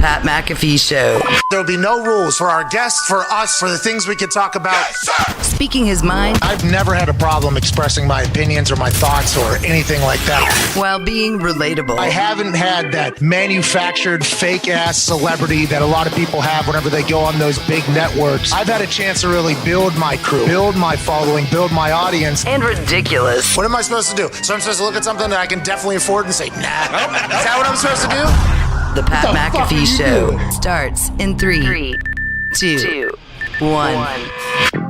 Pat McAfee Show. There'll be no rules for our guests, for us, for the things we can talk about. Yes, speaking his mind. I've never had a problem expressing my opinions or my thoughts or anything like that. While being relatable. I haven't had that manufactured fake-ass celebrity that a lot of people have whenever they go on those big networks. I've had a chance to really build my crew, build my following, build my audience. And ridiculous. What am I supposed to do? So I'm supposed to look at something that I can definitely afford and say, nah. Is that what I'm supposed to do? The Pat McAfee Show starts in 3, 2, 1.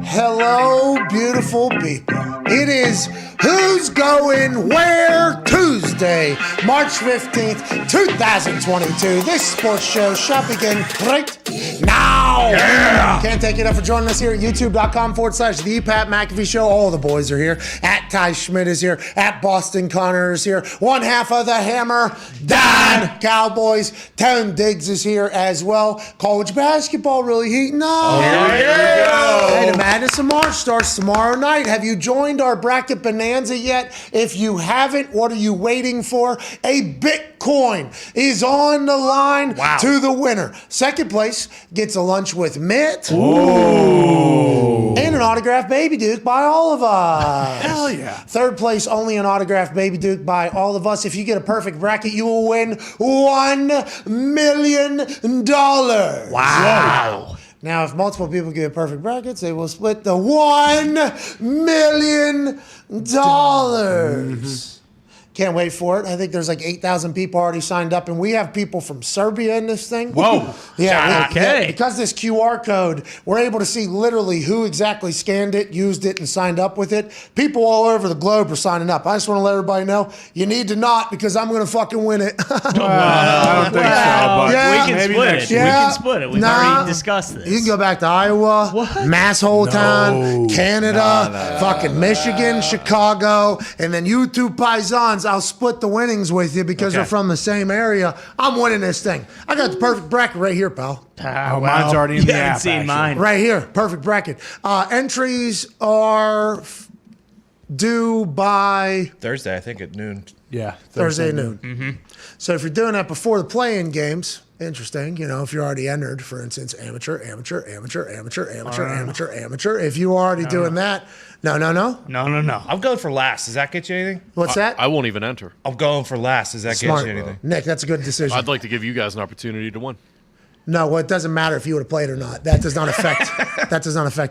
Hello, beautiful people. It is Who's Going Where Tuesday, March 15th, 2022. This sports show shall begin right now. Yeah. Can't thank you enough for joining us here at youtube.com/The Pat McAfee Show. All the boys are here. At Ty Schmidt is here. At Boston Connor is here. One half of the Hammer, Dahn Cowboys. Tone Diggs is here as well. College basketball really heating up. Here we go. Hey, the Madness of March starts tomorrow night. Have you joined our bracket Bonanza yet? If you haven't, what are you waiting for? A Bitcoin is on the line to the winner. Second place gets a lunch with Mett. Ooh. And an autographed Baby Duke by all of us. Hell yeah. Third place, only an autographed Baby Duke by all of us. If you get a perfect bracket, you will win $1 million. Wow. Now, if multiple people get perfect brackets, they will split the $1 million. Can't wait for it. I think there's like 8,000 people already signed up, and we have people from Serbia in this thing. Whoa. Yeah. Okay. Because this QR code, we're able to see literally who exactly scanned it, used it, and signed up with it. People all over the globe are signing up. I just want to let everybody know, you need to not, because I'm going to fucking win it. I don't think so, but Yeah. We can maybe split next it. year. We can split it. We've already discussed this. You can go back to Iowa, Masshole Town, Canada, fucking Michigan, Chicago, and then you two paisans, I'll split the winnings with you because they're from the same area. I'm winning this thing. I got the perfect bracket right here, pal. Mine's already in the app. haven't seen mine. Right here, perfect bracket. Entries are due by Thursday, I think at noon. Yeah. Thursday noon. Mm-hmm. So if you're doing that before the play-in games, interesting. You know, if you're already entered, for instance, amateur. If you're already doing that, no. No. I'm going for last. Does that get you anything? What's that? I won't even enter. I'm going for last. Does that Smart. get you anything? Nick, that's a good decision. I'd like to give you guys an opportunity to win. No, well, it doesn't matter if you would have played or not. That does not affect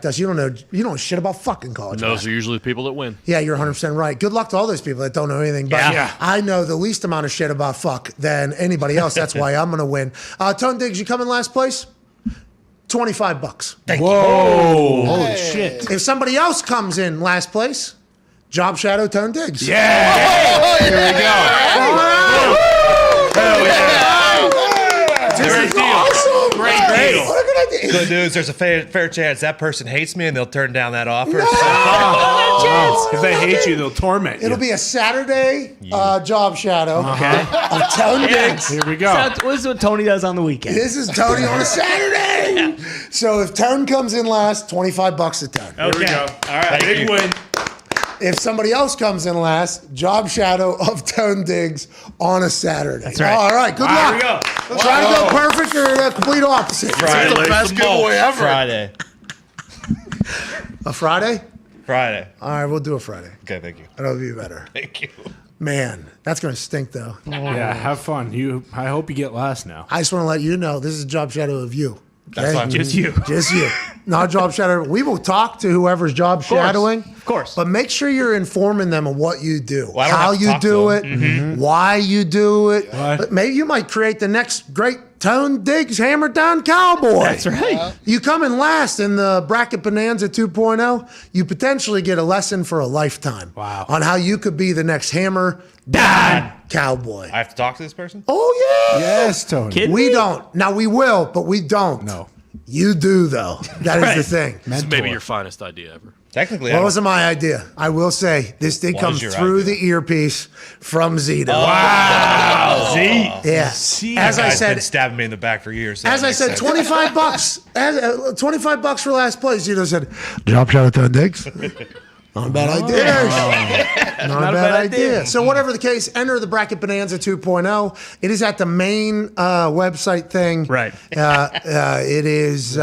us. You don't know shit about fucking college. Those basketball. are usually the people that win. Yeah, you're 100% right. Good luck to all those people that don't know anything. But I know the least amount of shit about fuck than anybody else. That's why I'm going to win. Tone Diggs, you come in last place? $25. Thank Whoa. Holy shit. If somebody else comes in last place, Job Shadow Tone Diggs. Yeah. Here we go. Hell yeah. Great deal. Awesome. Great deal. What a good idea. Good news. There's a fair chance that person hates me and they'll turn down that offer. If they hate you, they'll torment you. It'll be a Saturday Job Shadow of Tone Diggs. Here we go. This is what Tony does on the weekend. This is Tony on a Saturday. So if Tone comes in last, $25 a Tone. Here we go. All right. Big win. If somebody else comes in last, Job Shadow of Tone Diggs on a Saturday. That's right. All right, good luck. Here we go. Try to go perfect or the complete opposite. Friday. the best giveaway ever. Friday. A Friday? Friday. All right, we'll do a Friday. Okay, thank you. That'll be better. Thank you. Man, that's going to stink, though. Yeah, have fun. I hope you get last now. I just want to let you know this is a Job Shadow of you. Okay? That's fine. Just you. Just you. Not job shadow. We will talk to whoever's job shadowing. Of course. But make sure you're informing them of what you do, Well, I don't how have to you talk to do it, them. why you do it. What? But maybe you might create the next great Tone Diggs Hammer Down Cowboy. That's right. You come in last in the Bracket Bonanza 2.0, you potentially get a lesson for a lifetime. Wow. On how you could be the next Hammer Down Cowboy. I have to talk to this person? Oh, yeah. Yes, Tony. Kid- We don't. Now, we will, but we don't. No. You do, though. That is the thing. This is maybe your finest idea ever. Technically, What wasn't my idea? I will say this did What come is your through idea? the earpiece from Zito. Wow. See? Yeah. As I Guy's said, been stabbing me in the back for years. so as that I makes said, sense. $25. $25 for last place. Zito said, "Job shot at Tone Diggs." Not a bad idea. Not a bad idea. So whatever the case, enter the Bracket Bonanza 2.0. It is at the main website thing. Right. It is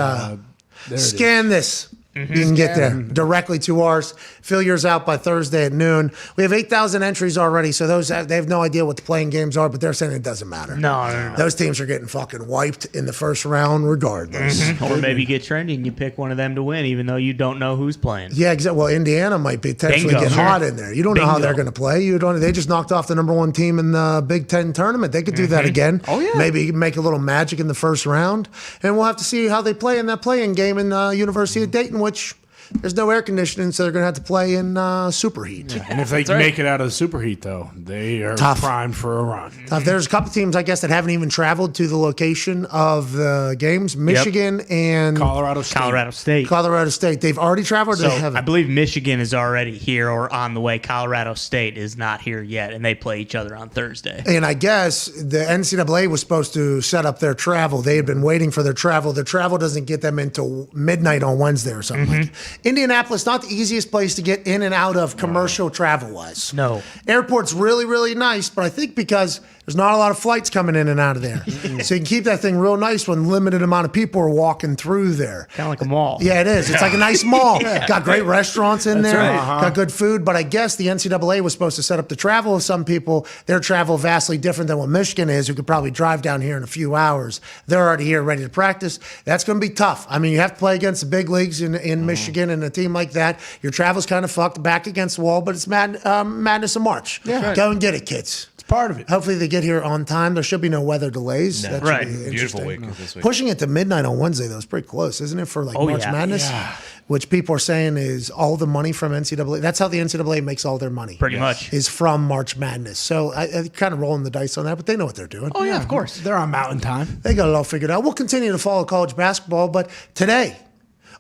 scan this. You can get there directly to ours. Fill yours out by Thursday at noon. We have 8,000 entries already, so they have no idea what the playing games are, but they're saying it doesn't matter. No. Those teams are getting fucking wiped in the first round regardless. Or maybe you get trendy and you pick one of them to win, even though you don't know who's playing. Yeah, exactly. Well, Indiana might potentially Bingo. get hot in there. You don't know how Bingo. they're going to play. They just knocked off the number one team in the Big Ten tournament. They could do that again. Oh, yeah. Maybe make a little magic in the first round. And we'll have to see how they play in that playing game in University of Dayton, which there's no air conditioning, so they're going to have to play in superheat. And if they make it out of the superheat, though, they are primed for a run. There's a couple teams, I guess, that haven't even traveled to the location of the games. Michigan and Colorado State. Colorado State. They've already traveled. So They haven't. I believe Michigan is already here or on the way. Colorado State is not here yet, and they play each other on Thursday. And I guess the NCAA was supposed to set up their travel. They had been waiting for their travel. Their travel doesn't get them until midnight on Wednesday or something like that. Indianapolis, not the easiest place to get in and out of commercial travel-wise. No. Airport's really, really nice, but I think because there's not a lot of flights coming in and out of there. So you can keep that thing real nice when limited amount of people are walking through there. Kind of like a mall. Yeah, it is. It's like a nice mall. Got great restaurants in there. right. Got good food. But I guess the NCAA was supposed to set up the travel of some people. Their travel vastly different than what Michigan is, who could probably drive down here in a few hours. They're already here ready to practice. That's going to be tough. I mean, you have to play against the big leagues in Michigan and a team like that. Your travel's kind of fucked, back against the wall, but it's madness of March. Yeah. Go and get it, kids. Part of it. Hopefully they get here on time. There should be no weather delays. No. That should Right. be Beautiful interesting. week this week. Pushing it to midnight on Wednesday, though, is pretty close, isn't it, for March yeah. Madness? Yeah. Which people are saying is all the money from NCAA. That's how the NCAA makes all their money. Pretty much. Is from March Madness. So I kind of rolling the dice on that, but they know what they're doing. Oh, yeah, of course. They're on mountain time. They got it all figured out. We'll continue to follow college basketball, but today,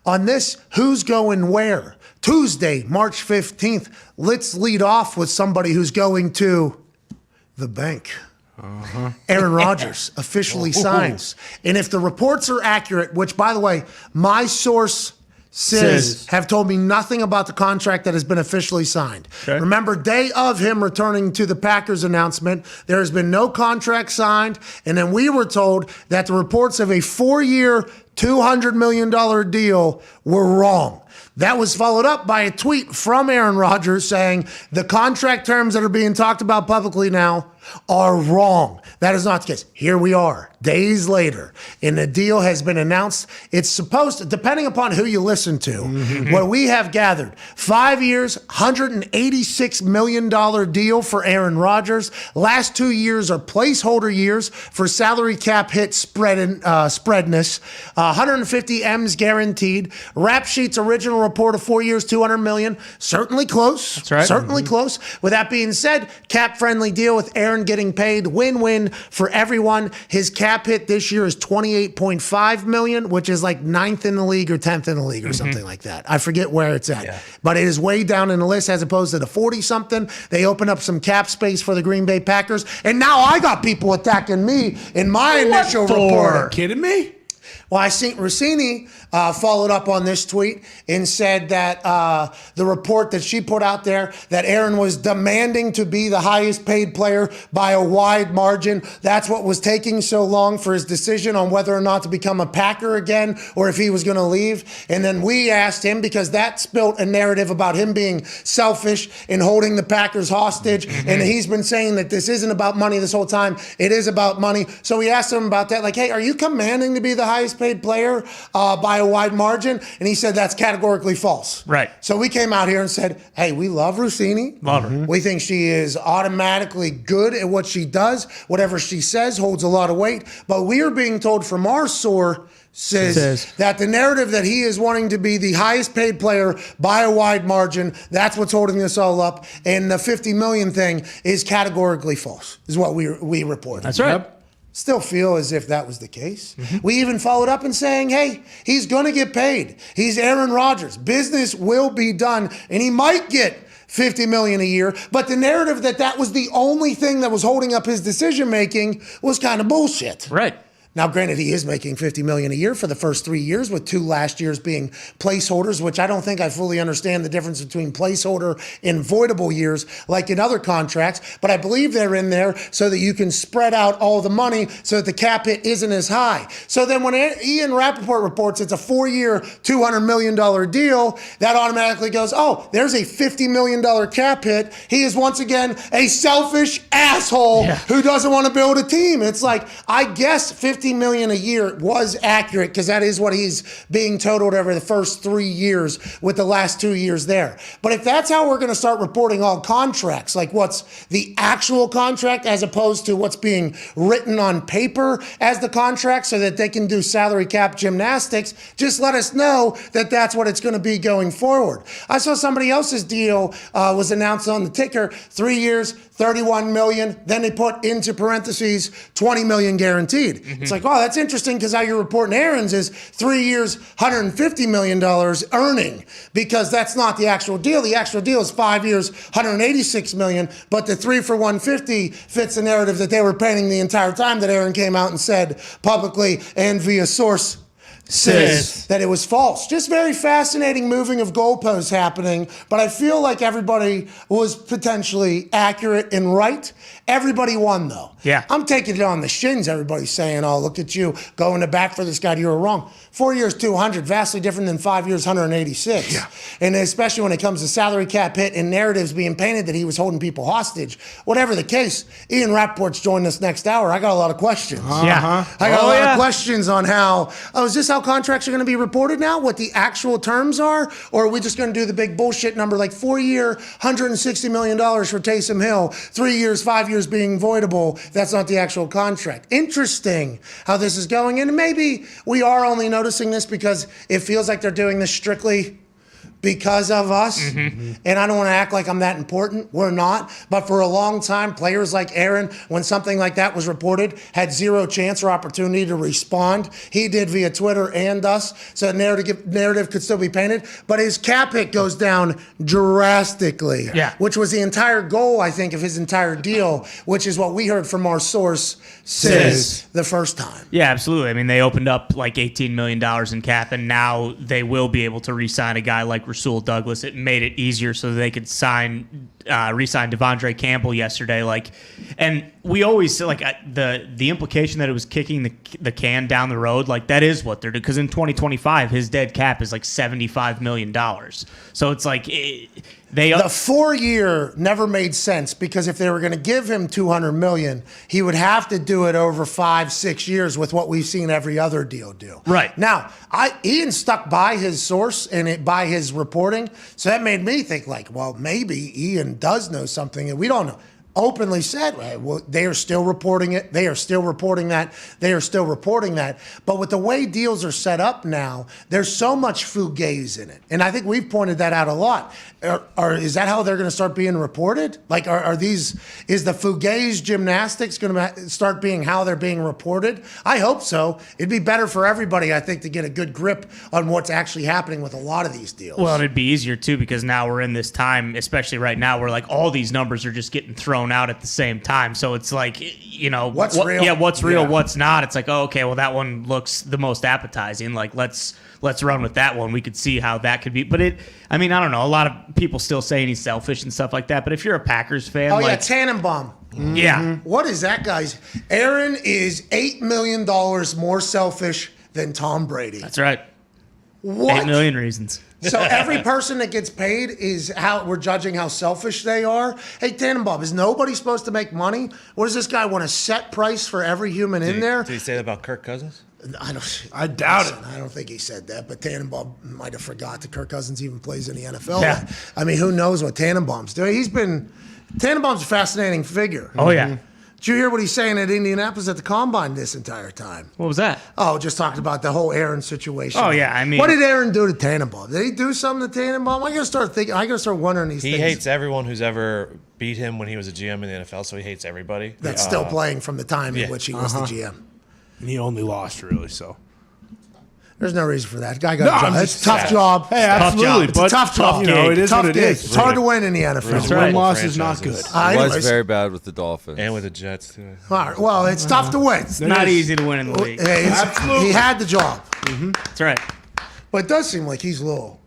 on this Who's Going Where, Tuesday, March 15th, let's lead off with somebody who's going to the bank. Aaron Rodgers officially signs. And if the reports are accurate, which, by the way, my source says have told me nothing about the contract that has been officially signed. Okay. Remember, day of him returning to the Packers announcement, there has been no contract signed. And then we were told that the reports of a 4-year, $200 million deal were wrong. That was followed up by a tweet from Aaron Rodgers saying the contract terms that are being talked about publicly now are wrong. That is not the case. Here we are, days later, and the deal has been announced. It's supposed to, depending upon who you listen to, what we have gathered, 5 years, $186 million deal for Aaron Rodgers. Last 2 years are placeholder years for salary cap hit spreadness. 150 M's guaranteed. Rap Sheet's original report of 4 years, $200 million. Certainly close. That's right. Certainly close. With that being said, cap-friendly deal with Aaron getting paid. Win-win for everyone. His cap hit this year is $28.5 million, which is like 9th in the league or 10th in the league or something like that. I forget where it's at. Yeah. But it is way down in the list as opposed to the 40-something. They open up some cap space for the Green Bay Packers. And now I got people attacking me in my initial report. Are you kidding me? Well, I think Rossini followed up on this tweet and said that the report that she put out there that Aaron was demanding to be the highest paid player by a wide margin. That's what was taking so long for his decision on whether or not to become a Packer again or if he was going to leave. And then we asked him because that spilt a narrative about him being selfish and holding the Packers hostage. And he's been saying that this isn't about money this whole time. It is about money. So we asked him about that. Like, hey, are you commanding to be the highest paid player by a wide margin? And he said that's categorically false. Right. So we came out here and said, hey, we love Rossini. Love her. We think she is automatically good at what she does. Whatever she says holds a lot of weight. But we are being told from our sources that the narrative that he is wanting to be the highest paid player by a wide margin, that's what's holding this all up. And the $50 million thing is categorically false, is what we reported. That's right. Yep. Still feel as if that was the case. We even followed up and saying, hey, he's going to get paid. He's Aaron Rodgers. Business will be done, and he might get $50 million a year. But the narrative that that was the only thing that was holding up his decision-making was kind of bullshit. Right. Now, granted, he is making $50 million a year for the first 3 years, with 2 last years being placeholders, which I don't think I fully understand the difference between placeholder and voidable years like in other contracts. But I believe they're in there so that you can spread out all the money so that the cap hit isn't as high. So then when Ian Rapoport reports it's a 4-year, $200 million deal, that automatically goes, oh, there's a $50 million cap hit. He is once again a selfish asshole who doesn't want to build a team. It's like, I guess $50 million a year was accurate because that is what he's being totaled over the first 3 years with the last 2 years there. But if that's how we're going to start reporting all contracts, like what's the actual contract as opposed to what's being written on paper as the contract so that they can do salary cap gymnastics, just let us know that that's what it's going to be going forward. I saw somebody else's deal was announced on the ticker, 3 years, $31 million. Then they put into parentheses, $20 million guaranteed. It's like, oh, that's interesting because how you're reporting Aaron's is 3 years, $150 million earning, because that's not the actual deal. The actual deal is 5 years, $186 million, but the 3 for $150 fits the narrative that they were painting the entire time that Aaron came out and said publicly and via source says that it was false. Just very fascinating moving of goalposts happening, but I feel like everybody was potentially accurate and right. Everybody won, though. Yeah. I'm taking it on the shins. Everybody's saying, oh, look at you going to bat for this guy. You were wrong. 4 years, 200, vastly different than 5 years, 186. Yeah. And especially when it comes to salary cap hit and narratives being painted that he was holding people hostage. Whatever the case, Ian Rapoport's joining us next hour. I got a lot of questions. Yeah. I got a lot of questions on how, is this how contracts are going to be reported now? What the actual terms are? Or are we just going to do the big bullshit number like 4 year, $160 million for Taysom Hill, 3 years, 5 years being voidable? That's not the actual contract. Interesting how this is going. And maybe we are only noticing this because it feels like they're doing this strictly because of us. And I don't want to act like I'm that important. We're not. But for a long time, players like Aaron, when something like that was reported, had zero chance or opportunity to respond. He did via Twitter and us, so the narrative could still be painted. But his cap hit goes down drastically, which was the entire goal, I think, of his entire deal, which is what we heard from our source says the first time. Yeah, absolutely. I mean, they opened up like $18 million in cap, and now they will be able to re-sign a guy like Rasul Douglas. It made it easier so they could re-sign Devondre Campbell yesterday. And we always say the implication that it was kicking the can down the road. Like, that is what they're doing, because in 2025 his dead cap is like $75 million. So it's like the 4 year never made sense, because if they were going to give him $200 million, he would have to do it over 5-6 years with what we've seen every other deal do. Right now, Ian stuck by his source and by his reporting, so that made me think like, well, maybe Ian does know something and we don't know. Openly said, well, they are still reporting it. They are still reporting that. They are still reporting that. But with the way deals are set up now, there's so much fugazi in it. And I think we've pointed that out a lot. Is that how they're going to start being reported? Like, is the fugazi gymnastics going to start being how they're being reported? I hope so. It'd be better for everybody, I think, to get a good grip on what's actually happening with a lot of these deals. Well, it'd be easier, too, because now we're in this time, especially right now, where like all these numbers are just getting thrown out at the same time. So it's like, what's real? Yeah, what's real, what's not. It's like, oh, okay, well, that one looks the most appetizing. Like, let's run with that one. We could see how that could be. But I don't know. A lot of people still saying he's selfish and stuff like that. But if you're a Packers fan, Tannenbaum. Yeah. What is that guy's? Aaron is $8 million more selfish than Tom Brady. That's right. What? 8 million reasons. So every person that gets paid is how we're judging how selfish they are. Hey, Tannenbaum, is nobody supposed to make money? What does this guy want, a set price for every human in there? Did he say that about Kirk Cousins? I doubt it. I don't think he said that, but Tannenbaum might have forgot that Kirk Cousins even plays in the NFL. Yeah. I mean, who knows what Tannenbaum's doing? Tannenbaum's a fascinating figure. Oh, yeah. Did you hear what he's saying at Indianapolis at the Combine this entire time? What was that? Oh, just talked about the whole Aaron situation. Oh, yeah, I mean... What did Aaron do to Tannenbaum? Did he do something to Tannenbaum? I got to start wondering these things. He hates everyone who's ever beat him when he was a GM in the NFL, so he hates everybody. That's still playing from the time in which he was the GM. And he only lost, really, so... There's no reason for that. Guy got a job. I'm It's just a tough job. Hey, absolutely. It's a tough job. You know, it is Tough what it gig. is. It's hard to win in the NFL. That's right. Win-loss is not good. It was Anyways. very bad with the Dolphins. And with the Jets, too. All right, well, it's tough to win. It's not easy to win in the league. Hey, he had the job. That's right. But it does seem like he's a little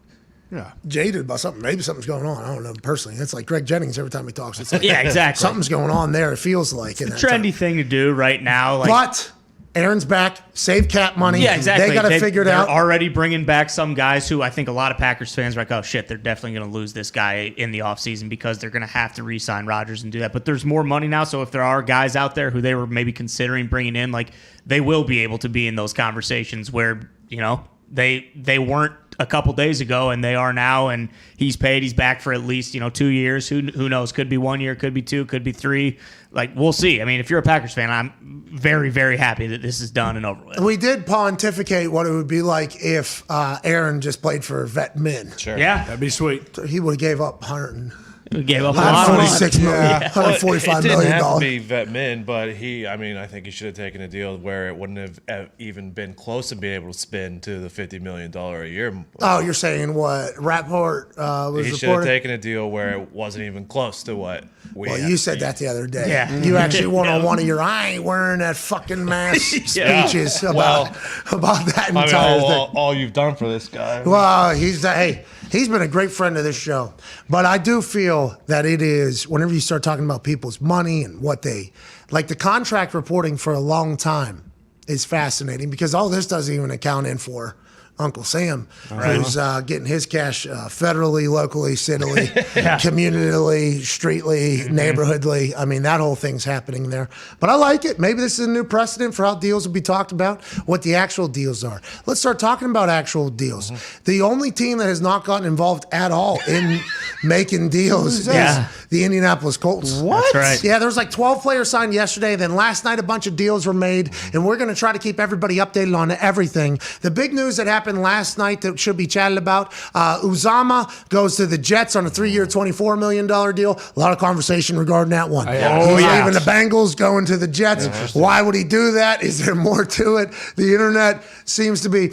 Yeah. jaded about something. Maybe something's going on. I don't know personally. It's like Greg Jennings every time he talks. It's like Yeah, exactly. something's going on there. It feels like It's a trendy thing to do right now. Like, But Aaron's back. Save cap money. yeah, exactly. They got to figure it they're out. already bringing back some guys who I think a lot of Packers fans are like, oh, shit, they're definitely going to lose this guy in the offseason because they're going to have to re-sign Rodgers and do that. But there's more money now, so if there are guys out there who they were maybe considering bringing in, like, they will be able to be in those conversations where, you know, they weren't a couple days ago and they are now, and he's paid. He's back for at least, 2 years. Who knows? Could be 1 year, could be 2, could be 3. Like, we'll see. I mean, if you're a Packers fan, I'm very, very happy that this is done and over with. We did pontificate what it would be like if Aaron just played for vet min. Sure. Yeah. That'd be sweet. He would have gave up 100. We gave up a lot of money. $146 million, $145 It didn't million. have to be vet min, but I think he should have taken a deal where it wouldn't have even been close to being able to spend to the $50 million a year. Oh, you're saying what Rapoport was He should have reporting? taking a deal where it wasn't even close to what we Well, have you to said be. that the other day. Yeah. You actually went on one of your I ain't wearing that fucking mask speeches about that entire thing. all you've done for this guy. Well, he's been a great friend of this show. But I do feel that it is, whenever you start talking about people's money and what they, like the contract reporting for a long time is fascinating because all this doesn't even account in for Uncle Sam, who's getting his cash federally, locally, citily, communally, streetly, neighborhoodly. I mean, that whole thing's happening there. But I like it. Maybe this is a new precedent for how deals will be talked about, what the actual deals are. Let's start talking about actual deals. The only team that has not gotten involved at all in making deals is the Indianapolis Colts. What? That's right. Yeah, there was like 12 players signed yesterday. Then last night, a bunch of deals were made, and we're going to try to keep everybody updated on everything. The big news that happened last night that should be chatted about, Uzama goes to the Jets on a 3-year, $24 million deal. A lot of conversation regarding that one. He's leaving the Bengals, going to the Jets. Why would he do that? Is there more to it? The internet seems to be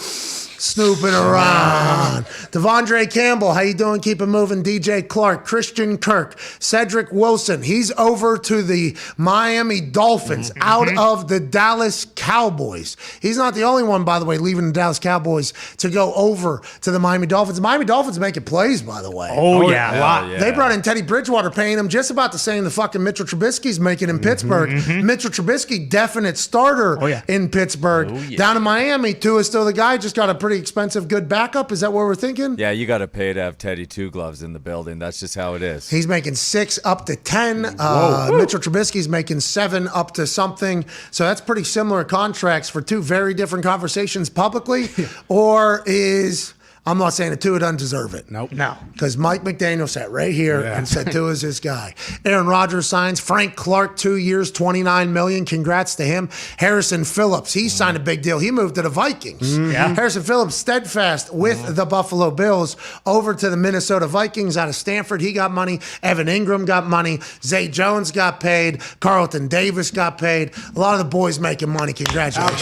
snooping around. Devondre Campbell, how you doing? Keep it moving. DJ Clark, Christian Kirk, Cedric Wilson. He's over to the Miami Dolphins out of the Dallas Cowboys. He's not the only one, by the way, leaving the Dallas Cowboys to go over to the Miami Dolphins. The Miami Dolphins making plays, by the way. Oh, yeah, a lot. They brought in Teddy Bridgewater, paying him just about the same the fucking Mitchell Trubisky's making in Pittsburgh. Mitchell Trubisky, definite starter in Pittsburgh. Down in Miami, Tua is still the guy. Just got a pretty expensive, good backup. Is that what we're thinking? Yeah, you got to pay to have Teddy Two Gloves in the building. That's just how it is. He's making 6 up to 10. Mitchell Trubisky's making 7 up to something. So that's pretty similar contracts for 2 very different conversations publicly. Or is... I'm not saying that Tua doesn't deserve it. Nope. No. Because Mike McDaniel sat right here and said Tua's his guy. Aaron Rodgers signs. Frank Clark, 2 years, $29 million. Congrats to him. Harrison Phillips, he signed a big deal. He moved to the Vikings. Harrison Phillips, steadfast with the Buffalo Bills, over to the Minnesota Vikings out of Stanford. He got money. Evan Ingram got money. Zay Jones got paid. Carlton Davis got paid. A lot of the boys making money. Congratulations.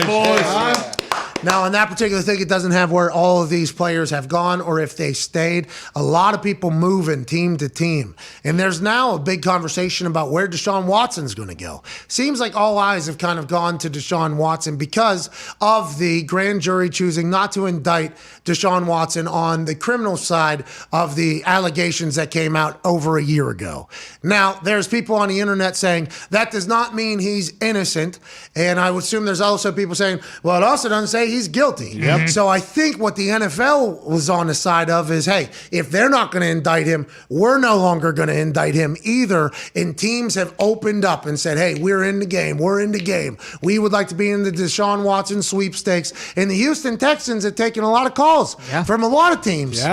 boys. Now, on that particular thing, it doesn't have where all of these players have gone or if they stayed. A lot of people moving team to team. And there's now a big conversation about where Deshaun Watson's going to go. Seems like all eyes have kind of gone to Deshaun Watson because of the grand jury choosing not to indict Deshaun Watson on the criminal side of the allegations that came out over a year ago. Now, there's people on the internet saying that does not mean he's innocent. And I would assume there's also people saying, well, it also doesn't say he's guilty. So I think what the NFL was on the side of is, hey, if they're not going to indict him, we're no longer going to indict him either. And teams have opened up and said, hey, we're in the game. We're in the game. We would like to be in the Deshaun Watson sweepstakes. And the Houston Texans have taken a lot of calls from a lot of teams.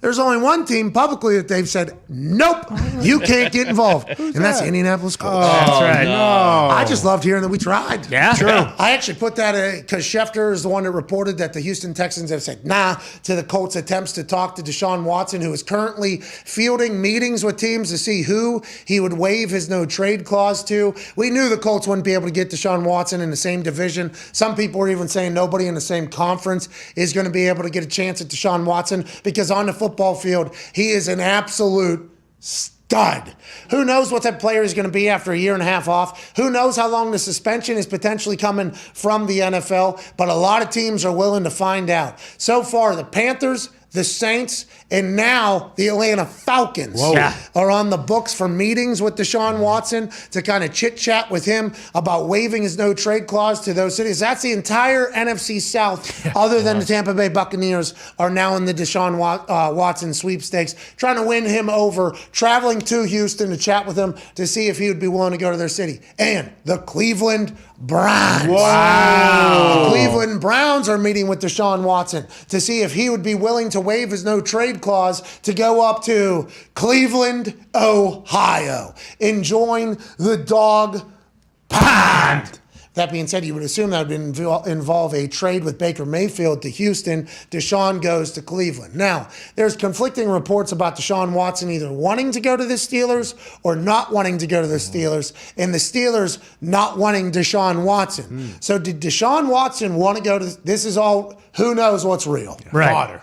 There's only one team publicly that they've said, nope, you can't get involved. And that's the Indianapolis Colts. That's right. I just loved hearing that we tried. Yeah. True. I actually put that because Schefter is the one that reported that the Houston Texans have said nah to the Colts' attempts to talk to Deshaun Watson, who is currently fielding meetings with teams to see who he would waive his no-trade clause to. We knew the Colts wouldn't be able to get Deshaun Watson in the same division. Some people were even saying nobody in the same conference is going to be able to get a chance at Deshaun Watson because on the football field, he is an absolute stud. Who knows what that player is going to be after a year and a half off? Who knows how long the suspension is potentially coming from the NFL? But a lot of teams are willing to find out. So far, the Panthers, the Saints, and now the Atlanta Falcons are on the books for meetings with Deshaun Watson to kind of chit-chat with him about waiving his no-trade clause to those cities. That's the entire NFC South, other than the Tampa Bay Buccaneers, are now in the Deshaun Watson sweepstakes, trying to win him over, traveling to Houston to chat with him to see if he would be willing to go to their city. And the Cleveland Browns. Wow. The Cleveland Browns are meeting with Deshaun Watson to see if he would be willing to waive his no-trade clause to go up to Cleveland, Ohio, and join the Dog Pound. That being said, you would assume that would involve a trade with Baker Mayfield to Houston. Deshaun goes to Cleveland. Now, there's conflicting reports about Deshaun Watson either wanting to go to the Steelers or not wanting to go to the Steelers, and the Steelers not wanting Deshaun Watson. So did Deshaun Watson want to go to – this is all – who knows what's real. Right. Water.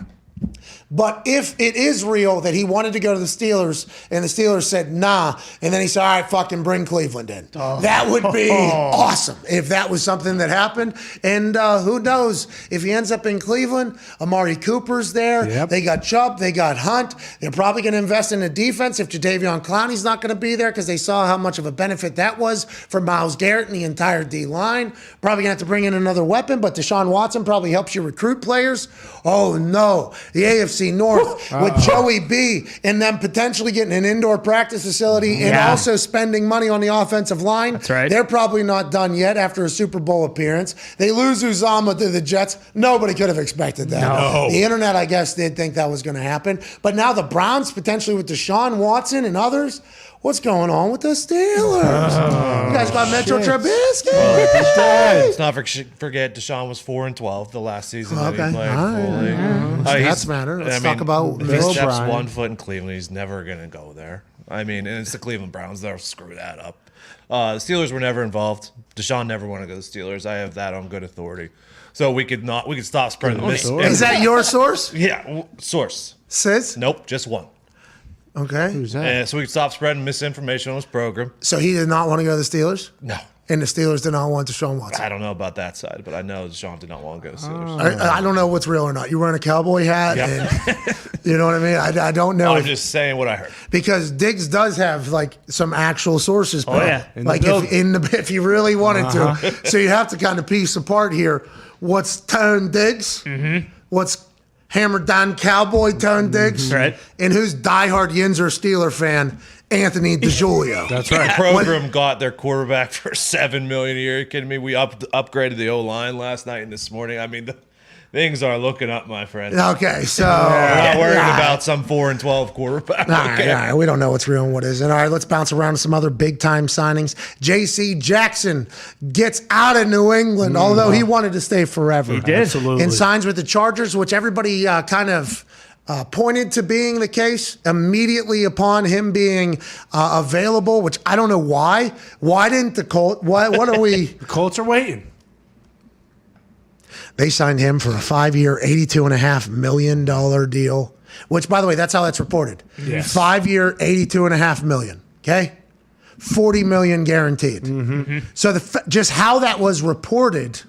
But if it is real that he wanted to go to the Steelers and the Steelers said nah, and then he said, all right, fucking bring Cleveland in. That would be awesome if that was something that happened. And who knows if he ends up in Cleveland, Amari Cooper's there. Yep. They got Chubb. They got Hunt. They're probably going to invest in the defense if Jadeveon Clowney's not going to be there because they saw how much of a benefit that was for Myles Garrett and the entire D-line. Probably going to have to bring in another weapon, but Deshaun Watson probably helps you recruit players. Oh, no. The AFC North with Joey B and them potentially getting an indoor practice facility and also spending money on the offensive line. That's right. They're probably not done yet after a Super Bowl appearance. They lose Uzama to the Jets. Nobody could have expected that. No. The internet, I guess, did think that was going to happen. But now the Browns potentially with Deshaun Watson and others. What's going on with the Steelers? You guys got Metro Trubisky. Let's not forget Deshaun was 4-12 the last season that he played fully. That's matter. Let's talk about if Bill he steps O'Brien. 1 foot in Cleveland, he's never going to go there. I mean, and it's the Cleveland Browns. They'll screw that up. The Steelers were never involved. Deshaun never wanted to go to the Steelers. I have that on good authority. So we could stop spreading the misinformation. Is that your source? Yeah, source. Sis? Nope, just one. Okay. Who's that? So we could stop spreading misinformation on his program. So he did not want to go to the Steelers? No. And the Steelers did not want Deshaun Watson? I don't know about that side, but I know Deshaun did not want to go to the Steelers. I don't know what's real or not. You're wearing a cowboy hat, and you know what I mean? I don't know. I'm just saying what I heard. Because Diggs does have like some actual sources. Oh, yeah. Like if you really wanted to. So you have to kind of piece apart here. What's Tone Diggs? Mm-hmm. What's hammered down cowboy Tone Diggs? Right. And who's diehard Yinzer Steeler fan? Anthony DeJulio. That's right. The program got their quarterback for $7 million a year. Are you kidding me? We upgraded the O-line last night and this morning. I mean, things are looking up, my friend. Okay, so we're not worried about some 4-12 quarterback. All right, we don't know what's real and what isn't. All right, let's bounce around to some other big-time signings. J.C. Jackson gets out of New England, although he wanted to stay forever. He did. Absolutely. And signs with the Chargers, which everybody kind of pointed to being the case immediately upon him being available, which I don't know why. Why didn't the Colts? What are we? The Colts are waiting. They signed him for a 5-year, $82.5 million deal, which, by the way, that's how that's reported. Yes. 5-year, $82.5 million. Okay, $40 million guaranteed. Mm-hmm. So just how that was reported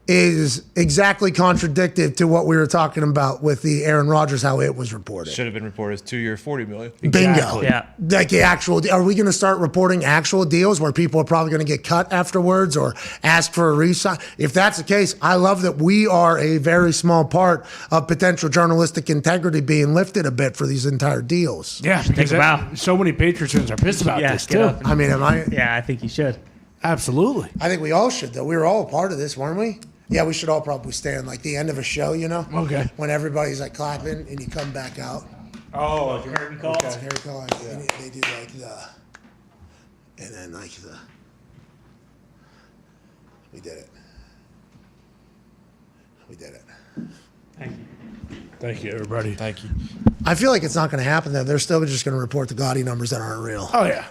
is exactly contradictive to what we were talking about with the Aaron Rodgers, how it was reported. Should have been reported as 2-year, $40 million. Bingo. Yeah. Like the actual, are we going to start reporting actual deals where people are probably going to get cut afterwards or ask for a re-sign? If that's the case, I love that we are a very small part of potential journalistic integrity being lifted a bit for these entire deals. Yeah, because about. so many Patriots fans are pissed about this get too. up. I mean, Yeah, I think you should. Absolutely. I think we all should, though. We were all a part of this, weren't we? Yeah, we should all probably stand like the end of a show, you know? Okay. When everybody's like clapping and you come back out. Oh, curtain calls. Here we go. They do like the, and then like the. We did it. We did it. Thank you. Thank you, everybody. Thank you. I feel like it's not going to happen, though. They're still just going to report the gaudy numbers that aren't real. Oh, yeah.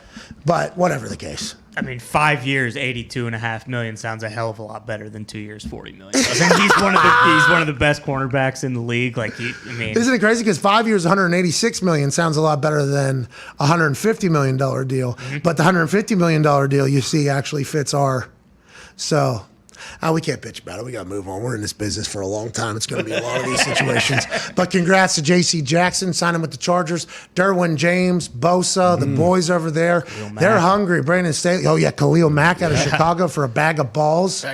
But whatever the case. I mean, 5 years, $82.5 million sounds a hell of a lot better than 2 years, $40 million. I think he's one of the best cornerbacks in the league. Isn't it crazy? Because 5 years, $186 million sounds a lot better than a $150 million deal. Mm-hmm. But the $150 million deal you see actually fits our. So. We can't bitch about it. We got to move on. We're in this business for a long time. It's going to be a lot of these situations. But congrats to J.C. Jackson signing with the Chargers. Derwin James, Bosa, the boys over there. They're hungry. Brandon Staley. Oh, yeah, Khalil Mack out of Chicago for a bag of balls.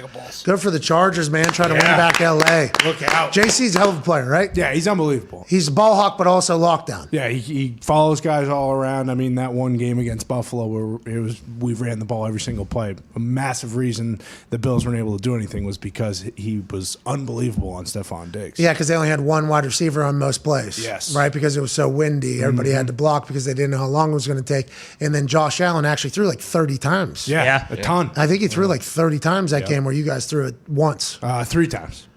Good for the Chargers, man. Trying to win back L.A. Look out. J.C.'s a hell of a player, right? Yeah, he's unbelievable. He's a ball hawk, but also lockdown. Yeah, he follows guys all around. I mean, that one game against Buffalo where we ran the ball every single play. A massive reason the Bills weren't able to do anything was because he was unbelievable on Stephon Diggs. Yeah, because they only had one wide receiver on most plays. Yes. Right, because it was so windy. Everybody had to block because they didn't know how long it was going to take. And then Josh Allen actually threw like 30 times. Yeah. A ton. I think he threw like 30 times that game where you guys threw it once. 3 times.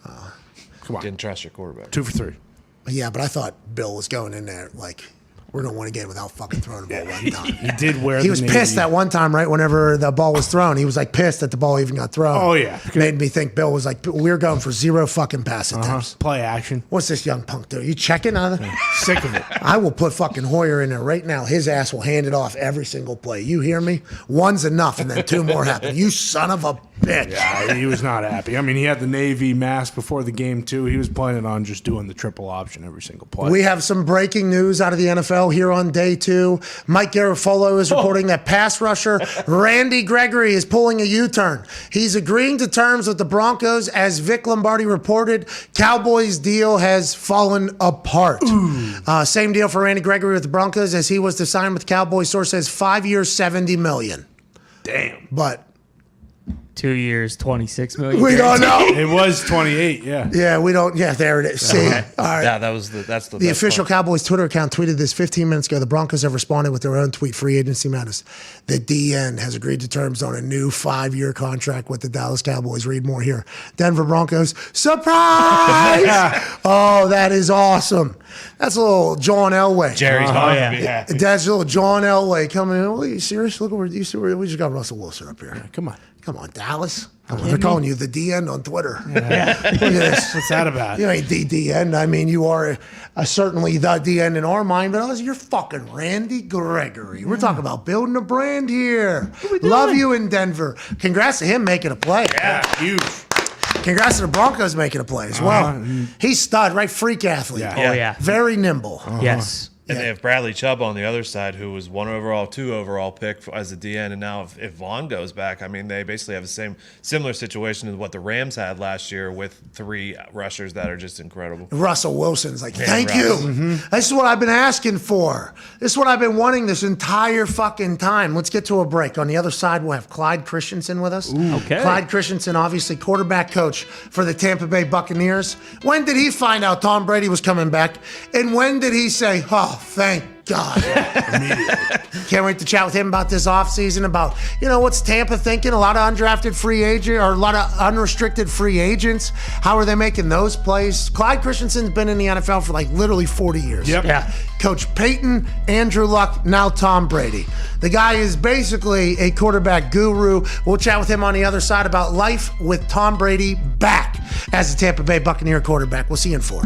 Come on. Didn't trust your quarterback. 2 for 3. Yeah, but I thought Bill was going in there like, we're going to win a game without fucking throwing the ball one time. He did wear He was pissed that one time, right? Whenever the ball was thrown, he was like pissed that the ball even got thrown. Oh, yeah. Made me think Bill was like, we're going for 0 fucking pass attempts. Play action. What's this young punk doing? You checking on it? Sick of it. I will put fucking Hoyer in there right now. His ass will hand it off every single play. You hear me? One's enough, and then 2 more happen. You son of a bitch. Yeah, he was not happy. I mean, he had the Navy mask before the game, too. He was planning on just doing the triple option every single play. We have some breaking news out of the NFL here on day 2. Mike Garafolo is reporting that pass rusher Randy Gregory is pulling a U-turn. He's agreeing to terms with the Broncos. As Vic Lombardi reported, Cowboys' deal has fallen apart. Same deal for Randy Gregory with the Broncos as he was to sign with the Cowboys. Source says 5 years, $70 million. Damn. But 2 years, $26 million. we don't know. It was 28, yeah. Yeah, we don't. Yeah, there it is. See, all right. Yeah, that's the The best official part. Cowboys Twitter account tweeted this 15 minutes ago. The Broncos have responded with their own tweet, free agency matters. The DN has agreed to terms on a new 5-year contract with the Dallas Cowboys. Read more here. Denver Broncos, surprise! Oh, that is awesome. That's a little John Elway. Jerry's not gonna be happy. That's a little John Elway coming in. Are you serious? Look where you see where we just got Russell Wilson up here. Come on. Come on, Dallas. They're calling you the DN on Twitter. Look at Yeah. this. What's that about? You ain't the DN. I mean, you are certainly the DN in our mind, but you're fucking Randy Gregory. We're talking about building a brand here. Love you in Denver. Congrats to him making a play. Yeah, huge. Congrats to the Broncos making a play as well. He's stud, right? Freak athlete. Yeah. Oh, yeah. Very nimble. Yes. And they have Bradley Chubb on the other side, who was 1 overall, 2 overall pick as a DN. And now if Vaughn goes back, I mean, they basically have the similar situation as what the Rams had last year with 3 rushers that are just incredible. Russell Wilson's like, Man, thank Russ. you. This is what I've been asking for. This is what I've been wanting this entire fucking time. Let's get to a break. On the other side, we'll have Clyde Christensen with us. Okay. Clyde Christensen, obviously quarterback coach for the Tampa Bay Buccaneers. When did he find out Tom Brady was coming back? And when did he say, oh, thank God. Can't wait to chat with him about this offseason, about, what's Tampa thinking? A lot of undrafted free agent or a lot of unrestricted free agents. How are they making those plays? Clyde Christensen's been in the NFL for like literally 40 years. Yep. Yeah. Coach Peyton, Andrew Luck, now Tom Brady. The guy is basically a quarterback guru. We'll chat with him on the other side about life with Tom Brady back as the Tampa Bay Buccaneer quarterback. We'll see you in 4.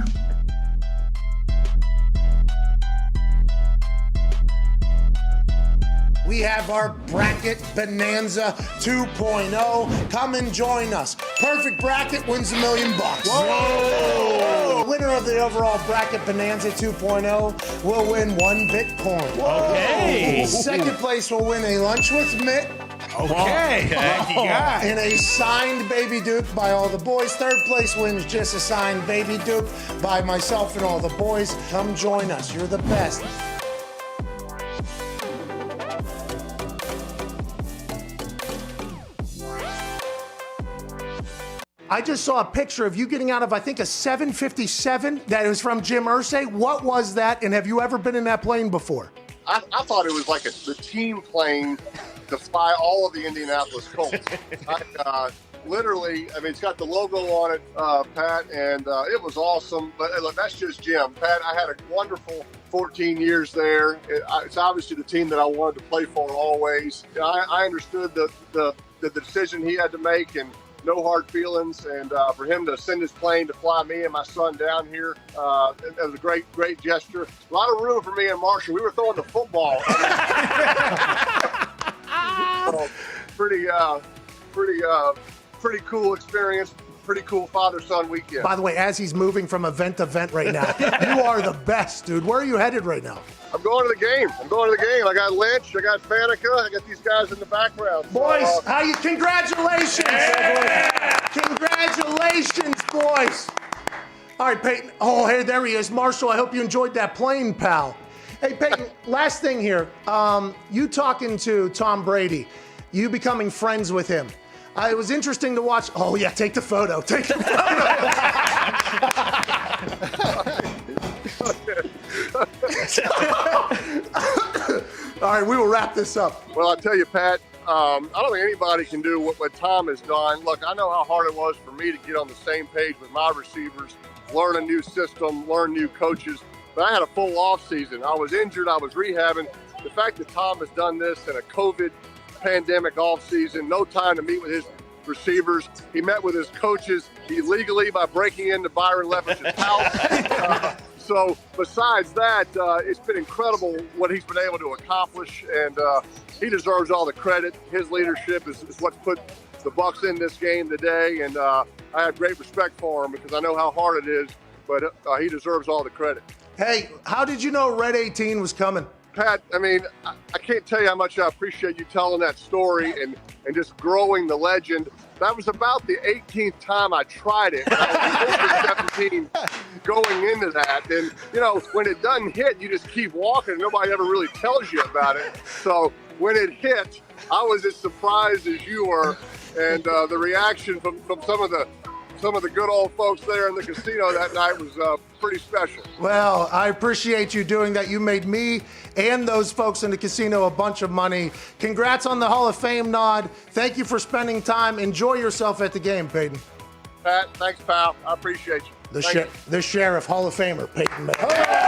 We have our Bracket Bonanza 2.0. Come and join us. Perfect bracket wins $1 million. Whoa! Winner of the overall Bracket Bonanza 2.0 will win 1 Bitcoin. Okay. Second place will win a lunch with Mitt. Okay. And a signed Baby Duke by all the boys. Third place wins just a signed Baby Duke by myself and all the boys. Come join us. You're the best. I just saw a picture of you getting out of, I think, a 757 that was from Jim Irsay. What was that, and have you ever been in that plane before? I thought it was like the team plane to fly all of the Indianapolis Colts. Literally, I mean, it's got the logo on it, Pat, and it was awesome. But look, that's just Jim. Pat, I had a wonderful 14 years there. It's obviously the team that I wanted to play for always. I understood the decision he had to make, and no hard feelings. And for him to send his plane to fly me and my son down here, it was a great gesture. A lot of room for me and Marshall. We were throwing the football. So, pretty cool experience. Pretty cool father-son weekend. By the way, as he's moving from event to event right now, you are the best, dude. Where are you headed right now? I'm going to the game. I got Lynch. I got Faneca. I got these guys in the background. Boys, how you? Congratulations. Yeah. Congratulations, boys. All right, Peyton. Oh, hey, there he is. Marshall, I hope you enjoyed that plane, pal. Hey, Peyton, last thing here. You talking to Tom Brady, you becoming friends with him. It was interesting to watch. Oh, yeah, take the photo. Take the photo. All right, we will wrap this up. Well, I'll tell you, Pat, I don't think anybody can do what Tom has done. Look, I know how hard it was for me to get on the same page with my receivers, learn a new system, learn new coaches. But I had a full off season. I was injured. I was rehabbing. The fact that Tom has done this in a COVID pandemic off season, no time to meet with his receivers. He met with his coaches illegally by breaking into Byron Leftwich's house. So besides that, it's been incredible what he's been able to accomplish, and he deserves all the credit. His leadership is what's put the Bucs in this game today, and I have great respect for him because I know how hard it is, but he deserves all the credit. Hey, how did you know Red 18 was coming? Pat, I mean, I can't tell you how much I appreciate you telling that story and just growing the legend. That was about the 18th time I tried it. I was 17 going into that. And, you know, when it doesn't hit, you just keep walking. Nobody ever really tells you about it. So when it hit, I was as surprised as you were. And the reaction from some of the good old folks there in the casino that night was pretty special. Well, I appreciate you doing that. You made me and those folks in the casino a bunch of money. Congrats on the Hall of Fame nod. Thank you for spending time. Enjoy yourself at the game, Peyton. Pat, thanks, pal. I appreciate you. The Sheriff, Hall of Famer, Peyton Manning.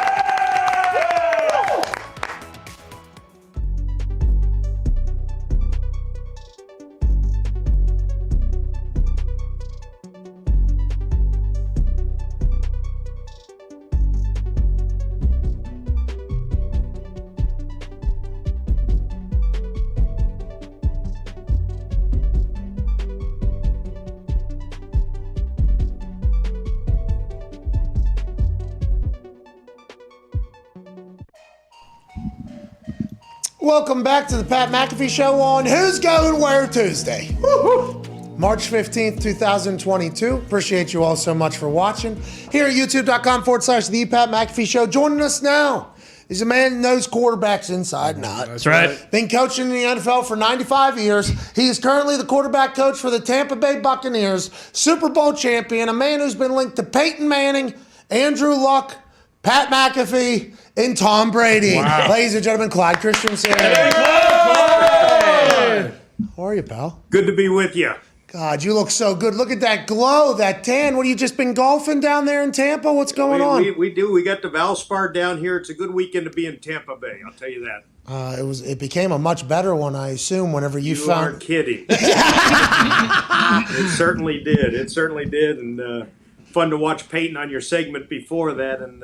Welcome back to the Pat McAfee Show on Who's Going Where Tuesday. March 15th, 2022. Appreciate you all so much for watching. Here at youtube.com/The Pat McAfee Show. Joining us now is a man who knows quarterbacks inside and out. That's right. Been coaching in the NFL for 95 years. He is currently the quarterback coach for the Tampa Bay Buccaneers, Super Bowl champion, a man who's been linked to Peyton Manning, Andrew Luck, Pat McAfee, and Tom Brady. Wow. Ladies and gentlemen, Clyde Christensen. Hey, Clyde! How are you, pal? Good to be with you. God, you look so good. Look at that glow, that tan. What, have you just been golfing down there in Tampa? What's going on? We do. We got the Valspar down here. It's a good weekend to be in Tampa Bay, I'll tell you that. It became a much better one, I assume, whenever you found... You aren't kidding. It certainly did. It certainly did. And fun to watch Peyton on your segment before that, and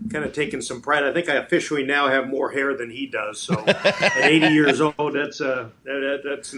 kind of taking some pride. I think I officially now have more hair than he does. So at 80 years old, that's an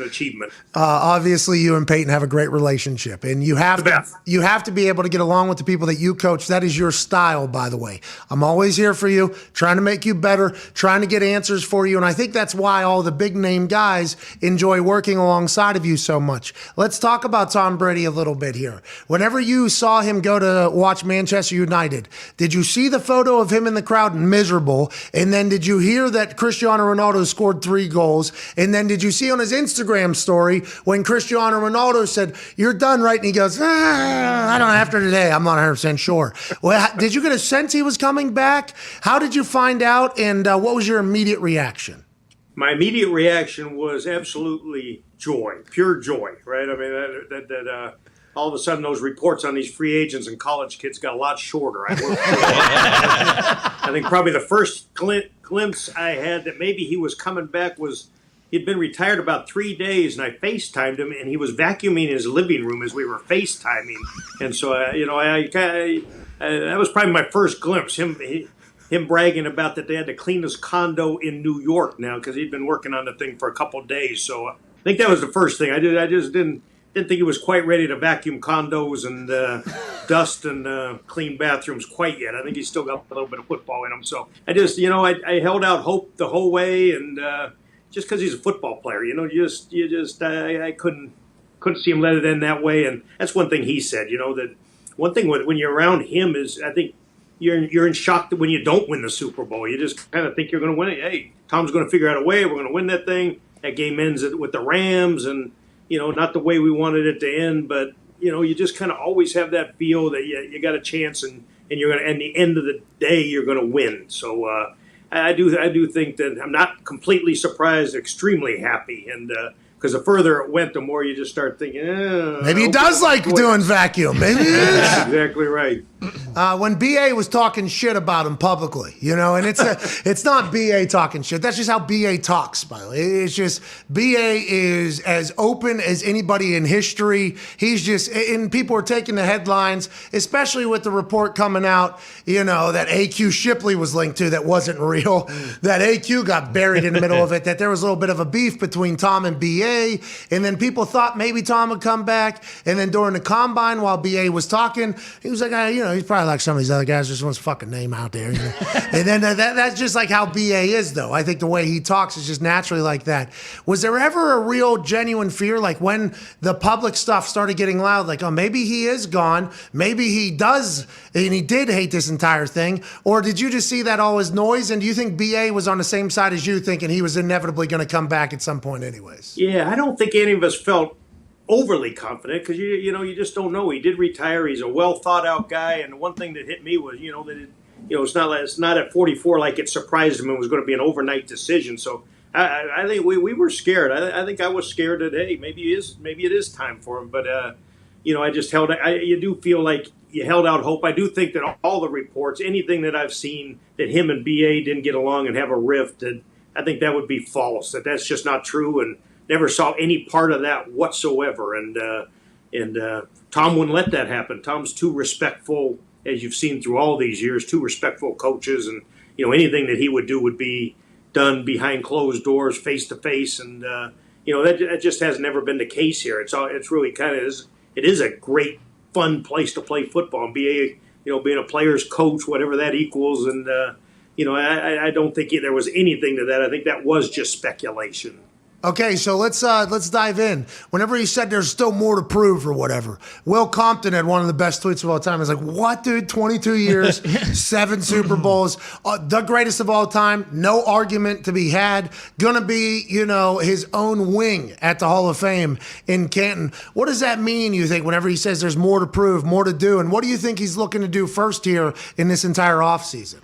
achievement. Obviously, you and Peyton have a great relationship, and you have to be able to get along with the people that you coach. That is your style, by the way. I'm always here for you, trying to make you better, trying to get answers for you, and I think that's why all the big name guys enjoy working alongside of you so much. Let's talk about Tom Brady a little bit here. Whenever you saw him go to watch Manchester United, did you see the photo photo of him in the crowd miserable? And then did you hear that Cristiano Ronaldo scored 3 goals? And then did you see on his Instagram story when Cristiano Ronaldo said, "You're done, right?" And he goes, "I don't know, after today, I'm not 100% sure." Well, did you get a sense he was coming back? How did you find out? And what was your immediate reaction? My immediate reaction was absolutely joy, pure joy, right? I mean, that all of a sudden those reports on these free agents and college kids got a lot shorter. I think probably the first glimpse I had that maybe he was coming back was he'd been retired about 3 days, and I FaceTimed him, and he was vacuuming his living room as we were FaceTiming. And so, that was probably my first glimpse, him bragging about that they had to clean his condo in New York now because he'd been working on the thing for a couple of days. So I think that was the first thing. I just didn't think he was quite ready to vacuum condos and dust and clean bathrooms quite yet. I think he's still got a little bit of football in him. So I just, I held out hope the whole way, and just because he's a football player, I couldn't see him let it end that way. And that's one thing he said, that one thing when you're around him is, I think, you're in shock that when you don't win the Super Bowl. You just kind of think you're going to win it. Hey, Tom's going to figure out a way. We're going to win that thing. That game ends with the Rams, and not the way we wanted it to end. But you just kind of always have that feel that you got a chance, and you're going to. At the end of the day, you're going to win. So I do think that I'm not completely surprised, extremely happy, and because the further it went, the more you just start thinking, maybe he does like doing vacuum. Maybe he is. That's exactly right. When BA was talking shit about him publicly, and it's not BA talking shit. That's just how BA talks, by the way. It's just BA is as open as anybody in history. He's just, and people are taking the headlines, especially with the report coming out, that AQ Shipley was linked to that wasn't real, that AQ got buried in the middle of it, that there was a little bit of a beef between Tom and BA, and then people thought maybe Tom would come back, and then during the combine while BA was talking, he was like, he's probably like some of these other guys, just wants a fucking name out there. And then that's just like how BA is, though. I think the way he talks is just naturally like that. Was there ever a real genuine fear, like when the public stuff started getting loud, like, oh, maybe he is gone, maybe he does, and he did hate this entire thing, or did you just see that all as noise, and do you think BA was on the same side as you, thinking he was inevitably going to come back at some point anyways? Yeah, I don't think any of us felt overly confident because you just don't know. He did retire. He's a well thought out guy, and the one thing that hit me was that it's not at 44 like it surprised him and was going to be an overnight decision. So I think we were scared. I think I was scared that maybe it is time for him. But I just you do feel like you held out hope. I do think that all the reports, anything that I've seen that him and BA didn't get along and have a rift, that I think that would be false. That's just not true, and never saw any part of that whatsoever. And Tom wouldn't let that happen. Tom's too respectful, as you've seen through all these years, too respectful coaches, and anything that he would do would be done behind closed doors, face to face, and that just has never been the case here. It's really kind of it is a great fun place to play football and be being a player's coach, whatever that equals, and I don't think there was anything to that. I think that was just speculation. Okay, so let's dive in. Whenever he said there's still more to prove or whatever, Will Compton had one of the best tweets of all time. He's like, what, dude? 22 years, 7 Super Bowls, the greatest of all time, no argument to be had. Gonna be, his own wing at the Hall of Fame in Canton. What does that mean, you think, whenever he says there's more to prove, more to do? And what do you think he's looking to do first here in this entire offseason?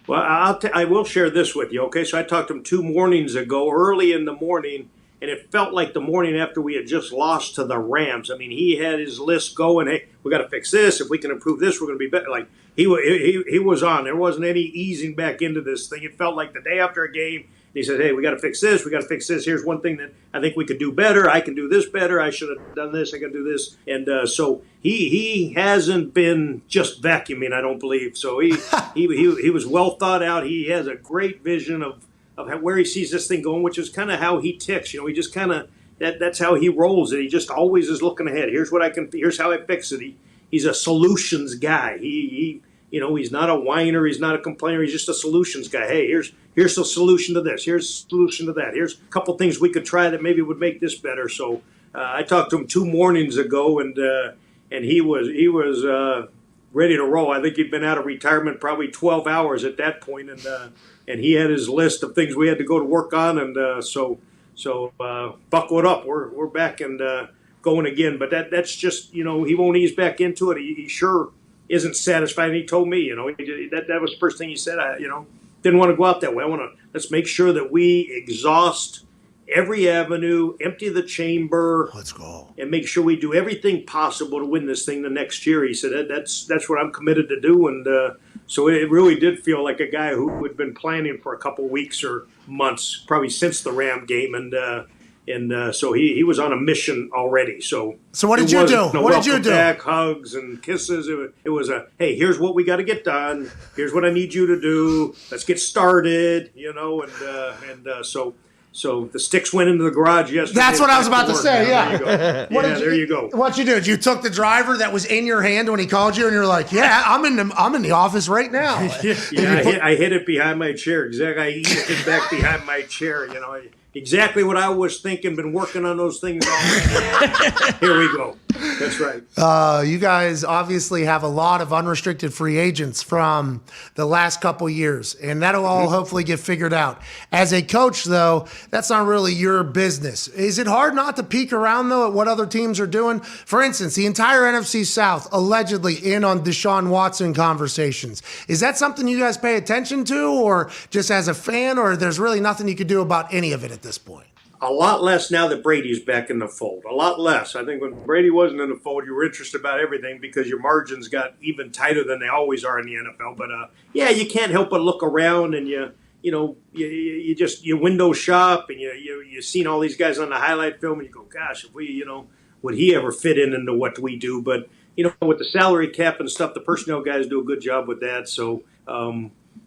Well, I will share this with you, okay? So I talked to him 2 mornings ago, early in the morning, and it felt like the morning after we had just lost to the Rams. I mean, he had his list going. Hey, we got to fix this. If we can improve this, we're going to be better. Like he was on. There wasn't any easing back into this thing. It felt like the day after a game, he said, hey, we got to fix this. We got to fix this. Here's one thing that I think we could do better. I can do this better. I should have done this. I can do this. And so he hasn't been just vacuuming, I don't believe. So he was well thought out. He has a great vision of where he sees this thing going, which is kind of how he ticks. He just kind of that's how he rolls it. He just always is looking ahead. Here's how I fix it. He's a solutions guy. He's not a whiner. He's not a complainer. He's just a solutions guy. Hey, here's the solution to this. Here's the solution to that. Here's a couple things we could try that maybe would make this better. So I talked to him 2 mornings ago, and he was ready to roll. I think he'd been out of retirement probably 12 hours at that point, and he had his list of things we had to go to work on, and so buckle it up. We're back and going again. But that's just, he won't ease back into it. He sure isn't satisfied. And he told me, that was the first thing he said. Didn't want to go out that way. Let's make sure that we exhaust every avenue, empty the chamber. Let's go. And make sure we do everything possible to win this thing the next year. He said, that's what I'm committed to do. And so it really did feel like a guy who had been planning for a couple weeks or months, probably since the Ram game. And so he was on a mission already. So what did you do? What did you do? Back, hugs and kisses. It was hey, here's what we got to get done. Here's what I need you to do. Let's get started. So the sticks went into the garage yesterday. That's what I was about to say. Yeah. There you go. What'd you do? You took the driver that was in your hand when he called you, and you're like, "Yeah, I'm in the office right now." I hit it behind my chair. Exactly. I eased it back behind my chair. Exactly what I was thinking. Been working on those things all night. Here we go. That's right. You guys obviously have a lot of unrestricted free agents from the last couple years, and that'll all hopefully get figured out. As a coach, though, that's not really your business. Is it hard not to peek around, though, at what other teams are doing? For instance, the entire NFC South allegedly in on Deshaun Watson conversations. Is that something you guys pay attention to, or just as a fan, or there's really nothing you could do about any of it at this point? A lot less now that Brady's back in the fold. A lot less. I think when Brady wasn't in the fold, you were interested about everything because your margins got even tighter than they always are in the NFL. But you can't help but look around and you window shop and you've seen all these guys on the highlight film and you go, gosh, if we, would he ever fit into what we do? But with the salary cap and stuff, the personnel guys do a good job with that. So.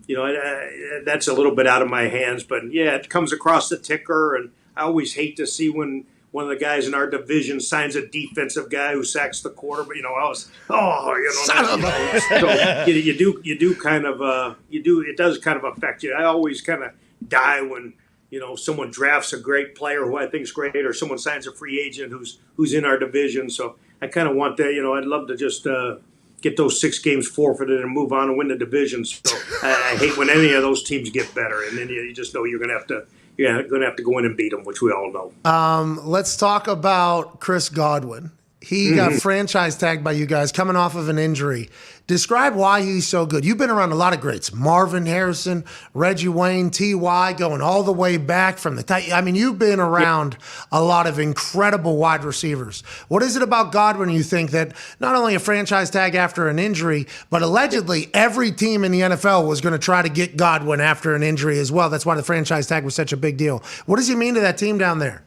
That's a little bit out of my hands, but yeah, it comes across the ticker, and I always hate to see when one of the guys in our division signs a defensive guy who sacks the quarter. But it does kind of affect you. I always kind of die when someone drafts a great player who I think is great, or someone signs a free agent who's in our division. So I kind of want that. I'd love to just. Get those 6 games forfeited and move on and win the division. So I hate when any of those teams get better, and then you just know you're going to have to go in and beat them, which we all know. Let's talk about Chris Godwin. He got franchise tagged by you guys coming off of an injury. Describe why he's so good. You've been around a lot of greats. Marvin Harrison, Reggie Wayne, T.Y., going all the way back from you've been around a lot of incredible wide receivers. What is it about Godwin you think that not only a franchise tag after an injury, but allegedly every team in the NFL was going to try to get Godwin after an injury as well? That's why the franchise tag was such a big deal. What does he mean to that team down there?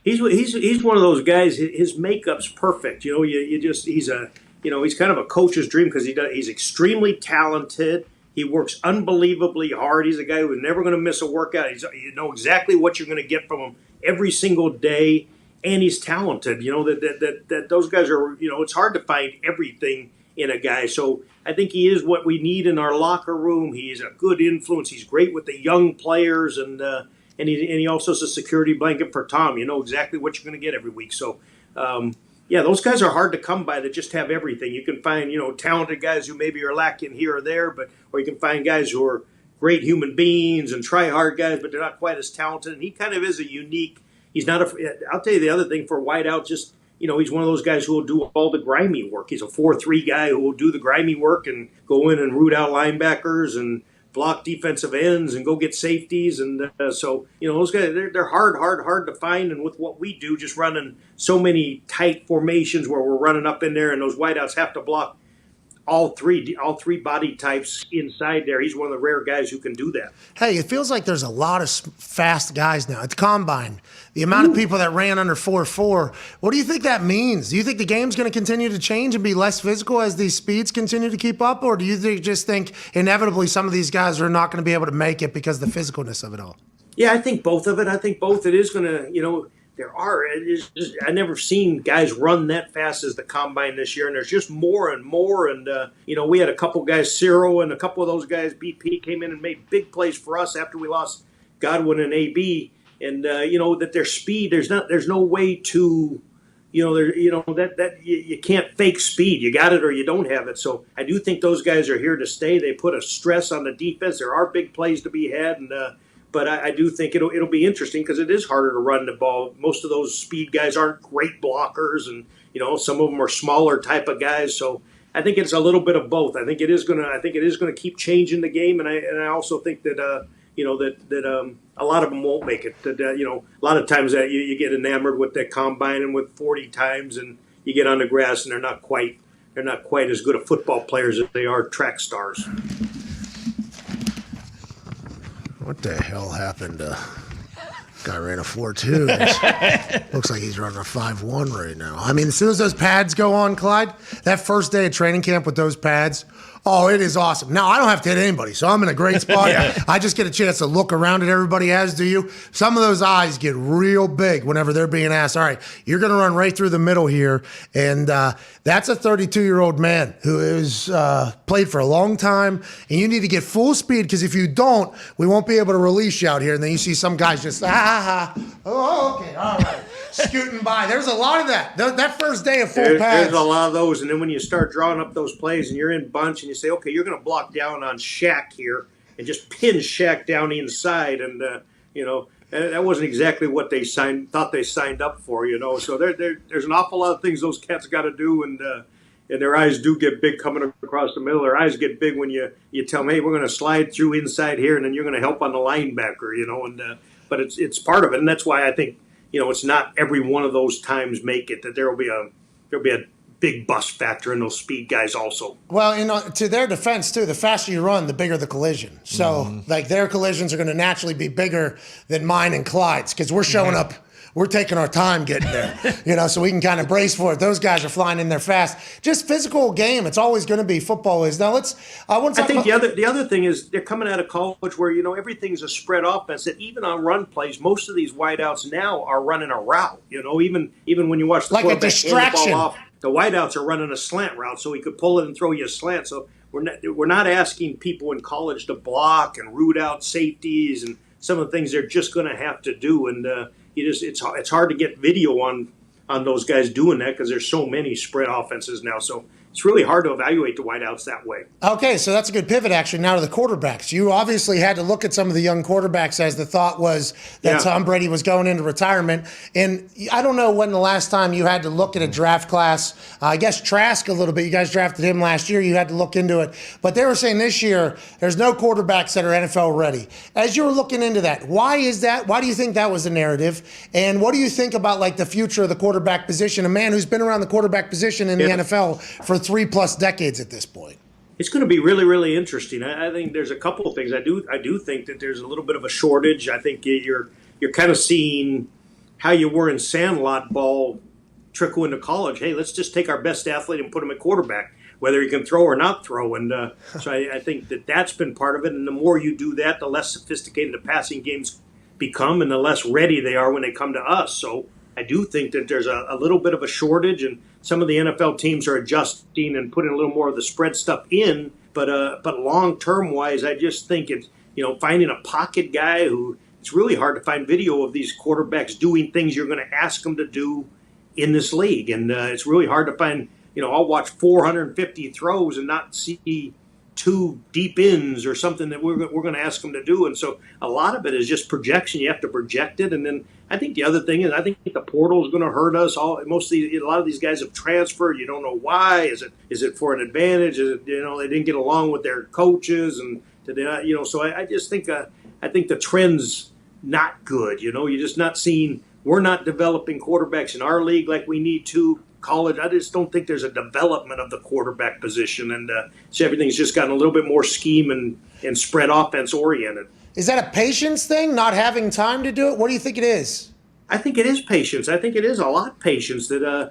He's one of those guys. His makeup's perfect. He's kind of a coach's dream because he's extremely talented. He works unbelievably hard. He's a guy who's never going to miss a workout. You know exactly what you're going to get from him every single day, and he's talented. That those guys are. It's hard to find everything in a guy. So I think he is what we need in our locker room. He's a good influence. He's great with the young players and he also is a security blanket for Tom. You know exactly what you're going to get every week. So, those guys are hard to come by that just have everything. You can find, talented guys who maybe are lacking here or there, or you can find guys who are great human beings and try hard guys, but they're not quite as talented. And he kind of is a unique. He's not I'll tell you the other thing for wideout. Just he's one of those guys who will do all the grimy work. He's a 4-3 guy who will do the grimy work and go in and root out linebackers and block defensive ends and go get safeties. And so, those guys, they're hard to find. And with what we do, just running so many tight formations where we're running up in there and those wideouts have to block all three body types inside there. He's one of the rare guys who can do that. Hey, it feels like there's a lot of fast guys now at the combine. The amount of people that ran under 4.4. What do you think that means? Do you think the game's going to continue to change and be less physical as these speeds continue to keep up? Or do you just think inevitably some of these guys are not going to be able to make it because of the physicalness of it all? Yeah, I think both of it. I think both. It is going to, I never seen guys run that fast as the combine this year, and there's just more and more. And we had a couple guys, Cyril, and a couple of those guys, BP, came in and made big plays for us after we lost Godwin and AB. And that their speed, there's no way to that you can't fake speed. You got it or you don't have it. So I do think those guys are here to stay. They put a stress on the defense. There are big plays to be had, but I do think it'll be interesting because it is harder to run the ball. Most of those speed guys aren't great blockers, and some of them are smaller type of guys. So I think it's a little bit of both. I think it is gonna keep changing the game, and I also think that that a lot of them won't make it. That a lot of times that you get enamored with that combine and with 40 times, and you get on the grass and they're not quite as good of football players as they are track stars. What the hell happened to guy ran a 4.2. Looks like he's running a 5.1 right now. I mean, as soon as those pads go on, Clyde, that first day of training camp with those pads, oh, it is awesome. Now, I don't have to hit anybody, so I'm in a great spot. I just get a chance to look around at everybody, as do you. Some of those eyes get real big whenever they're being asked, all right, you're going to run right through the middle here. And that's a 32-year-old man who has played for a long time, and you need to get full speed because if you don't, we won't be able to release you out here. And then you see some guys just, oh, okay, all right. Scooting by. There's a lot of that. That first day of full pads. There's a lot of those. And then when you start drawing up those plays and you're in bunch and you say, okay, you're going to block down on Shaq here and just pin Shaq down inside. And, that wasn't exactly what they thought they signed up for, So there's an awful lot of things those cats got to do. And their eyes do get big coming across the middle. Their eyes get big when you tell them, hey, we're going to slide through inside here and then you're going to help on the linebacker, but it's part of it. And that's why I think, it's not every one of those times make it. That there'll be a big bust factor in those speed guys also. Well, to their defense too, the faster you run, the bigger the collision. So, their collisions are going to naturally be bigger than mine and Clyde's because we're showing up. We're taking our time getting there, so we can kind of brace for it. Those guys are flying in there fast. Just physical game. It's always going to be. Football is. Now I think the other thing is they're coming out of college where, everything's a spread offense. That even on run plays, most of these wideouts now are running a route. Even when you watch the like a distraction. The ball off, the wideouts are running a slant route, so he could pull it and throw you a slant. So we're not asking people in college to block and root out safeties and some of the things they're just going to have to do. And it's hard to get video on those guys doing that because there's so many spread offenses now. So it's really hard to evaluate the wideouts that way. Okay, so that's a good pivot, actually, now to the quarterbacks. You obviously had to look at some of the young quarterbacks as the thought was that Tom Brady was going into retirement. And I don't know when the last time you had to look at a draft class. I guess Trask a little bit. You guys drafted him last year. You had to look into it. But they were saying this year there's no quarterbacks that are NFL ready. As you were looking into that, why is that? Why do you think that was the narrative? And what do you think about the future of the quarterback position? A man who's been around the quarterback position in the NFL for 3+ decades at this point. It's going to be really, really interesting. I think there's a couple of things. I do think that there's a little bit of a shortage. I think you're kind of seeing how you were in sandlot ball trickle into college. Hey, let's just take our best athlete and put him at quarterback, whether he can throw or not throw. And so I think that's been part of it. And the more you do that, the less sophisticated the passing games become and the less ready they are when they come to us. So I do think that there's a little bit of a shortage, and some of the NFL teams are adjusting and putting a little more of the spread stuff in. But long-term wise, I just think it's, finding a pocket guy who it's really hard to find video of these quarterbacks doing things you're going to ask them to do in this league. And it's really hard to find, I'll watch 450 throws and not see 2 deep ins or something that we're going to ask them to do. And so a lot of it is just projection. You have to project it. And then I think the other thing is I think the portal is going to hurt us. A lot of these guys have transferred. You don't know why. Is it for an advantage? Is it, they didn't get along with their coaches and so I just think I think the trend's not good. You're just not seeing. We're not developing quarterbacks in our league like we need to. College, I just don't think there's a development of the quarterback position, and so everything's just gotten a little bit more scheme and spread offense oriented. Is that a patience thing, not having time to do it? What do you think it is? I think it is patience. I think it is a lot patience that,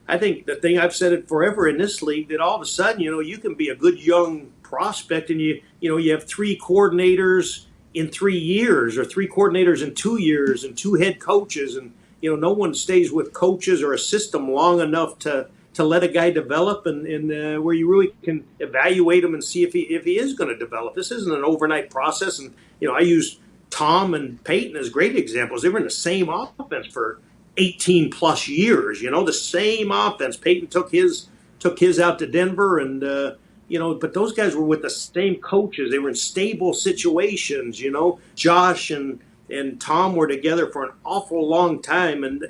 I think the thing I've said it forever in this league, that all of a sudden, you can be a good young prospect and you have 3 coordinators in 3 years or 3 coordinators in 2 years and 2 head coaches, and no one stays with coaches or a system long enough to let a guy develop and where you really can evaluate him and see if he is going to develop. This isn't an overnight process. And, I use Tom and Peyton as great examples. They were in the same offense for 18 plus years. The same offense. Peyton took his out to Denver, and but those guys were with the same coaches. They were in stable situations. Josh and Tom were together for an awful long time, and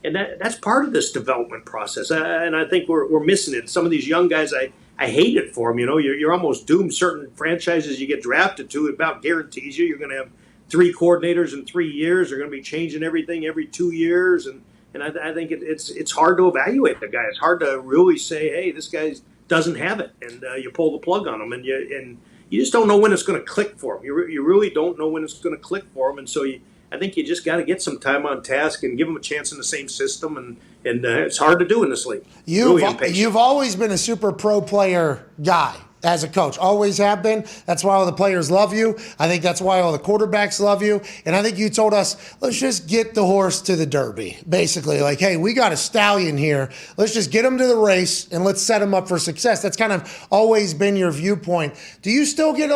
that's part of this development process. And I think we're missing it. Some of these young guys, I hate it for them. You're almost doomed. Certain franchises you get drafted to, it about guarantees you're going to have 3 coordinators in 3 years. They're going to be changing everything every 2 years, and I think it's hard to evaluate the guy. It's hard to really say, hey, this guy doesn't have it, and you pull the plug on him, and you just don't know when it's going to click for him. You really don't know when it's going to click for him, and so I think you just got to get some time on task and give them a chance in the same system, and it's hard to do in this league. You've always been a super pro player guy as a coach. Always have been. That's why all the players love you. I think that's why all the quarterbacks love you. And I think you told us, let's just get the horse to the Derby. Basically, like, hey, we got a stallion here. Let's just get him to the race and let's set him up for success. That's kind of always been your viewpoint. Do you still get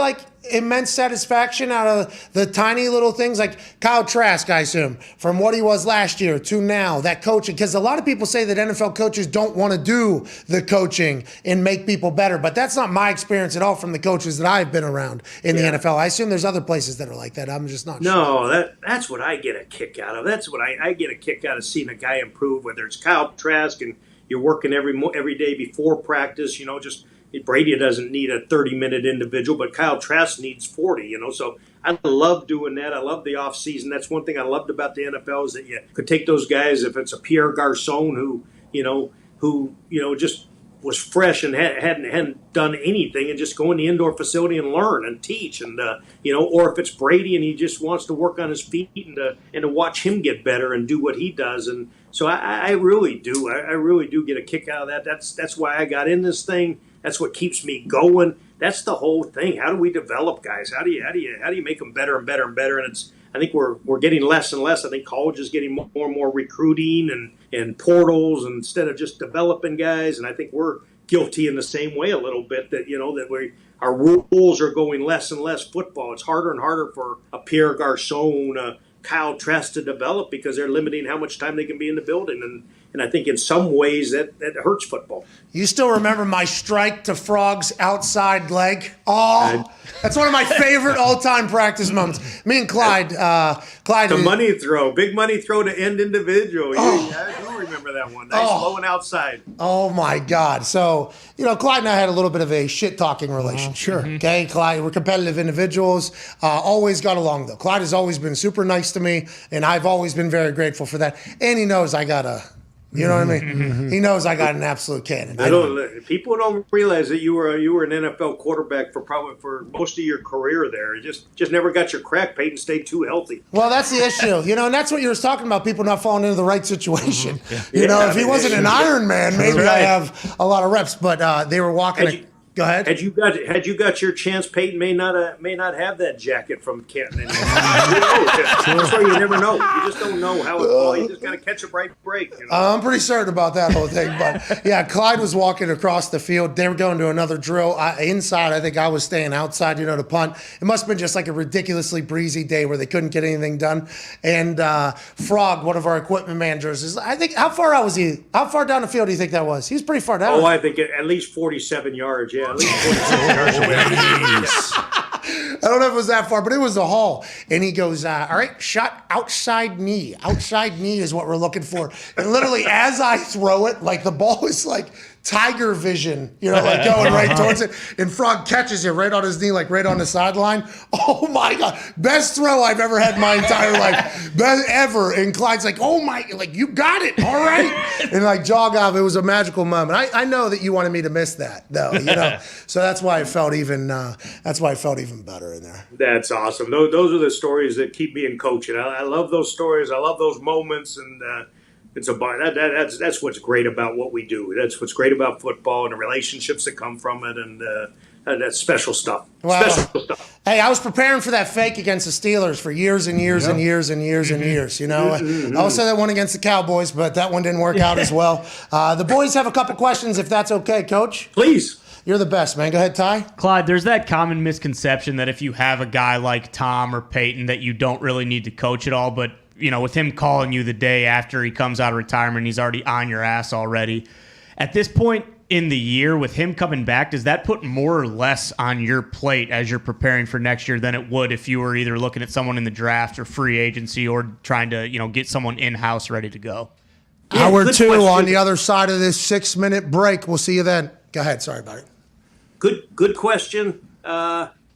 immense satisfaction out of the tiny little things like Kyle Trask, I assume, from what he was last year to now, that coaching? Because a lot of people say that NFL coaches don't want to do the coaching and make people better, but that's not my experience at all from the coaches that I've been around in the NFL. I assume there's other places that are like that. I'm just not sure. No, that's what I get a kick out of. That's what I get a kick out of, seeing a guy improve, whether it's Kyle Trask and you're working every day before practice, just Brady doesn't need a 30-minute individual, but Kyle Trask needs 40, So I love doing that. I love the offseason. That's one thing I loved about the NFL, is that you could take those guys, if it's a Pierre Garçon who just was fresh and hadn't done anything, and just go in the indoor facility and learn and teach, and or if it's Brady and he just wants to work on his feet and to watch him get better and do what he does. And so I really do. I really do get a kick out of that. That's why I got in this thing. That's what keeps me going. That's the whole thing. How do we develop guys? How do you make them better and better and better? And I think we're getting less and less. I think college is getting more and more recruiting and portals instead of just developing guys. And I think we're guilty in the same way a little bit, that our rules are going less and less football. It's harder and harder for a Pierre Garçon, Kyle Trask to develop, because they're limiting how much time they can be in the building. And I think in some ways that hurts football. You still remember my strike to Frog's outside leg? Oh, that's one of my favorite all-time practice moments. Me and Clyde. The money throw, big money throw to end individual. I do remember that one. Nice low and outside. Oh, my God. So, Clyde and I had a little bit of a shit-talking relationship. Sure. Okay, Clyde, we're competitive individuals. Always got along, though. Clyde has always been super nice to me, and I've always been very grateful for that. And he knows I got a... You know what I mean? Mm-hmm. He knows I got an absolute cannon. People don't realize that you were an NFL quarterback for most of your career there. You just never got your crack. Peyton stayed too healthy. Well, that's the issue, and that's what you were talking about. People not falling into the right situation. Mm-hmm. If he wasn't an Iron Man, maybe I have a lot of reps. But they were walking. Go ahead. Had you got your chance, Peyton may not have that jacket from Canton anymore. That's why you never know. You just don't know how it falls. You just got to catch a right break. I'm pretty certain about that whole thing. But yeah, Clyde was walking across the field. They were going to another drill inside. I think I was staying outside, to punt. It must have been just like a ridiculously breezy day where they couldn't get anything done. And Frog, one of our equipment managers, is, I think, how far down the field do you think that was? He was pretty far down. Oh, I think at least 47 yards. Yeah. At least 47 yards away. I don't know if it was that far, but it was the hall. And he goes, all right, shot outside knee. Outside knee is what we're looking for. And literally, as I throw it, the ball is tiger vision, going right towards it. And Frog catches it right on his knee, right on the sideline. Oh, my God. Best throw I've ever had in my entire life. Best ever. And Clyde's oh, my, you got it. All right. And, jog off. It was a magical moment. I know that you wanted me to miss that, though, So that's why I felt even better in there. That's awesome. Those are the stories that keep me in coaching. I love those stories. I love those moments. And, that's what's great about what we do. That's what's great about football and the relationships that come from it, and that's special stuff. Well, special stuff. Hey, I was preparing for that fake against the Steelers for years and years and years and years and years. I also that one against the Cowboys, but that one didn't work out as well. The boys have a couple questions, if that's okay, Coach. Please. You're the best, man. Go ahead, Ty. Clyde, there's that common misconception that if you have a guy like Tom or Peyton that you don't really need to coach at all, but with him calling you the day after he comes out of retirement, he's already on your ass already. At this point in the year, with him coming back, does that put more or less on your plate as you're preparing for next year than it would if you were either looking at someone in the draft or free agency or trying to, get someone in-house ready to go? Yeah, Hour 2 question. on the other side of this 6-minute break. We'll see you then. Go ahead. Sorry about it. Good question.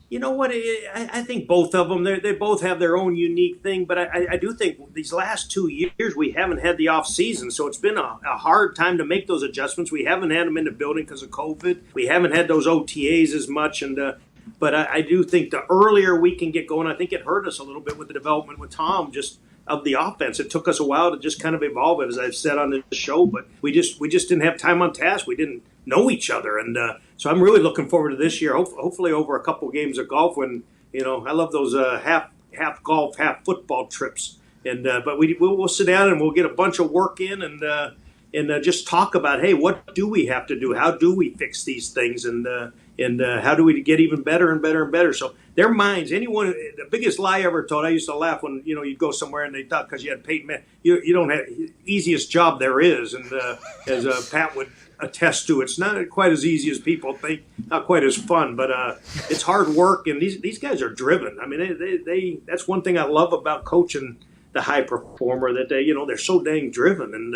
You know what? I think both of them, they both have their own unique thing, but I do think these last 2 years we haven't had the off season, so it's been a hard time to make those adjustments. We haven't had them in the building because of COVID. We haven't had those OTAs as much, but I do think the earlier we can get going, I think it hurt us a little bit with the development with Tom, just of the offense. It took us a while to just kind of evolve it, as I've said on the show, but we just didn't have time on task. We didn't know each other, and so I'm really looking forward to this year. Hopefully, over a couple games of golf. When I love those half golf, half football trips. And but we'll sit down and we'll get a bunch of work in and just talk about, hey, what do we have to do? How do we fix these things? And how do we get even better and better and better? So their minds, the biggest lie I ever told, I used to laugh when, you'd go somewhere and they thought because you had Peyton Manning, you don't have easiest job there is. And as Pat would attest to, it's not quite as easy as people think, not quite as fun, but it's hard work. And these guys are driven. I mean, they that's one thing I love about coaching the high performer, that they're so dang driven.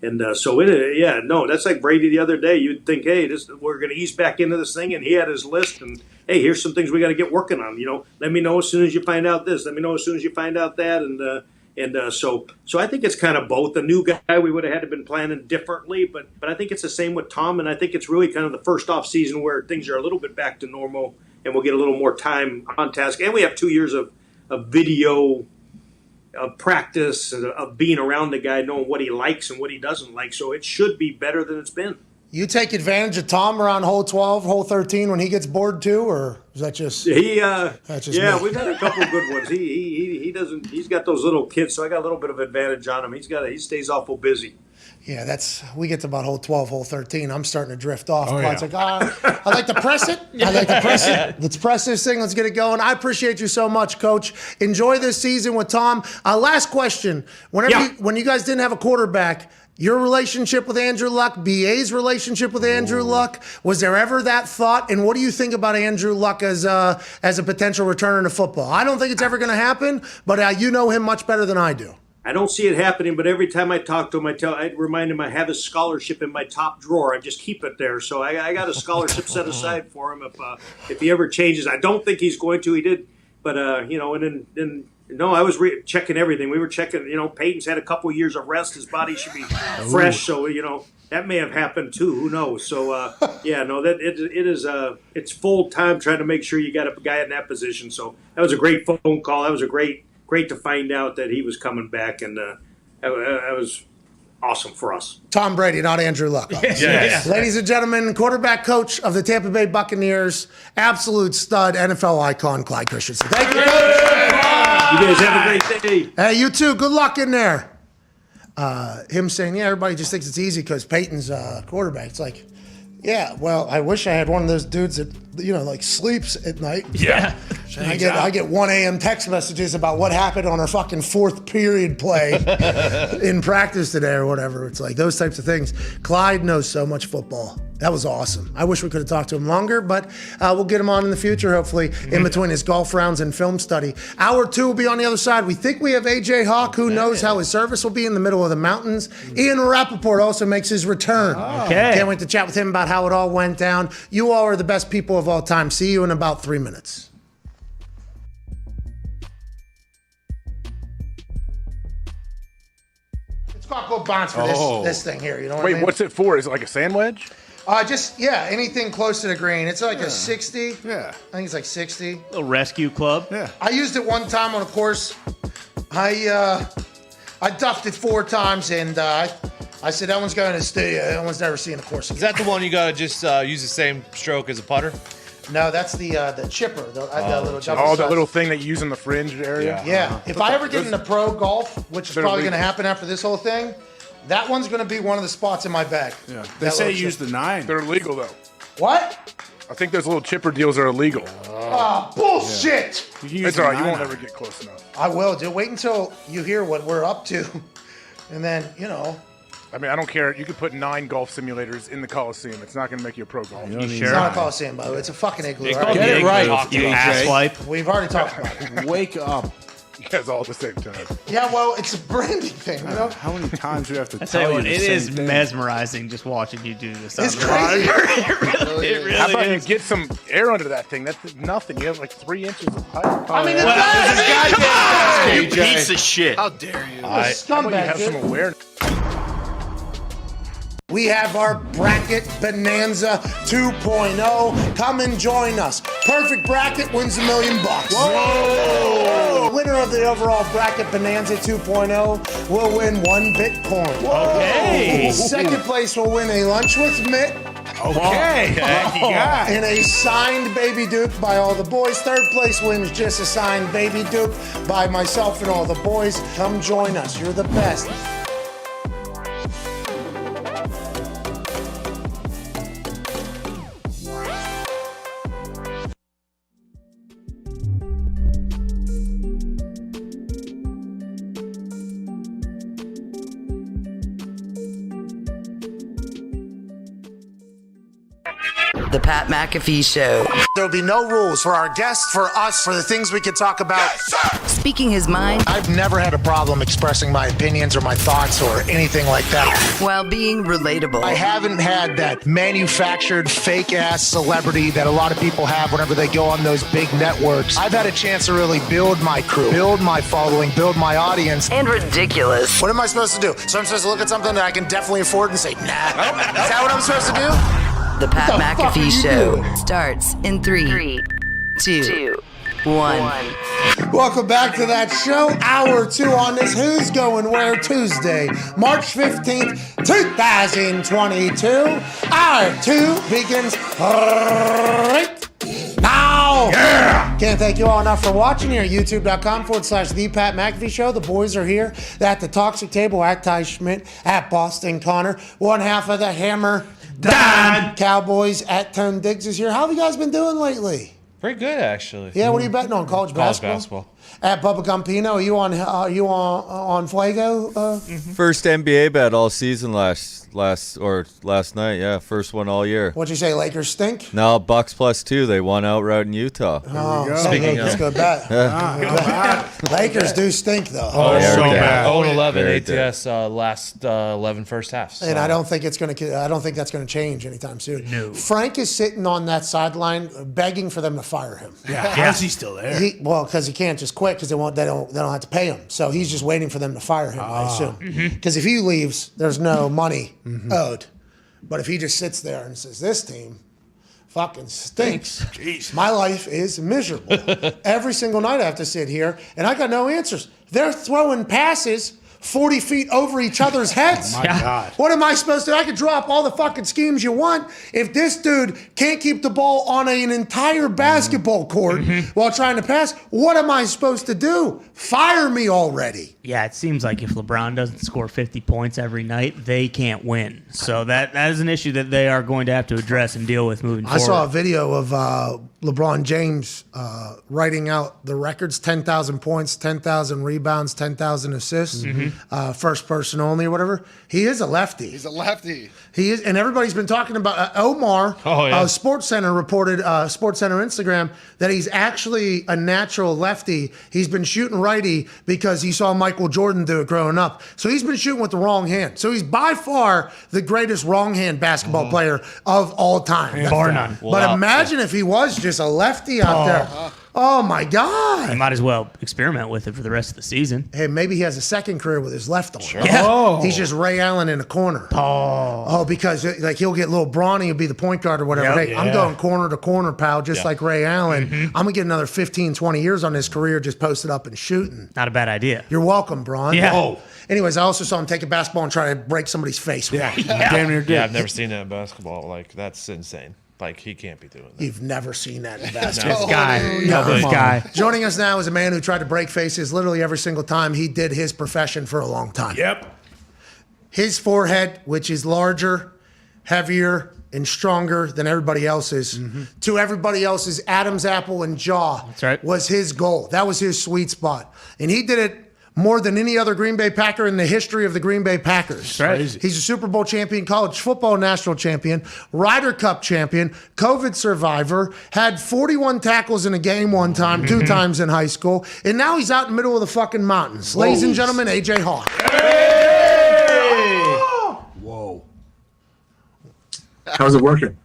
That's like Brady the other day. You'd think, hey, we're going to ease back into this thing, and he had his list, and hey, here's some things we got to get working on. Let me know as soon as you find out this. Let me know as soon as you find out that, so I think it's kind of both. The new guy, we would have had to been planning differently, but I think it's the same with Tom, and I think it's really kind of the first off season where things are a little bit back to normal, and we'll get a little more time on task, and we have 2 years of video. Of practice, of being around the guy, knowing what he likes and what he doesn't like. So it should be better than it's been. You take advantage of Tom around hole 12, hole 13 when he gets bored too, or is that just me? We've had a couple of good ones. He doesn't. He's got those little kids, so I got a little bit of advantage on him. He stays awful busy. Yeah, we get to about hole 12, hole 13. I'm starting to drift off. It's like, I like to press it. Let's press this thing. Let's get it going. I appreciate you so much, Coach. Enjoy this season with Tom. Last question. When you guys didn't have a quarterback, your relationship with Andrew Luck, BA's relationship with Andrew Luck, was there ever that thought? And what do you think about Andrew Luck as a potential returner to football? I don't think it's ever going to happen, but you know him much better than I do. I don't see it happening, but every time I talk to him, I remind him I have his scholarship in my top drawer. I just keep it there. So I got a scholarship set aside for him if he ever changes. I don't think he's going to. He did, but and then I was checking everything. We were checking. Peyton's had a couple years of rest. His body should be fresh. So that may have happened too. Who knows? So it's full time trying to make sure you got a guy in that position. So that was a great phone call. That was great to find out that he was coming back, and that was awesome for us. Tom Brady, not Andrew Luck. Yes. Ladies and gentlemen, quarterback coach of the Tampa Bay Buccaneers, absolute stud, NFL icon, Clyde Christensen. Thank you, Coach. You guys have a great day. Hey, you too. Good luck in there. Him saying, everybody just thinks it's easy because Peyton's quarterback. It's like, yeah, well, I wish I had one of those dudes that, sleeps at night. Yeah. I get 1 a.m. text messages about what happened on our fucking fourth period play in practice today or whatever. It's like those types of things. Clyde knows so much football. That was awesome. I wish we could have talked to him longer, but we'll get him on in the future, hopefully, in between his golf rounds and film study. Hour 2 will be on the other side. We think we have A.J. Hawk. Who knows how his service will be in the middle of the mountains. Ian Rapoport also makes his return. Okay. Can't wait to chat with him about how it all went down. You all are the best people of all time. See you in about 3 minutes. It's got good bounce for this thing here. You know what I mean? What's it for? Is it like a sand wedge? Anything close to the green. It's like a 60. Yeah. I think it's like 60. Little rescue club. Yeah. I used it one time on a course. I duffed it 4 times, and I said, that one's going to the studio. That one's never seen a course again. Is that the one you gotta just use the same stroke as a putter? No, that's the chipper. That little thing that you use in the fringe area? Yeah. If I ever get into pro golf, which is probably going to happen after this whole thing, that one's going to be one of the spots in my bag. Yeah. They say use the 9. They're illegal, though. What? I think those little chipper deals are illegal. Bullshit! It's all right. You won't ever get close enough. I will, dude. Wait until you hear what we're up to. And then, I mean, I don't care. You could put 9 golf simulators in the Coliseum. It's not going to make you a pro golfer. It's not a Coliseum, by the way. It's a fucking igloo. Get it right, you asswipe. We've already talked about it. Wake up. You guys all at the same time. Yeah, well, it's a branding thing, How many times do you have to I tell tell you you what, the it same is thing? mesmerizing just watching you do this. It's on the crazy. radio. It really How about is. you get some air under that thing? That's nothing. You have like 3 inches of pipe. I mean, You piece of shit. How dare you? How about you Scumbag, have some dude. awareness. We have our bracket Bonanza 2.0. Come and join us. Perfect bracket wins $1 million. Whoa! Winner of the overall bracket Bonanza 2.0 will win 1 Bitcoin. Okay. Second place will win a lunch with Mitt. Okay. Yeah. And a signed Baby Duke by all the boys. Third place wins just a signed Baby Duke by myself and all the boys. Come join us. You're the best. The Pat McAfee Show. There'll be no rules for our guests, for us, for the things we can talk about. Speaking his mind I've never had a problem expressing my opinions or my thoughts or anything like that. while being relatable. I haven't had that manufactured fake-ass celebrity that a lot of people have whenever they go on those big networks. I've had a chance to really build my crew, build my following, build my audience. And ridiculous. What am I supposed to do? So I'm supposed to look at something that I can definitely afford and say, nah. Is that what I'm supposed to do? The Pat What the fuck are McAfee you Show doing? starts in 3, 2, 1. Welcome back to that show. Hour 2 on this Who's Going Where Tuesday, March 15th, 2022. Hour 2 begins right now. Yeah! Can't thank you all enough for watching here at youtube.com/The Pat McAfee Show. The boys are here at the Toxic Table at Ty Schmidt, at Boston Connor. One half of the Hammer, Dahn. Cowboys at Tone Diggs is here. How have you guys been doing lately? Pretty good, actually. Yeah, what are you betting on? College basketball? basketball. At Bubba Gumpino, are you on Fuego? First NBA bet all season last night. Yeah, first one all year. What'd you say? Lakers stink? No, Bucks +2. They won outright in Utah. Speaking Let's of- go bet. Lakers do stink though. Oh, Very so bad. bad. 0-11 Very ATS last 11 first halves. And I don't think that's going to change anytime soon. No. Frank is sitting on that sideline begging for them to fire him. Yeah. How's he still there? Because he can't just quit because they don't have to pay him. So he's just waiting for them to fire him, I assume. Because if he leaves, there's no money owed. But if he just sits there and says, "This team fucking stinks. My life is miserable. Every single night I have to sit here and I got no answers. They're throwing passes 40 feet over each other's heads. My God. What am I supposed to do? I could drop all the fucking schemes you want. If this dude can't keep the ball on an entire basketball court while trying to pass, what am I supposed to do? Fire me already. Yeah, it seems like if LeBron doesn't score 50 points every night, they can't win. So that is an issue that they are going to have to address and deal with moving I forward. saw a video of LeBron James writing out the records: 10,000 points, 10,000 rebounds, 10,000 assists, first person only or whatever. He is a lefty. He's a lefty. He is, and everybody's been talking about Omar. Sports Center reported, Sports Center Instagram, that he's actually a natural lefty. He's been shooting righty because he saw Michael Jordan do it growing up. So he's been shooting with the wrong hand. So he's by far the greatest wrong hand basketball player of all time. Bar none. But imagine if he was just a lefty out there. Oh my God. I might as well experiment with it for the rest of the season. Hey, maybe he has a second career with his left arm. Yeah. Oh. He's just Ray Allen in a corner. Oh, because like he'll get little Bronny, he'll be the point guard or whatever. Yep. Hey, I'm going corner to corner, pal, just like Ray Allen. I'm going to get another 15, 20 years on his career just posted up and shooting. Not a bad idea. You're welcome, Bron. Yeah. Oh. Anyways, I also saw him take a basketball and try to break somebody's face. Yeah. Damn near did. Yeah, I've never seen that in basketball. Like, that's insane. Like, he can't be doing that. You've never seen that in basketball. This guy. No, This guy. Joining us now is a man who tried to break faces literally every single time he did his profession for a long time. Yep. His forehead, which is larger, heavier, and stronger than everybody else's. To everybody else's Adam's apple and jaw was his goal. That was his sweet spot. And he did it more than any other Green Bay Packer in the history of the Green Bay Packers. Crazy. He's a Super Bowl champion, college football national champion, Ryder Cup champion, COVID survivor, had 41 tackles in a game one time, 2 times in high school, and now he's out in the middle of the fucking mountains. Ladies and gentlemen, AJ Hawk. Whoa. How's it working?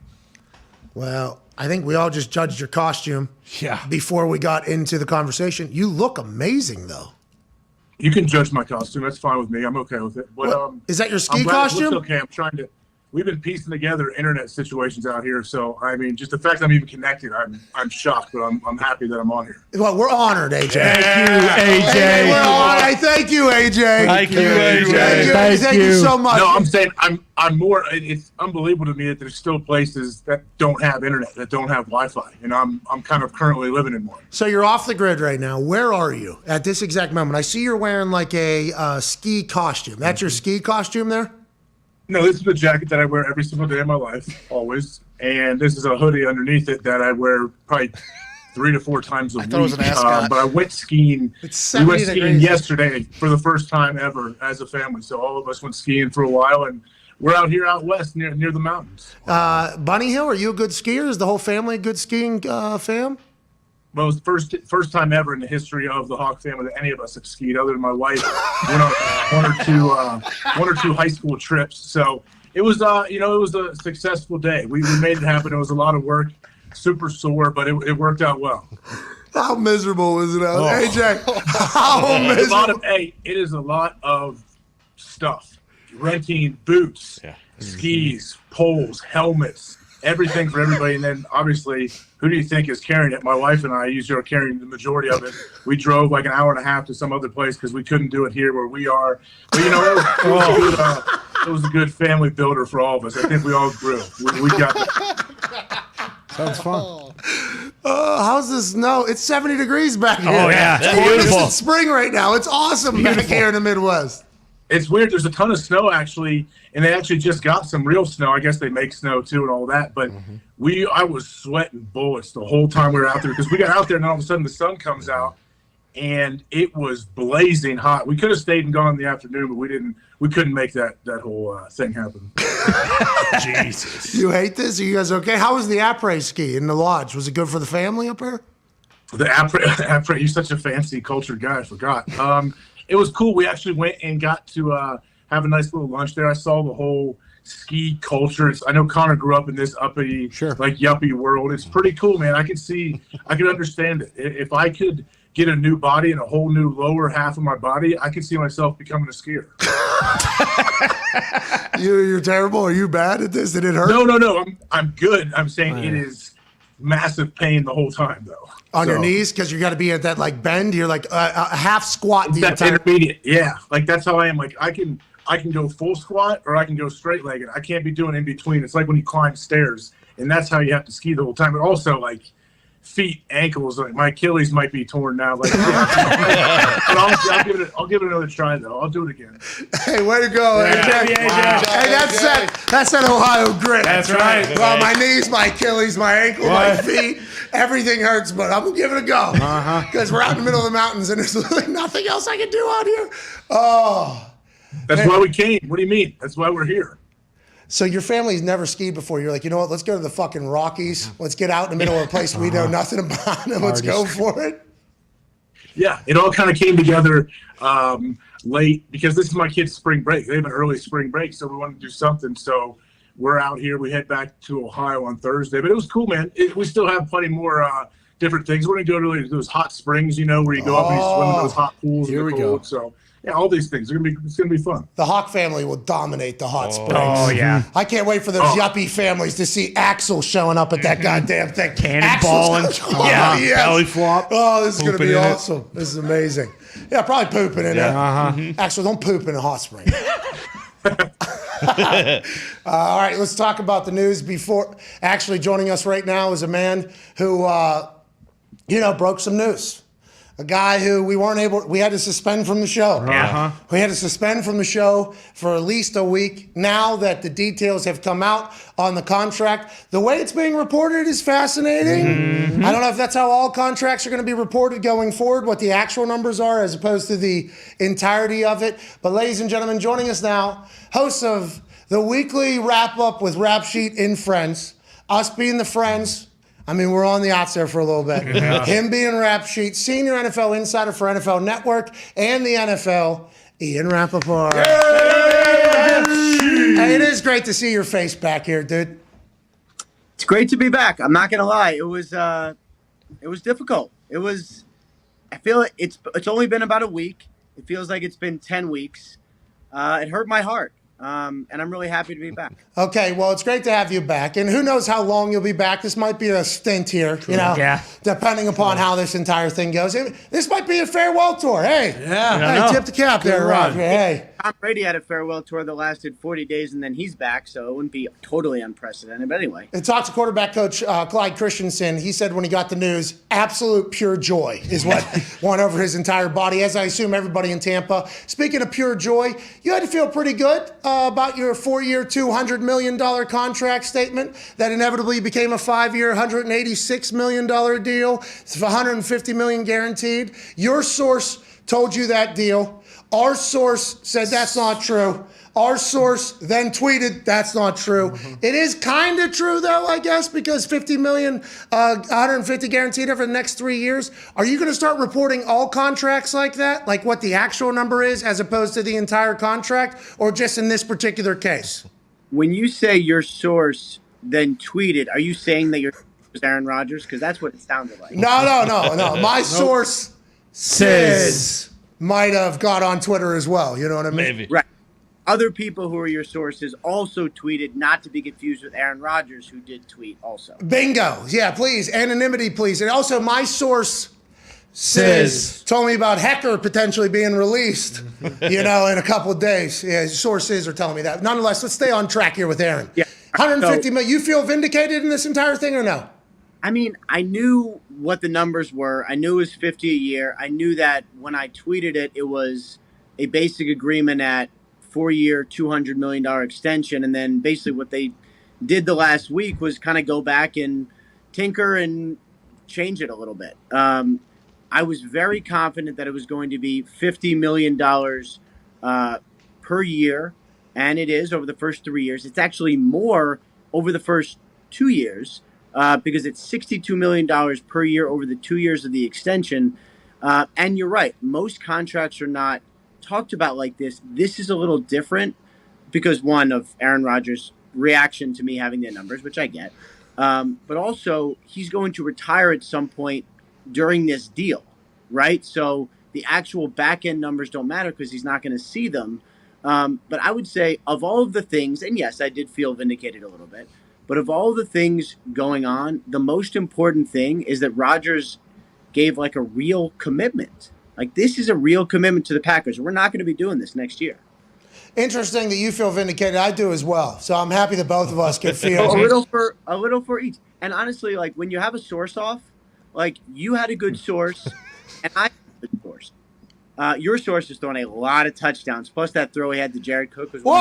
Well, I think we all just judged your costume before we got into the conversation. You look amazing, though. You can judge my costume. That's fine with me. I'm okay with it. But is that your ski I'm glad it looks costume? okay. I'm trying to. We've been piecing together internet situations out here, so I mean, just the fact I'm even connected, I'm shocked, but I'm happy that I'm on here. Well, we're honored, AJ. Thank you, AJ. Hey, we're honored. Thank you, AJ. Thank you, AJ. Thank you so much. No, I'm saying I'm more. It's unbelievable to me that there's still places that don't have internet, that don't have Wi-Fi, and I'm kind of currently living in one. So you're off the grid right now. Where are you at this exact moment? I see you're wearing like a ski costume. That's your ski costume there? No, this is a jacket that I wear every single day of my life, always. And this is a hoodie underneath it that I wear probably 3 to 4 times a week. thought it was an ascot. But I went skiing. It's We went 70 skiing degrees. yesterday for the first time ever as a family. So all of us went skiing for a while, and we're out here out west near the mountains. Bunny Hill, are you a good skier? Is the whole family a good skiing fam? Well, it was the first time ever in the history of the Hawk family that any of us have skied, other than my wife. Went on one or two high school trips. So it was, it was a successful day. We made it happen. It was a lot of work, super sore, but it worked out well. How miserable was it, AJ? How miserable? It is a lot of stuff. Renting boots, skis, poles, helmets, everything for everybody. And then obviously, who do you think is carrying it? My wife and I usually are carrying the majority of it. We drove like an hour and a half to some other place because we couldn't do it here where we are. But it was a good family builder for all of us. I think we all grew. We got that. Sounds fun. How's the snow? It's 70 degrees back here. Oh, yeah. It's beautiful. It's spring right now. It's awesome back here in the Midwest. It's weird. There's a ton of snow actually, and they actually just got some real snow. I guess they make snow too and all that. But I was sweating bullets the whole time we were out there because we got out there and all of a sudden the sun comes out and it was blazing hot. We could have stayed and gone in the afternoon, but we didn't. We couldn't make that whole thing happen. Jesus. You hate this? Are you guys okay? How was the après ski in the lodge? Was it good for the family up there? The après, you're such a fancy cultured guy. I forgot. It was cool. We actually went and got to have a nice little lunch there. I saw the whole ski culture. I know Connor grew up in this uppity, like yuppie world. It's pretty cool, man. I can understand it. If I could get a new body and a whole new lower half of my body, I could see myself becoming a skier. You're terrible. Are you bad at this? Did it hurt? No. I'm good. I'm saying it is massive pain the whole time, though. On your knees, because you got to be at that like bend. You're like a half squat. That's intermediate. Yeah, like that's how I am. Like I can go full squat or I can go straight legged. I can't be doing in between. It's like when you climb stairs, and that's how you have to ski the whole time. But also like feet, ankles. Like my Achilles might be torn now. Like, but honestly, I'll give it another try though. I'll do it again. Hey, way to go, AJ. Wow. Hey, that's that Ohio grit. That's right. Well, my knees, my Achilles, my ankle, my feet, everything hurts, but I'm gonna give it a go because we're out in the middle of the mountains and there's literally nothing else I can do out here. Oh, that's why we came. What do you mean? That's why we're here. So your family's never skied before. You're like, you know what? Let's go to the fucking Rockies. Let's get out in the middle of a place we know nothing about, and let's go for it. Yeah, it all kind of came together late because this is my kids' spring break. They have an early spring break, so we wanted to do something. So we're out here. We head back to Ohio on Thursday, but it was cool, man. We still have plenty more different things. We're going to go to those hot springs, where you go up and you swim in those hot pools. Here we go. So yeah, all these things. It's gonna be fun. The Hawk family will dominate the hot springs. Oh, yeah. I can't wait for those yuppie families to see Axel showing up at that goddamn thing. Cannonball and belly flop. Oh, this is going to be Pooping in it. awesome. This is amazing. Yeah, probably pooping in it. Axel, don't poop in a hot spring. All right, let's talk about the news. Before actually joining us right now is a man who, broke some news. a guy who we had to suspend from the show. Uh-huh. We had to suspend from the show for at least a week. Now that the details have come out on the contract, the way it's being reported is fascinating. Mm-hmm. I don't know if that's how all contracts are going to be reported going forward, what the actual numbers are as opposed to the entirety of it. But ladies and gentlemen, joining us now, hosts of the weekly wrap-up with Rap Sheet in Friends, us being the friends. I mean, we're on the outs there for a little bit. Yeah. Him being Rap Sheet, senior NFL insider for NFL Network and the NFL, Ian Rapoport. Hey, it is great to see your face back here, dude. It's great to be back. I'm not gonna lie. It was difficult. I feel like it's only been about a week. It feels like it's been 10 weeks. It hurt my heart. And I'm really happy to be back. Okay, well, it's great to have you back. And who knows how long you'll be back. This might be a stint here, depending upon how this entire thing goes. This might be a farewell tour. Hey, tip the cap there, Roger. Hey. Tom Brady had a farewell tour that lasted 40 days, and then he's back, so it wouldn't be totally unprecedented. But anyway. And talked to quarterback coach Clyde Christensen. He said when he got the news, absolute pure joy is what went over his entire body, as I assume everybody in Tampa. Speaking of pure joy, you had to feel pretty good about your 4-year, $200 million contract statement that inevitably became a 5-year, $186 million deal. It's $150 million guaranteed. Your source told you that deal. Our source said that's not true. Our source then tweeted that's not true. It is kind of true, though, I guess, because $50 million, $150 guaranteed over the next 3 years. Are you going to start reporting all contracts like that, like what the actual number is as opposed to the entire contract, or just in this particular case? When you say your source then tweeted, are you saying that your source is Aaron Rodgers? Because that's what it sounded like. No. My source says might have got on Twitter as well. You know what I mean? Maybe. Right. Other people who are your sources also tweeted, not to be confused with Aaron Rodgers, who did tweet also. Bingo. Yeah, please. Anonymity, please. And also, my source says told me about Hecker potentially being released, in a couple of days. Yeah, sources are telling me that. Nonetheless, let's stay on track here with Aaron. Yeah. 150 million. You feel vindicated in this entire thing or no? I mean, I knew what the numbers were. I knew it was 50 a year. I knew that when I tweeted it, it was a basic agreement at 4-year, $200 million extension. And then basically what they did the last week was kind of go back and tinker and change it a little bit. I was very confident that it was going to be $50 million per year. And it is over the first 3 years. It's actually more over the first 2 years. Because it's $62 million per year over the 2 years of the extension. And you're right. Most contracts are not talked about like this. This is a little different because, one, of Aaron Rodgers' reaction to me having the numbers, which I get. But also, he's going to retire at some point during this deal, right? So the actual back-end numbers don't matter because he's not going to see them. But I would say of all of the things, and yes, I did feel vindicated a little bit, but of all the things going on, the most important thing is that Rodgers gave like a real commitment. Like this is a real commitment to the Packers. We're not going to be doing this next year. Interesting that you feel vindicated. I do as well. So I'm happy that both of us can feel a little for each. And honestly, like when you have a source off, like you had a good source and I had a good source. Your source is throwing a lot of touchdowns. Plus that throw he had to Jared Cook was. Whoa!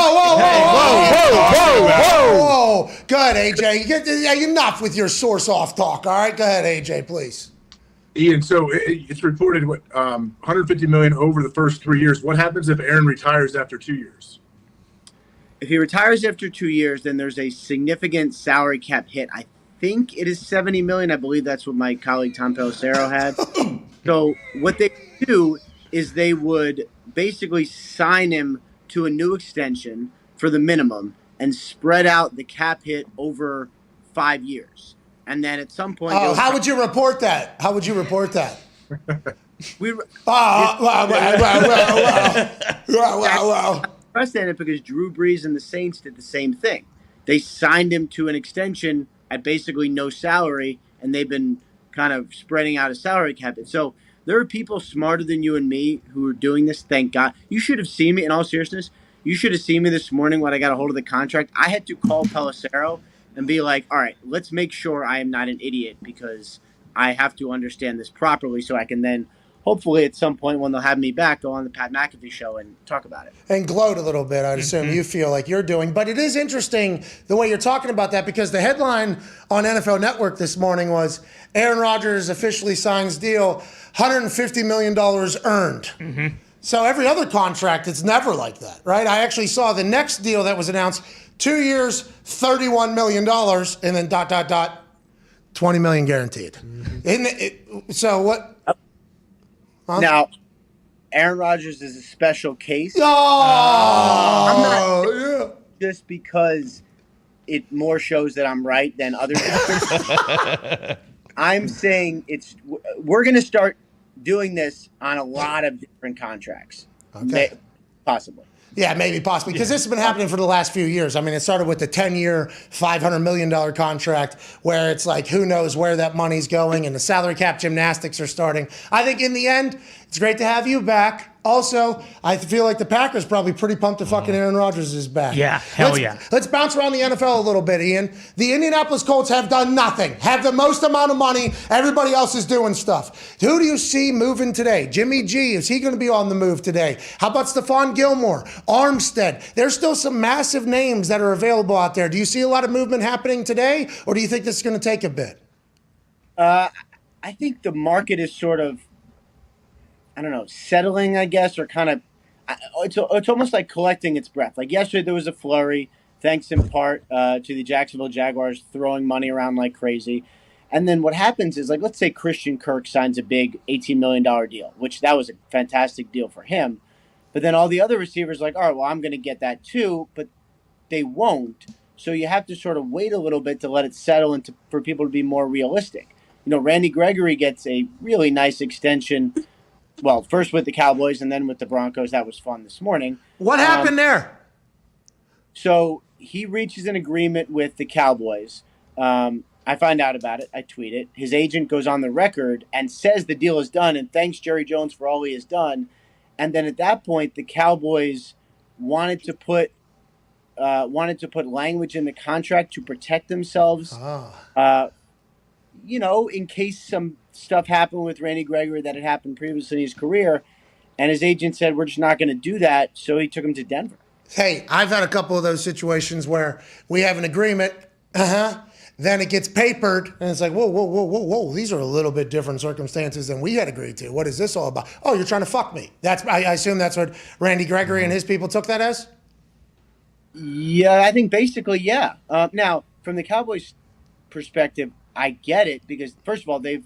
Go ahead, AJ. Enough with your source off talk. All right, go ahead, AJ, please. Ian, so it's reported $150 million over the first 3 years. What happens if Aaron retires after 2 years? If he retires after 2 years, then there's a significant salary cap hit. I think it is $70 million. I believe that's what my colleague Tom Pelissero had. So what they do is they would basically sign him to a new extension for the minimum and spread out the cap hit over 5 years. And then at some point... Oh, how would you report that? Unprecedented because Drew Brees and the Saints did the same thing. They signed him to an extension at basically no salary, and they've been kind of spreading out a salary cap hit. So there are people smarter than you and me who are doing this. Thank God. You should have seen me, in all seriousness, you should have seen me this morning when I got a hold of the contract. I had to call Pelissero and be like, all right, let's make sure I am not an idiot because I have to understand this properly so I can then hopefully at some point when they'll have me back, go on the Pat McAfee show and talk about it. And gloat a little bit, I'd assume you feel like you're doing. But it is interesting the way you're talking about that, because the headline on NFL Network this morning was Aaron Rodgers officially signs deal, $150 million earned. So every other contract, it's never like that, right? I actually saw the next deal that was announced, 2 years, $31 million, and then ... 20 million guaranteed. So what? Huh? Now, Aaron Rodgers is a special case. Oh, I'm not just because it more shows that I'm right than others. I'm saying we're going to start doing this on a lot of different contracts. Okay. Possibly. Yeah, maybe possibly, because this has been happening for the last few years. I mean, it started with the 10-year, $500 million contract where it's like, who knows where that money's going, and the salary cap gymnastics are starting. I think in the end, it's great to have you back. Also, I feel like the Packers probably pretty pumped that fucking Aaron Rodgers is back. Yeah, hell yeah. Let's bounce around the NFL a little bit, Ian. The Indianapolis Colts have done nothing, have the most amount of money. Everybody else is doing stuff. Who do you see moving today? Jimmy G, is he going to be on the move today? How about Stephon Gilmore? Armstead? There's still some massive names that are available out there. Do you see a lot of movement happening today, or do you think this is going to take a bit? I think the market is sort of, I don't know, settling, I guess, or kind of, it's almost like collecting its breath. Like yesterday there was a flurry, thanks in part to the Jacksonville Jaguars throwing money around like crazy. And then what happens is, like, let's say Christian Kirk signs a big $18 million deal, which that was a fantastic deal for him. But then all the other receivers are like, all right, well, I'm going to get that too, but they won't. So you have to sort of wait a little bit to let it settle and for people to be more realistic. You know, Randy Gregory gets a really nice extension. Well, first with the Cowboys and then with the Broncos. That was fun this morning. What happened there? So he reaches an agreement with the Cowboys. I find out about it. I tweet it. His agent goes on the record and says the deal is done and thanks Jerry Jones for all he has done. And then at that point, the Cowboys wanted to put language in the contract to protect themselves. You know, in case some stuff happened with Randy Gregory that had happened previously in his career. And his agent said, we're just not going to do that. So he took him to Denver. Hey, I've had a couple of those situations where we have an agreement. Then it gets papered, and it's like, whoa. These are a little bit different circumstances than we had agreed to. What is this all about? Oh, you're trying to fuck me. I assume that's what Randy Gregory and his people took that as? Yeah, I think basically, yeah. Now, from the Cowboys' perspective, I get it because, first of all, this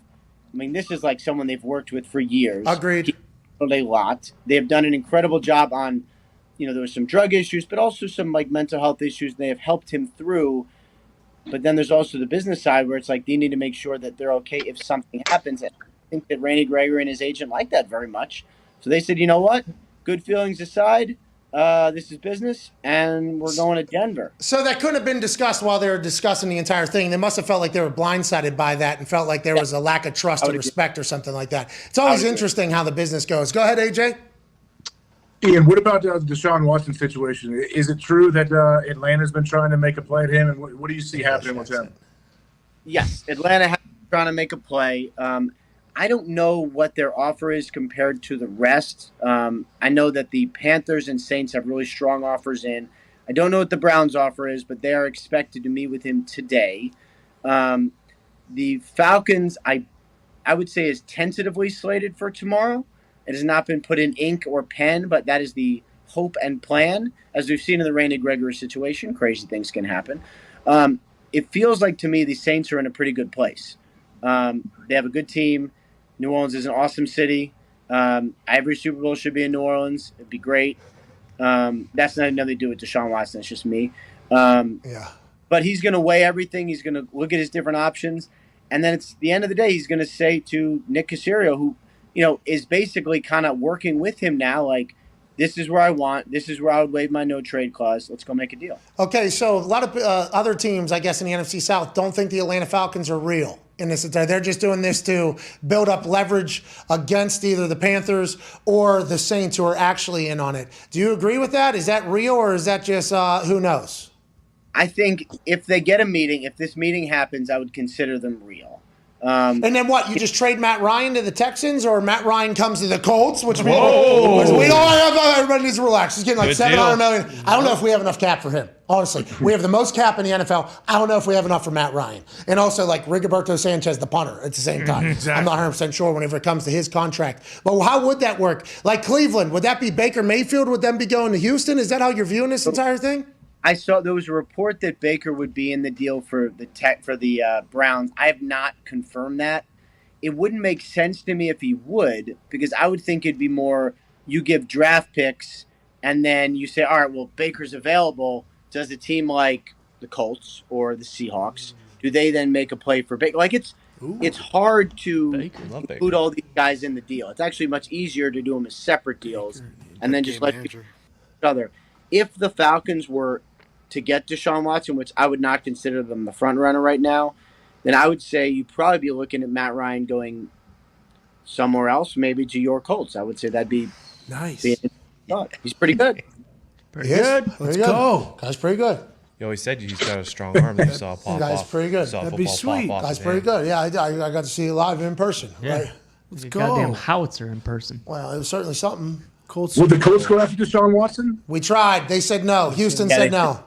is like someone they've worked with for years. Agreed. A lot. They've done an incredible job on, there was some drug issues, but also some like mental health issues. And they have helped him through. But then there's also the business side where it's like they need to make sure that they're okay if something happens. And I think that Randy Gregory and his agent like that very much. So they said, you know what? Good feelings aside, this is business, and we're going to Denver. So that couldn't have been discussed while they were discussing the entire thing. They must have felt like they were blindsided by that and felt like there was a lack of trust and respect or something like that. It's always interesting how the business goes. Go ahead, AJ. Ian, what about the Deshaun Watson situation? Is it true that Atlanta's been trying to make a play at him, and what do you see happening with him? Yes, Atlanta has been trying to make a play. I don't know what their offer is compared to the rest. I know that the Panthers and Saints have really strong offers in. I don't know what the Browns' offer is, but they are expected to meet with him today. The Falcons, I would say, is tentatively slated for tomorrow. It has not been put in ink or pen, but that is the hope and plan. As we've seen in the Randy Gregory situation, crazy things can happen. It feels like to me the Saints are in a pretty good place. They have a good team. New Orleans is an awesome city. Every Super Bowl should be in New Orleans. It'd be great. That's not nothing to do with Deshaun Watson. It's just me. But he's going to weigh everything. He's going to look at his different options. And then it's the end of the day, he's going to say to Nick Caserio, who is basically kind of working with him now, like, this is where I want. This is where I would waive my no-trade clause. Let's go make a deal. Okay, so a lot of other teams, I guess, in the NFC South don't think the Atlanta Falcons are real in this. They're just doing this to build up leverage against either the Panthers or the Saints who are actually in on it. Do you agree with that? Is that real, or is that just who knows? I think if they get a meeting, if this meeting happens, I would consider them real. And then what? You just trade Matt Ryan to the Texans, or Matt Ryan comes to the Colts, which we don't. Everybody needs to relax. He's getting like $700 million. I don't know if we have enough cap for him. Honestly, we have the most cap in the NFL. I don't know if we have enough for Matt Ryan. And also, like Rigoberto Sanchez, the punter, at the same time. Exactly. I'm not 100% sure whenever it comes to his contract. But how would that work? Like Cleveland, would that be Baker Mayfield? Would them be going to Houston? Is that how you're viewing this entire thing? I saw there was a report that Baker would be in the deal for the Browns. I have not confirmed that. It wouldn't make sense to me if he would, because I would think it'd be more you give draft picks and then you say, all right, well, Baker's available. Does a team like the Colts or the Seahawks, do they then make a play for Baker? Like it's hard to include all these guys in the deal. It's actually much easier to do them as separate deals and then just let each other. If the Falcons were to get Deshaun Watson, which I would not consider them the front runner right now, then I would say you'd probably be looking at Matt Ryan going somewhere else, maybe to your Colts. I would say that'd be nice. He's pretty good. Pretty good. Let's go. Guy's pretty good. You always said he's got a strong arm that you saw pop Guy's off. pretty good. That'd be sweet. Guy's pretty good. Yeah, I got to see it live in person. Yeah. Right? Let's go. Goddamn howitzer in person. Well, it was certainly something. Would the Colts go after Deshaun Watson? We tried. They said no. Houston said no.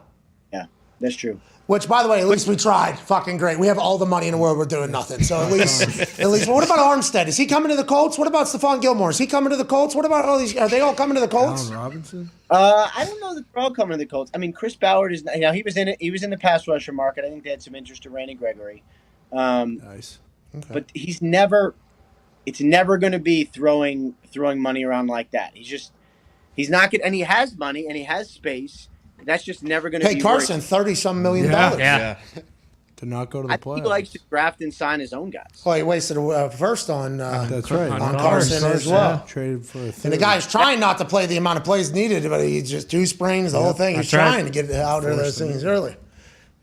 Yeah, that's true. Which, by the way, at least we tried. Fucking great. We have all the money in the world. We're doing nothing. So at least. Well, what about Armstead? Is he coming to the Colts? What about Stephon Gilmore? Is he coming to the Colts? What about all these? Are they all coming to the Colts? Allen Robinson? I don't know that they're all coming to the Colts. I mean, Chris Ballard is. He was in it. He was in the pass rusher market. I think they had some interest in Randy Gregory. Nice. Okay. But he's never. It's never going to be throwing money around like that. He's not going. And he has money and he has space. That's just never going to be. Hey, Carson, $30-some million. Yeah. To not go to the I think playoffs. he likes to draft and sign his own guys. Oh, he wasted a first on. That's right. On Carson as well. Yeah. Traded for a third. And the guy's trying not to play the amount of plays needed, but he just two sprains, the whole thing. He's trying to get out of those things early.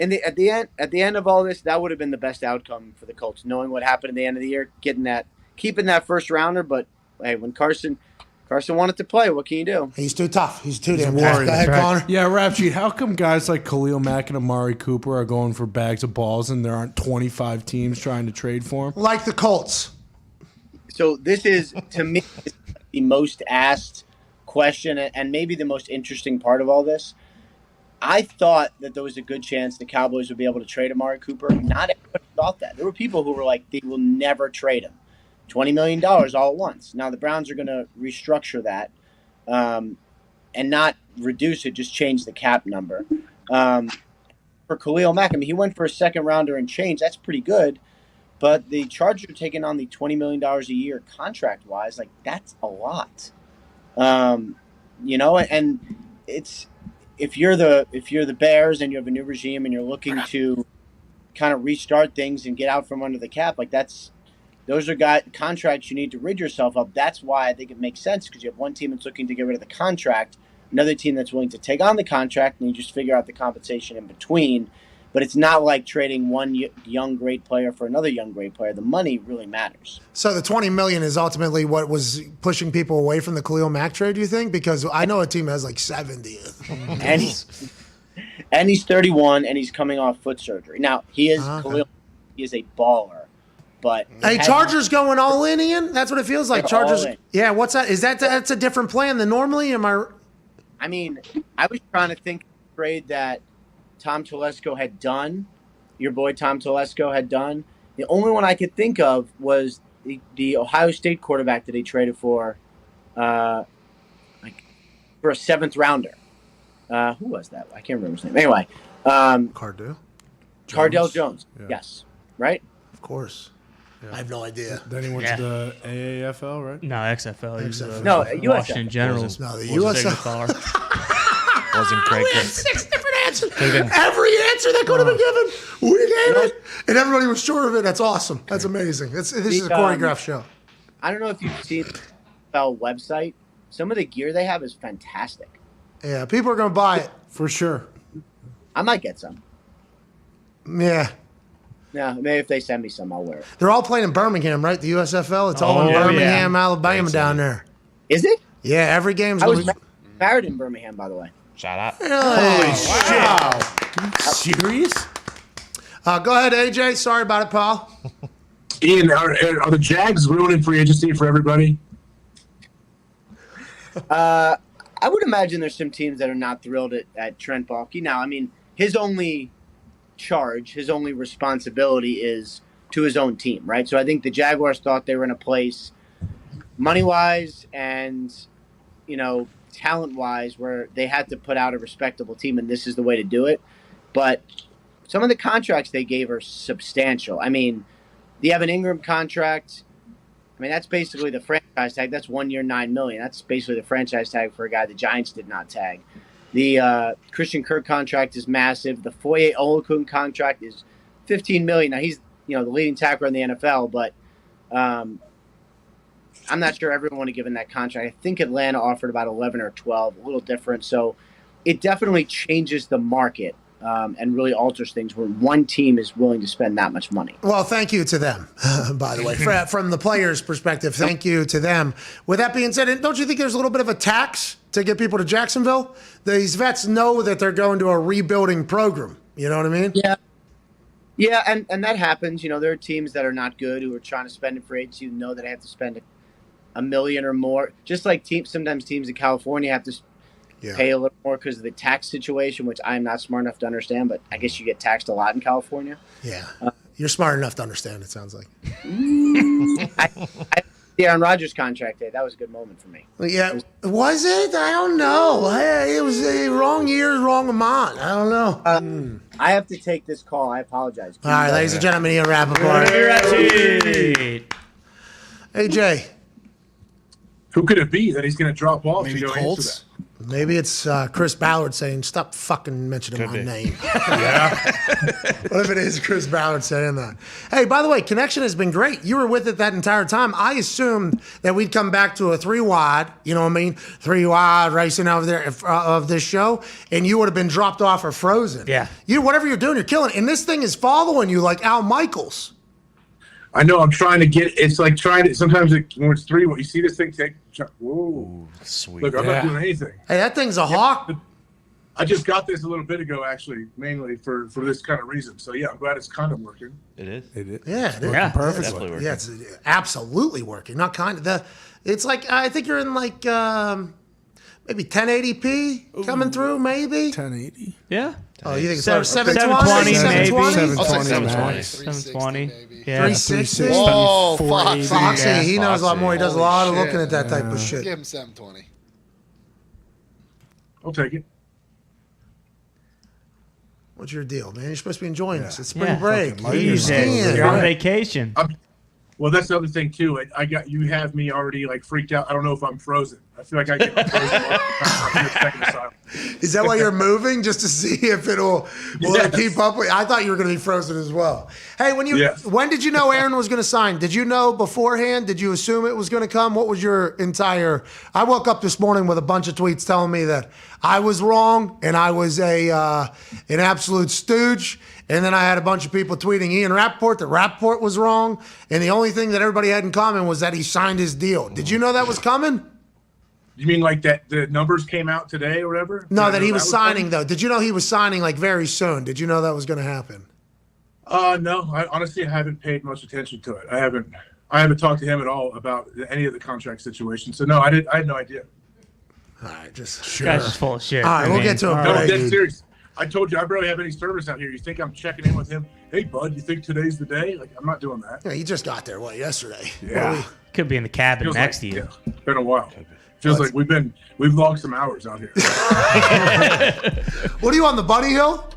And at the end of all this, that would have been the best outcome for the Colts, knowing what happened at the end of the year, keeping that first rounder. But hey, when Carson wanted to play, what can you do? He's too tough. He's too damn tough. Go ahead, Connor. Yeah, Rap Sheet, how come guys like Khalil Mack and Amari Cooper are going for bags of balls and there aren't 25 teams trying to trade for them? Like the Colts. So this is, to me, the most asked question and maybe the most interesting part of all this. I thought that there was a good chance the Cowboys would be able to trade Amari Cooper. Not everybody thought that. There were people who were like, they will never trade him. $20 million all at once. Now the Browns are going to restructure that and not reduce it, just change the cap number. For Khalil Mack, I mean, he went for a second rounder and change. That's pretty good. But the Chargers are taking on the $20 million a year contract-wise. Like, that's a lot. And it's if you're the Bears and you have a new regime and you're looking to kind of restart things and get out from under the cap, like those are contracts you need to rid yourself of. That's why I think it makes sense, because you have one team that's looking to get rid of the contract, another team that's willing to take on the contract, and you just figure out the compensation in between. But it's not like trading one young great player for another young great player. The money really matters. So the $20 million is ultimately what was pushing people away from the Khalil Mack trade, do you think? Because I know a team has like 70. and he's 31, and he's coming off foot surgery. Now, Khalil, he is a baller. But hey, Chargers going all in, Ian? That's what it feels like. Chargers. Yeah, what's that? That's a different plan than normally? I mean, I was trying to think of a trade that Tom Telesco had done, your boy Tom Telesco had done. The only one I could think of was the Ohio State quarterback that he traded for a seventh rounder. Who was that? I can't remember his name. Anyway. Cardell Jones. Yeah. Yes. Right? Of course. Yeah. I have no idea. Then he went to the AAFL, right? No, XFL. He's USFL. Washington Generals. No, the USFL. Wasn't Craig. We had 6 different answers. Every answer that could have been given, we gave it. And everybody was sure of it. That's awesome. That's amazing. This is a choreographed show. I don't know if you've seen the NFL website. Some of the gear they have is fantastic. Yeah, people are going to buy it. For sure. I might get some. Yeah. Yeah, maybe if they send me some, I'll wear it. They're all playing in Birmingham, right? The USFL. It's all in Birmingham, Alabama down there. Is it? Yeah, every game's I going was to be... married in Birmingham, by the way. Shout out. Holy shit. Are you serious? Go ahead, AJ. Sorry about it, pal. Ian, are the Jags ruining free agency for everybody? I would imagine there's some teams that are not thrilled at Trent Baalke. Now, I mean, his only charge, his only responsibility is to his own team, right? So I think the Jaguars thought they were in a place money-wise and, talent-wise where they had to put out a respectable team, and this is the way to do it. But some of the contracts they gave are substantial. I mean, the Evan Ingram contract, that's basically the franchise tag. That's 1 year, $9 million. That's basically the franchise tag for a guy the Giants did not tag. The Christian Kirk contract is massive. The Foye Oluokun contract is $15 million. Now, he's the leading tackler in the NFL, but I'm not sure everyone would have given that contract. I think Atlanta offered about 11 or 12, a little different. So it definitely changes the market and really alters things where one team is willing to spend that much money. Well, thank you to them, by the way. From the players' perspective, thank you to them. With that being said, don't you think there's a little bit of a tax to get people to Jacksonville? These vets know that they're going to a rebuilding program. You know what I mean? Yeah. Yeah, and that happens. There are teams that are not good who are trying to spend in free agency who know that they have to spend $1 million or more. Just like sometimes teams in California have to pay a little more because of the tax situation, which I'm not smart enough to understand, but I guess you get taxed a lot in California. Yeah. You're smart enough to understand, it sounds like. The Aaron Rodgers contract day, that was a good moment for me. Yeah. Was it? I don't know. It was a wrong year, wrong amount. I don't know. I have to take this call. I apologize. All right, ladies and gentlemen, Ian Rapoport. Hey, Jay. Who could it be that he's going to drop off? Maybe to go Colts? answer that? Maybe it's Chris Ballard saying, stop fucking mentioning my name. Yeah. What if it is Chris Ballard saying that? Hey, by the way, connection has been great. You were with it that entire time. I assumed that we'd come back to a 3-wide, you know what I mean? 3-wide racing over there of this show, and you would have been dropped off or frozen. Yeah. Whatever you're doing, you're killing it. And this thing is following you like Al Michaels. I know. I'm trying to get. It's like trying to. Sometimes when it's 3, you see this thing take. Whoa, sweet. Look, I'm not doing anything. Hey, that thing's a hawk. I just got this a little bit ago, actually, mainly for this kind of reason. So yeah, I'm glad it's kind of working. It is. Yeah, it is. Yeah. Perfectly working. Yeah, it's absolutely working. Not kind of it's like I think you're in like maybe 1080p coming through, maybe 1080. Yeah. Oh, you think it's 720 720? maybe? 720. 720. Yeah. 360. Whoa, 480. Foxy, Yeah. he knows a lot more. He does a lot of Holy looking at that shit. type of shit. Give him 720. I'll take it. What's your deal, man? You're supposed to be enjoying this. It's spring Yeah. break. Fucking You're Easy. skiing. You're on vacation. Well, that's the other thing too. I got you have me already like freaked out. I don't know if I'm frozen. I feel like I get frozen. Is that why you're moving, just to see if will it keep up with? I thought you were going to be frozen as well. Hey, when did you know Aaron was going to sign? Did you know beforehand? Did you assume it was going to come? What was your entire? I woke up this morning with a bunch of tweets telling me that I was wrong and I was an absolute stooge. And then I had a bunch of people tweeting Ian Rapoport that Rapoport was wrong. And the only thing that everybody had in common was that he signed his deal. Did you know that was coming? You mean like that the numbers came out today or whatever? No, that he was signing, though. Did you know he was signing like very soon? Did you know that was going to happen? No. I haven't paid much attention to it. I haven't talked to him at all about any of the contract situation. So no, I had no idea. All right, just This guy's just full of shit. All right, we'll get to him. No, that's serious. I told you I barely have any service out here. You think I'm checking in with him? Hey, bud, you think today's the day? Like, I'm not doing that. Yeah, he just got there, yesterday? Yeah. Could be in the cabin Feels next like, to you. Yeah, been a while. Feels like we've logged some hours out here. What are you on the Bunny Hill?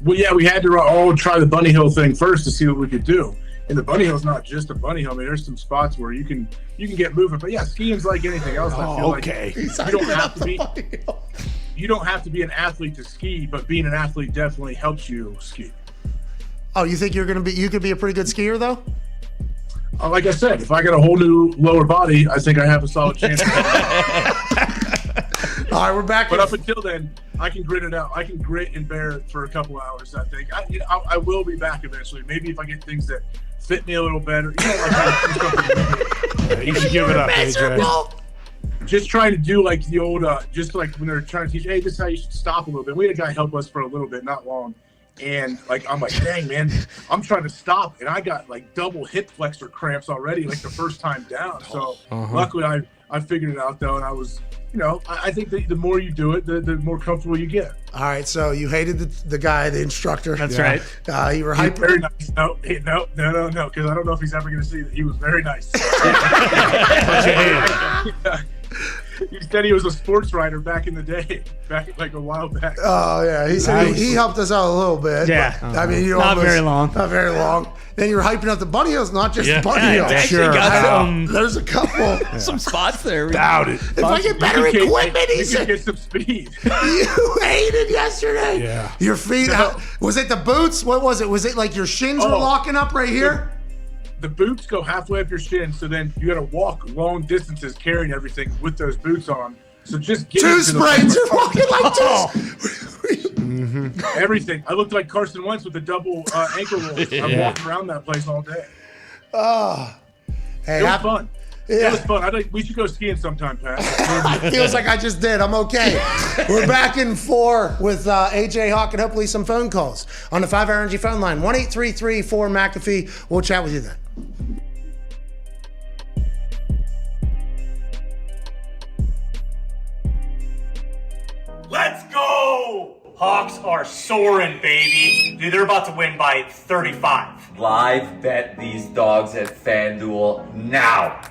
Well, yeah, we had to all try the Bunny Hill thing first to see what we could do. And the Bunny Hill's not just a Bunny Hill. I mean, there's some spots where you can get moving. But yeah, skiing's like anything else. I feel like you don't have to be an athlete to ski, but being an athlete definitely helps you ski. Oh, you think you could be a pretty good skier though? Like I said, if I got a whole new lower body, I think I have a solid chance. All right, we're back. But up until then, I can grit it out. I can grit and bear it for a couple hours, I think. I will be back eventually. Maybe if I get things that fit me a little better. You should give it up, AJ. Just trying to do like the old, just like when they're trying to teach, hey, this is how you should stop a little bit. We had a guy help us for a little bit, not long. And like, I'm like, dang, man, I'm trying to stop. And I got like double hip flexor cramps already, like the first time down. So luckily I figured it out though. And I was, I think that the more you do it, the more comfortable you get. All right, so you hated the guy, the instructor. That's right. You were hyper. Very nice. No, because I don't know if he's ever going to see that. He was very nice. He said he was a sports writer back in the day, back like a while back. Oh yeah, he said he helped us out a little bit. Yeah, but, I mean, not very long. Not very long. Then you were hyping up the bunny hills, not just the bunny hills. Sure. There's a couple. Some spots there. Doubt it. If I get better equipment, he You said. can get some speed. You hated yesterday. Yeah. Your feet. Was it the boots? What was it? Was it like your shins were locking up right here? The boots go halfway up your shin, so then you got to walk long distances carrying everything with those boots on. So just get Two into sprains. You're walking like two. everything. I looked like Carson Wentz with the double ankle rolls. I'm walking around that place all day. Hey, It was fun. Yeah. It was fun. We should go skiing sometime, Pat. Feels like I just did. I'm okay. We're back in 4 with AJ Hawk and hopefully some phone calls on the 5-Hour Energy phone line. 1-833-4-McAfee. We'll chat with you then. Let's go! Hawks are soaring, baby. Dude, they're about to win by 35. Live bet these dogs at FanDuel now.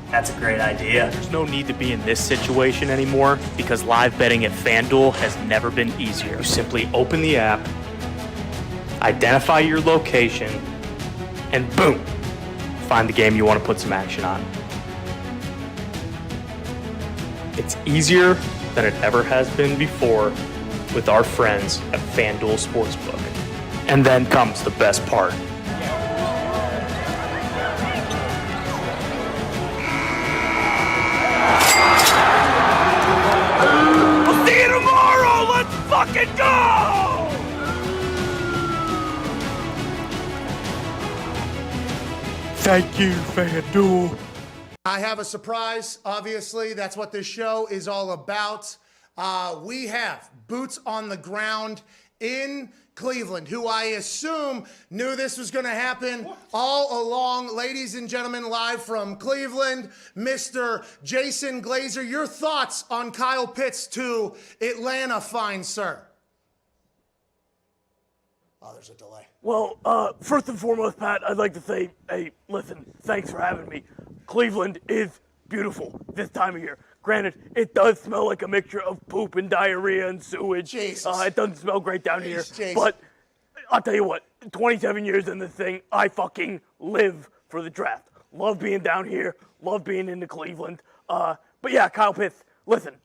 That's a great idea. There's no need to be in this situation anymore because live betting at FanDuel has never been easier. You simply open the app, identify your location, and boom, find the game you want to put some action on. It's easier than it ever has been before with our friends at FanDuel Sportsbook. And then comes the best part. We'll see you tomorrow! Let's fucking go! Thank you, FanDuel. I have a surprise. Obviously, that's what this show is all about. We have boots on the ground in Cleveland, who I assume knew this was going to happen all along. Ladies and gentlemen, live from Cleveland, Mr. Jason Glazer. Your thoughts on Kyle Pitts to Atlanta, fine sir? Oh, there's a delay. Well, first and foremost, Pat, I'd like to say, hey, listen, thanks for having me. Cleveland is beautiful this time of year. Granted, it does smell like a mixture of poop and diarrhea and sewage. Jesus. It doesn't smell great down here. Jesus. But I'll tell you what, 27 years in this thing, I fucking live for the draft. Love being down here. Love being into Cleveland. But yeah, Kyle Pitts, listen.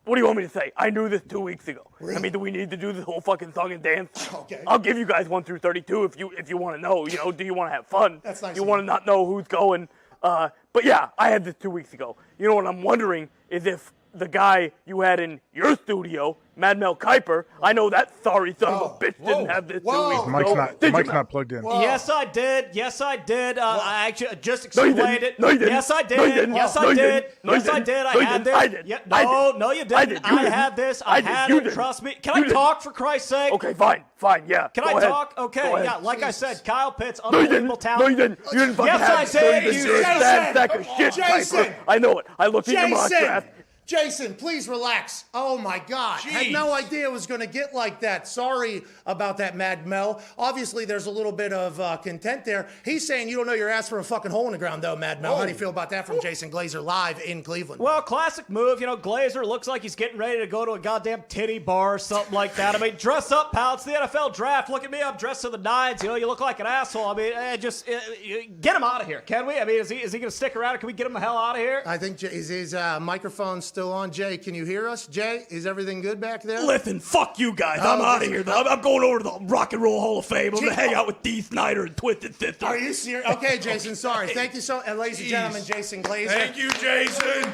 What do you want me to say? I knew this 2 weeks ago. Really? I mean, do we need to do this whole fucking song and dance? Okay. I'll give you guys 1 through 32 if you want to know. You know, do you want to have fun? That's nice You of want to you. not know who's going? But yeah, I had this 2 weeks ago. You know what I'm wondering is if the guy you had in your studio, Mad Mel Kiper, I know that sorry son of a bitch didn't have this 2 weeks ago. Mike's not plugged in. Yes, I did. Yes, I did. I actually just explained it. No, you didn't. Yes, I did. No, you didn't. Yes, No, I you did. didn't. No, you Yes, I didn't. did. No, I you had didn't. I this. did. Yeah, I no, did. no, you I didn't. did. You I didn't. had this. I I did. had You it. didn't. Trust me. Can You I didn't. talk for Christ's sake? Okay, fine, yeah. Can Go I ahead. talk? Okay, Go ahead. yeah. Like I said, Kyle Pitts, No, you unbelievable didn't. talent. No, you didn't. You didn't fucking Yes, have I it. did. No, you didn't. You You're a said sad it. sack of shit, Jason. Kiper. I know it. I looked at your mock draft. Jason, please relax. Oh my God. Had no idea it was going to get like that. Sorry about that, Mad Mel. Obviously, there's a little bit of content there. He's saying you don't know your ass from a fucking hole in the ground, though, Mad Mel. How do you feel about that from Jason Glazer live in Cleveland? Well, classic move. You know, Glazer looks like he's getting ready to go to a goddamn titty bar or something like that. I mean, dress up, pal. It's the NFL draft. Look at me. I'm dressed to the nines. You know, you look like an asshole. I mean, just get him out of here, can we? I mean, is he going to stick around? Can we get him the hell out of here? I think is his microphone still on? Jay, can you hear us? Jay, is everything good back there? Listen, fuck you guys. I'm out of here. I'm going over to the Rock and Roll Hall of Fame. I'm going to hang out with Dee Snider and Twisted Sister. Are you serious? Okay, Jason, sorry. Thank you so much. And ladies and gentlemen, Jason Glazer. Thank you, Jason.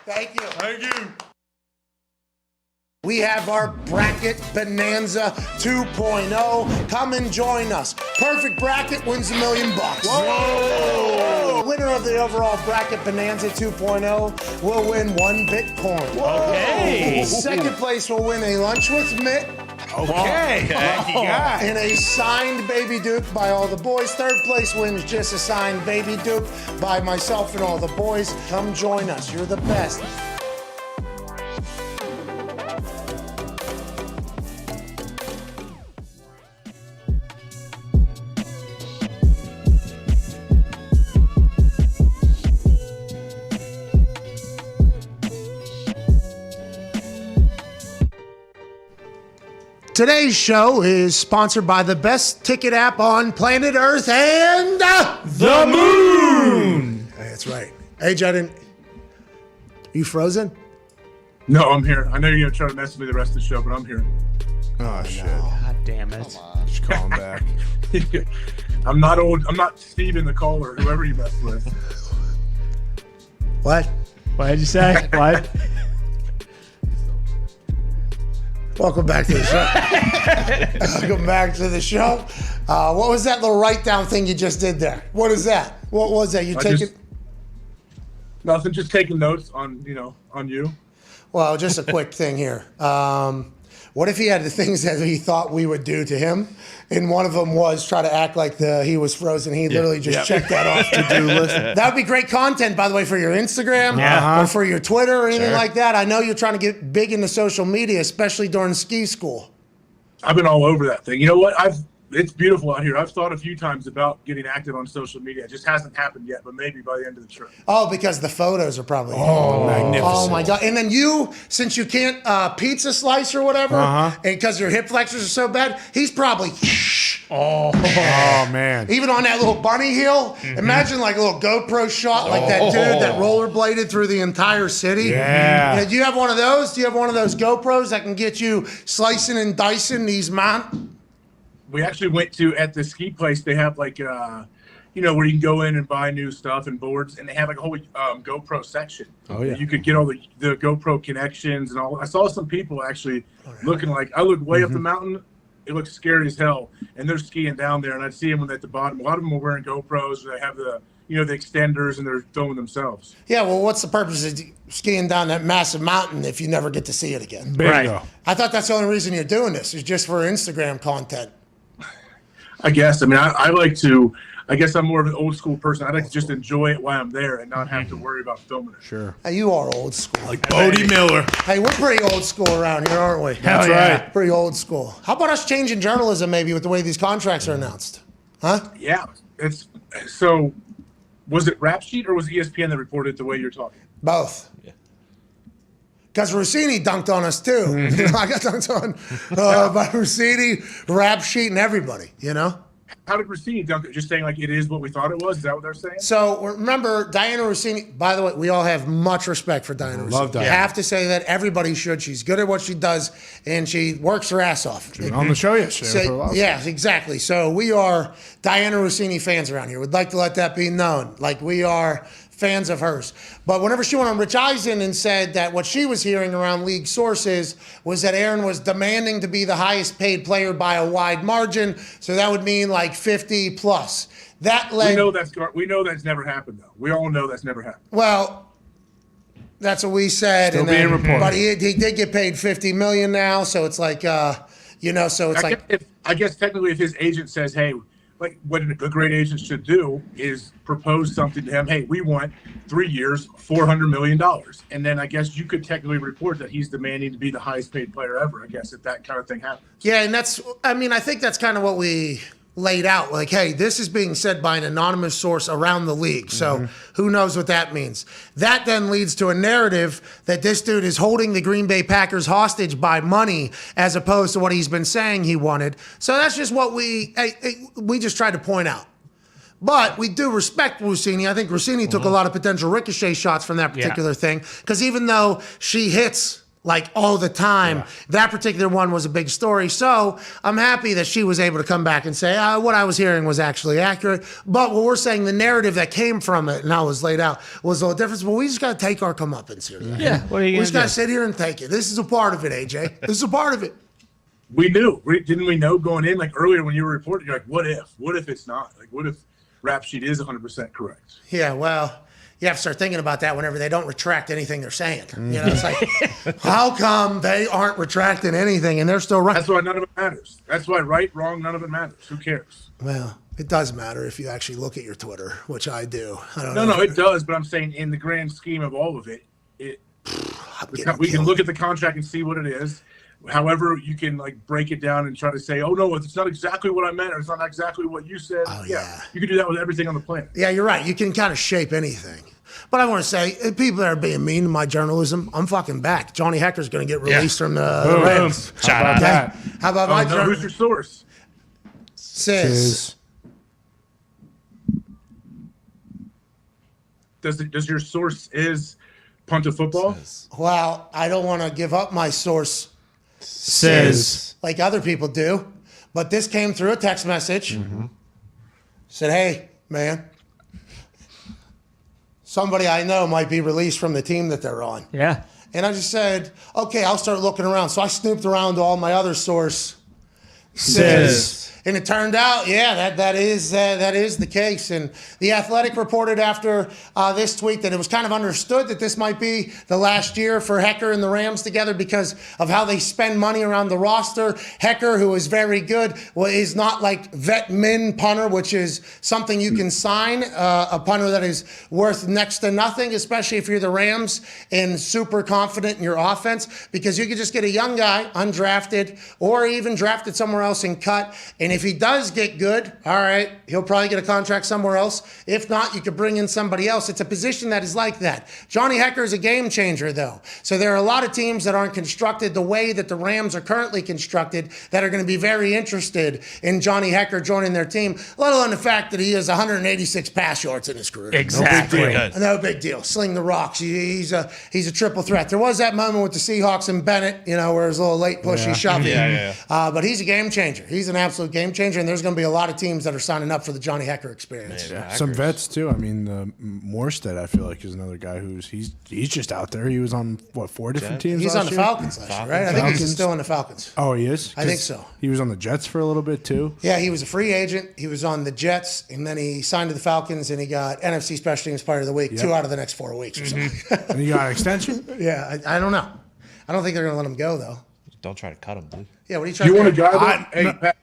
Thank you. Thank you. We have our Bracket Bonanza 2.0. Come and join us. Perfect bracket wins $1 million. Whoa! Winner of the overall Bracket Bonanza 2.0 will win 1 Bitcoin. Okay. Second place will win a lunch with Mitt. Okay. In a signed Baby Duke by all the boys. Third place wins just a signed Baby Duke by myself and all the boys. Come join us. You're the best. Today's show is sponsored by the best ticket app on planet Earth and the moon. Hey, that's right. AJ, you frozen? No, I'm here. I know you're gonna try to mess with me the rest of the show, but I'm here. Oh shit! God damn it! Just call him back. I'm not old. I'm not Steven the caller, whoever you messed with. What? What did you say? What? Welcome back to the show. Welcome back to the show. What was that little write-down thing you just did there? What is that? What was that? You taking? Nothing. Just taking notes on you. Well, just a quick thing here. What if he had the things that he thought we would do to him, and one of them was try to act like he was frozen? He literally just checked that off to-do list. That would be great content, by the way, for your Instagram or for your Twitter or anything like that. I know you're trying to get big into social media, especially during ski school. I've been all over that thing. You know what? It's beautiful out here. I've thought a few times about getting active on social media. It just hasn't happened yet, but maybe by the end of the trip. Oh, because the photos are probably magnificent. Oh my God! And then you, since you can't pizza slice or whatever, and because your hip flexors are so bad, he's probably. Oh man! Even on that little bunny hill, imagine like a little GoPro shot, like that dude that rollerbladed through the entire city. Yeah. Do you have one of those? Do you have one of those GoPros that can get you slicing and dicing these mountains? We actually went to, at the ski place, they have like, where you can go in and buy new stuff and boards, and they have like a whole GoPro section. Oh, yeah. You could get all the GoPro connections and all. I saw some people actually looking like, I looked way up the mountain. It looks scary as hell. And they're skiing down there, and I'd see them at the bottom. A lot of them are wearing GoPros. They have the extenders, and they're filming themselves. Yeah, well, what's the purpose of skiing down that massive mountain if you never get to see it again? Bingo. I thought that's the only reason you're doing this, is just for Instagram content. I guess. I mean, I guess I'm more of an old school person. I like to just enjoy it while I'm there and not have to worry about filming it. Sure. Hey, you are old school. Like Bodie Miller. Hey, we're pretty old school around here, aren't we? That's right. Pretty old school. How about us changing journalism maybe with the way these contracts are announced? Huh? Yeah. So, was it Rap Sheet or was it ESPN that reported the way you're talking? Both. Because Rossini dunked on us too. I got dunked on by Rossini, Rap Sheet, and everybody, How did Rossini dunk it? Just saying like it is what we thought it was? Is that what they're saying? So remember, Diana Rossini, by the way, we all have much respect for Diana Rossini. Love Diana. You have to say that. Everybody should. She's good at what she does, and she works her ass off. She was on the show yesterday. Yeah, exactly. So we are Diana Rossini fans around here. We'd like to let that be known. Like, we are fans of hers. But whenever she went on Rich Eisen and said that what she was hearing around league sources was that Aaron was demanding to be the highest paid player by a wide margin, so that would mean like 50 plus. That led. We know that's never happened though. We all know that's never happened. Well, that's what we said. Still being reported. But he did get paid $50 million now, so it's like, so it's I guess technically if his agent says, hey, like what a great agent should do is propose something to him. Hey, we want 3 years, $400 million. And then I guess you could technically report that he's demanding to be the highest paid player ever, I guess, if that kind of thing happens. Yeah, and I think that's kind of what we laid out. Like, hey, this is being said by an anonymous source around the league. So who knows what that means? That then leads to a narrative that this dude is holding the Green Bay Packers hostage by money as opposed to what he's been saying he wanted. So that's just what we just tried to point out. But we do respect Rossini. I think Rossini took a lot of potential ricochet shots from that particular thing. Because even though she hits like all the time, that particular one was a big story. So I'm happy that she was able to come back and say, what I was hearing was actually accurate. But what we're saying, the narrative that came from it and how it was laid out was a little different. But we just got to take our comeuppance here. Yeah. What are you we just got to do? sit here and take it. This is a part of it, AJ. This is a part of it. We knew. Didn't we know going in? Like earlier when you were reporting, you're like, what if? What if it's not? Like, what if Rap Sheet is 100% correct? Yeah, well, you have to start thinking about that whenever they don't retract anything they're saying. It's like, how come they aren't retracting anything and they're still right? That's why none of it matters. That's why right, wrong, none of it matters. Who cares? Well, it does matter if you actually look at your Twitter, which I do. I don't know. No, it does, but I'm saying in the grand scheme of all of it, we can look at the contract and see what it is. However, you can break it down and try to say, oh no, it's not exactly what I meant, or it's not exactly what you said. Oh, you can do that with everything on the planet. Yeah, you're right. You can kind of shape anything. But I want to say, people that are being mean to my journalism, I'm fucking back. Johnny Hecker's going to get released from the Rams. How about that? How about my journalism? Who's your source? Says. Does your source is Punt of Football? Well, I don't want to give up my source. Says. Like other people do. But this came through a text message. Said, hey, man, somebody I know might be released from the team that they're on. Yeah. And I just said, okay, I'll start looking around. So I snooped around to all my other source. Says. And it turned out, that is the case. And The Athletic reported after this tweet that it was kind of understood that this might be the last year for Hecker and the Rams together because of how they spend money around the roster. Hecker, who is very good, is not like vet min punter, which is something you can sign, a punter that is worth next to nothing, especially if you're the Rams and super confident in your offense, because you could just get a young guy, undrafted, or even drafted somewhere else and cut. And if he does get good, all right, he'll probably get a contract somewhere else. If not, you could bring in somebody else. It's a position that is like that. Johnny Hecker is a game changer, though. So there are a lot of teams that aren't constructed the way that the Rams are currently constructed that are going to be very interested in Johnny Hecker joining their team, let alone the fact that he has 186 pass yards in his career. Exactly. No big deal. Sling the rocks. He's a triple threat. There was that moment with the Seahawks and Bennett, where it was a little late pushy shoving. But he's a game changer. He's an absolute game changer, and there's going to be a lot of teams that are signing up for the Johnny Hecker experience. Some vets too. I mean, Morstead, I feel like, is another guy he's just out there. He was on 4 different teams. He's on the Falcons last year, right? I think he's still on the Falcons. Oh, he is? I think so. He was on the Jets for a little bit too. Yeah, he was a free agent. He was on the Jets, and then he signed to the Falcons, and he got NFC Special Teams Player of the Week 2 out of the next 4 weeks or something. And he got an extension? Yeah, I don't know. I don't think they're going to let him go though. Don't try to cut him, dude. Yeah, what are you trying You to want a do? guy that, Pat,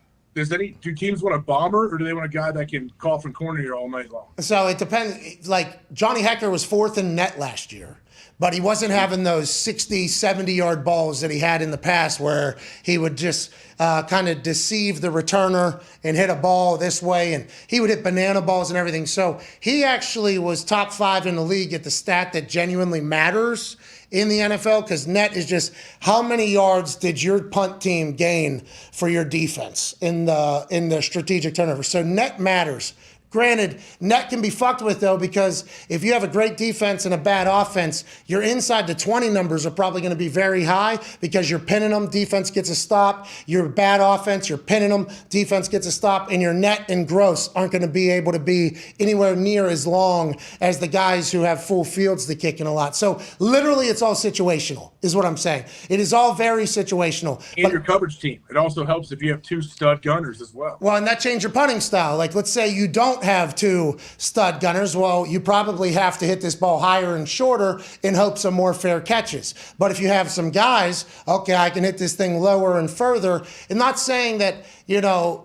do teams want a bomber, or do they want a guy that can call from corner here all night long? So it depends. Like Johnny Hecker was 4th in net last year, but he wasn't having those 60, 70-yard balls that he had in the past where he would just kind of deceive the returner and hit a ball this way, and he would hit banana balls and everything. So he actually was top 5 in the league at the stat that genuinely matters in the NFL, because net is just how many yards did your punt team gain for your defense in the strategic turnover. So net matters. Granted, net can be fucked with, though, because if you have a great defense and a bad offense, your inside the 20 numbers are probably going to be very high because you're pinning them, defense gets a stop. Your bad offense, you're pinning them, defense gets a stop, and your net and gross aren't going to be able to be anywhere near as long as the guys who have full fields to kick in a lot. So literally it's all situational, is what I'm saying. It is all very situational. And your coverage team. It also helps if you have 2 stud gunners as well. Well, and that changes your punting style. Like, let's say you don't have 2 stud gunners. Well, you probably have to hit this ball higher and shorter in hopes of more fair catches. But if you have some guys, okay, I can hit this thing lower and further. And not saying that,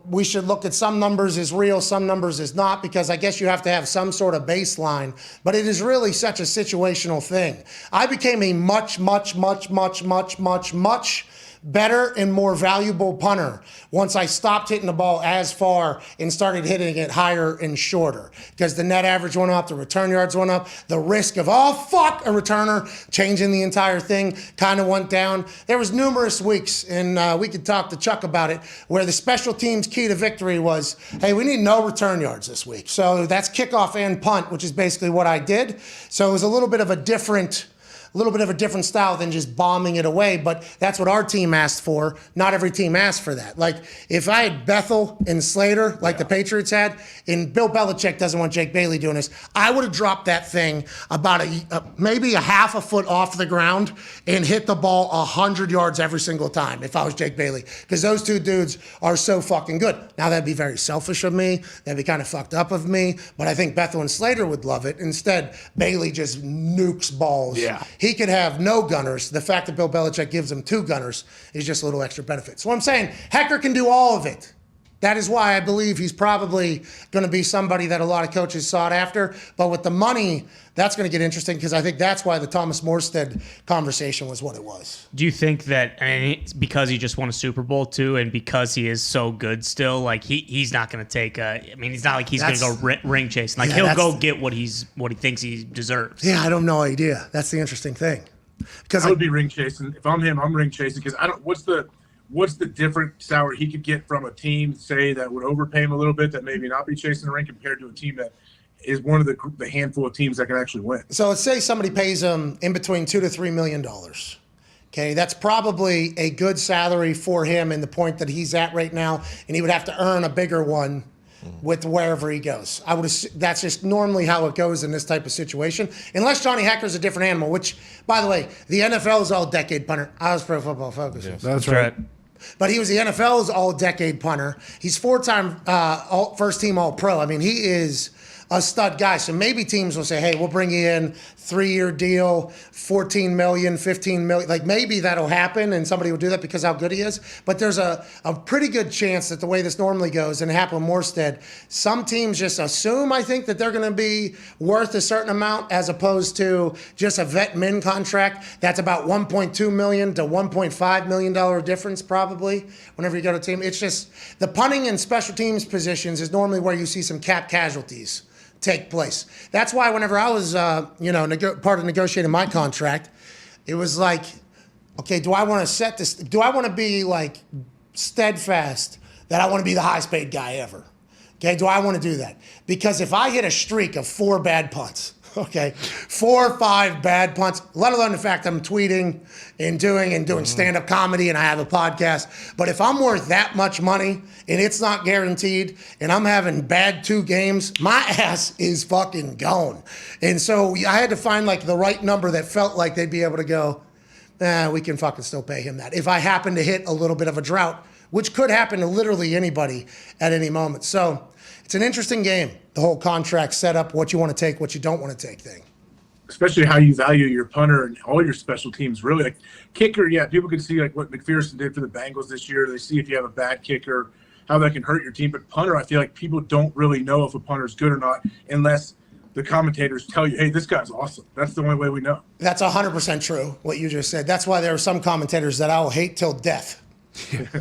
we should look at some numbers as real, some numbers as not, because I guess you have to have some sort of baseline. But it is really such a situational thing. I became a much better and more valuable punter once I stopped hitting the ball as far and started hitting it higher and shorter, because the net average went up, the return yards went up, the risk of, a returner changing the entire thing kind of went down. There was numerous weeks, and we could talk to Chuck about it, where the special teams key to victory was, hey, we need no return yards this week. So that's kickoff and punt, which is basically what I did. So it was a little bit of a different little bit of a different style than just bombing it away, but that's what our team asked for. Not every team asked for that. Like, if I had Bethel and Slater, like the Patriots had, and Bill Belichick doesn't want Jake Bailey doing this, I would have dropped that thing about maybe a half a foot off the ground and hit the ball 100 yards every single time if I was Jake Bailey, because those two dudes are so fucking good. Now, that'd be very selfish of me. That'd be kind of fucked up of me, but I think Bethel and Slater would love it. Instead, Bailey just nukes balls. Yeah. He could have no gunners. The fact that Bill Belichick gives him 2 gunners is just a little extra benefit. So I'm saying Hecker can do all of it. That is why I believe he's probably going to be somebody that a lot of coaches sought after. But with the money, that's going to get interesting, because I think that's why the Thomas Morstead conversation was what it was. Do you think that, I mean, it's because he just won a Super Bowl too, and because he is so good still, like he's not going to take he's not like he's going to go ring chasing. Like, he'll go get what he thinks he deserves. Yeah, I don't know idea. That's the interesting thing. Because I would be ring chasing. If I'm him, I'm ring chasing, because I don't. What's the different salary he could get from a team, say, that would overpay him a little bit, that maybe not be chasing the ring, compared to a team that is one of the handful of teams that can actually win. So let's say somebody pays him in between $2 to $3 million. Okay, that's probably a good salary for him in the point that he's at right now, and he would have to earn a bigger one with wherever he goes. That's just normally how it goes in this type of situation, unless Johnny Hecker's a different animal, which, by the way, the NFL is all decade punter. I was Pro Football Focus. Yes, that's right. But he was the NFL's all-decade punter. He's 4-time first-team All-Pro. I mean, he is a stud guy. So maybe teams will say, hey, we'll bring you in, 3-year deal, $14 million, $15 million. Like, maybe that'll happen, and somebody will do that because of how good he is. But there's a pretty good chance that the way this normally goes, and it happened with Morstead, some teams just assume, I think, that they're going to be worth a certain amount, as opposed to just a vet min contract. That's about $1.2 million to $1.5 million difference, probably, whenever you go to a team. It's just the punting and special teams positions is normally where you see some cap casualties take place. That's why whenever I was, part of negotiating my contract, it was like, okay, do I want to set this? Do I want to be like steadfast that I want to be the highest paid guy ever? Okay, do I want to do that? Because if I hit a streak of 4 bad punts, okay, 4 or 5 bad punts, let alone the fact I'm tweeting and doing stand-up comedy and I have a podcast. But if I'm worth that much money and it's not guaranteed and I'm having bad 2 games, my ass is fucking gone. And so I had to find like the right number that felt like they'd be able to go, we can fucking still pay him that. If I happen to hit a little bit of a drought, which could happen to literally anybody at any moment. So it's an interesting game, the whole contract setup, what you want to take, what you don't want to take thing. Especially how you value your punter and all your special teams. Really, like kicker, yeah, people can see like what McPherson did for the Bengals this year. They see if you have a bad kicker, how that can hurt your team. But punter, I feel like people don't really know if a punter is good or not unless the commentators tell you, hey, this guy's awesome. That's the only way we know. That's 100% true, what you just said. That's why there are some commentators that I will hate till death. Who's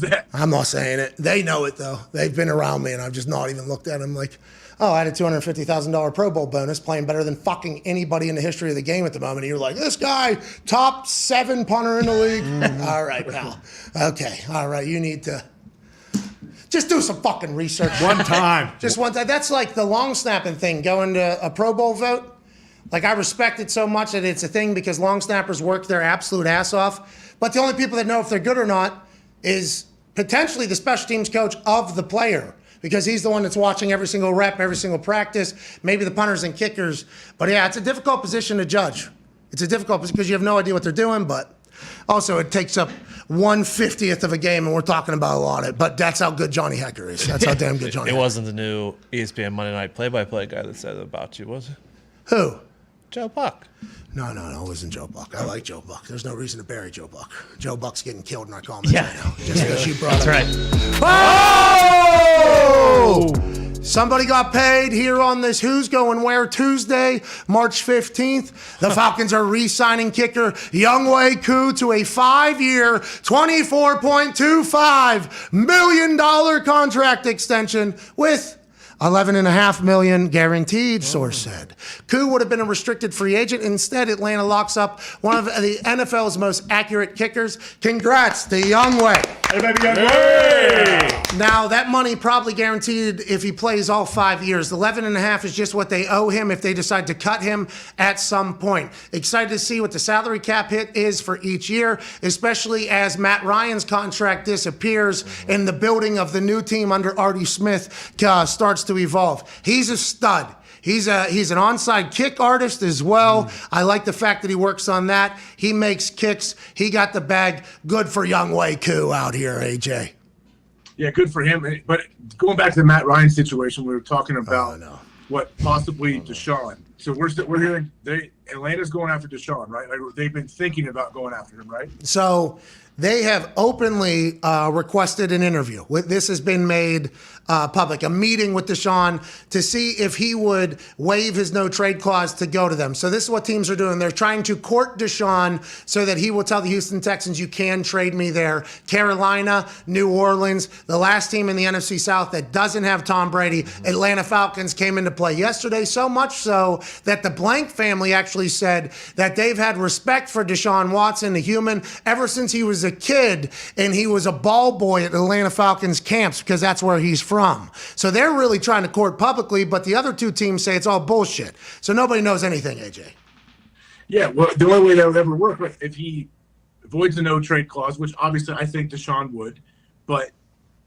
that? I'm not saying it. They know it, though. They've been around me, and I've just not even looked at them like, oh, I had a $250,000 Pro Bowl bonus playing better than fucking anybody in the history of the game at the moment. And you're like, this guy, top 7 punter in the league. All right, pal. Okay, all right. You need to just do some fucking research. One time. Just one time. That's like the long snapping thing, going to a Pro Bowl vote. Like, I respect it so much that it's a thing because long snappers work their absolute ass off. But the only people that know if they're good or not is potentially the special teams coach of the player, because he's the one that's watching every single rep, every single practice, maybe the punters and kickers. But yeah, it's a difficult position to judge. It's a difficult position because you have no idea what they're doing, but also it takes up 1/50th of a game, and we're talking about a lot of it. But that's how good Johnny Hecker is. That's how damn good Johnny It Hecker is. wasn't the new ESPN Monday Night play-by-play guy that said it about you, was it? Who? Joe Buck. No, it wasn't Joe Buck. I like Joe Buck. There's no reason to bury Joe Buck. Joe Buck's getting killed in our comments right now. Just because you brought it up. Oh! Somebody got paid here on this Who's Going Where Tuesday, March 15th. The Falcons are re-signing kicker Younghoe Koo to a 5-year, $24.25 million contract extension with $11.5 million guaranteed, source said. Koo would have been a restricted free agent. Instead, Atlanta locks up one of the NFL's most accurate kickers. Congrats to Youngway. Hey, baby, Youngway! Now, that money probably guaranteed if he plays all 5 years. $11.5 is just what they owe him if they decide to cut him at some point. Excited to see what the salary cap hit is for each year, especially as Matt Ryan's contract disappears and the building of the new team under Artie Smith starts to evolve. He's a stud. He's an onside kick artist as well. I like the fact that he works on that. He makes kicks. He got the bag. Good for Youngway Koo out here, AJ. Yeah, good for him. But going back to the Matt Ryan situation, we were talking about what possibly Deshaun. So we're hearing Atlanta's going after Deshaun, right? Like they've been thinking about going after him, right? So they have openly requested an interview. This has been made public, a meeting with Deshaun to see if he would waive his no-trade clause to go to them. So this is what teams are doing. They're trying to court Deshaun so that he will tell the Houston Texans, you can trade me there. Carolina, New Orleans, the last team in the NFC South that doesn't have Tom Brady, Atlanta Falcons came into play yesterday, so much so that the Blank family actually said that they've had respect for Deshaun Watson, the human, ever since he was a kid and he was a ball boy at Atlanta Falcons camps because that's where he's from. So they're really trying to court publicly, but the other two teams say it's all bullshit. So nobody knows anything, AJ. Yeah, well, the only way that would ever work, right, if he avoids the no-trade clause, which obviously I think Deshaun would, but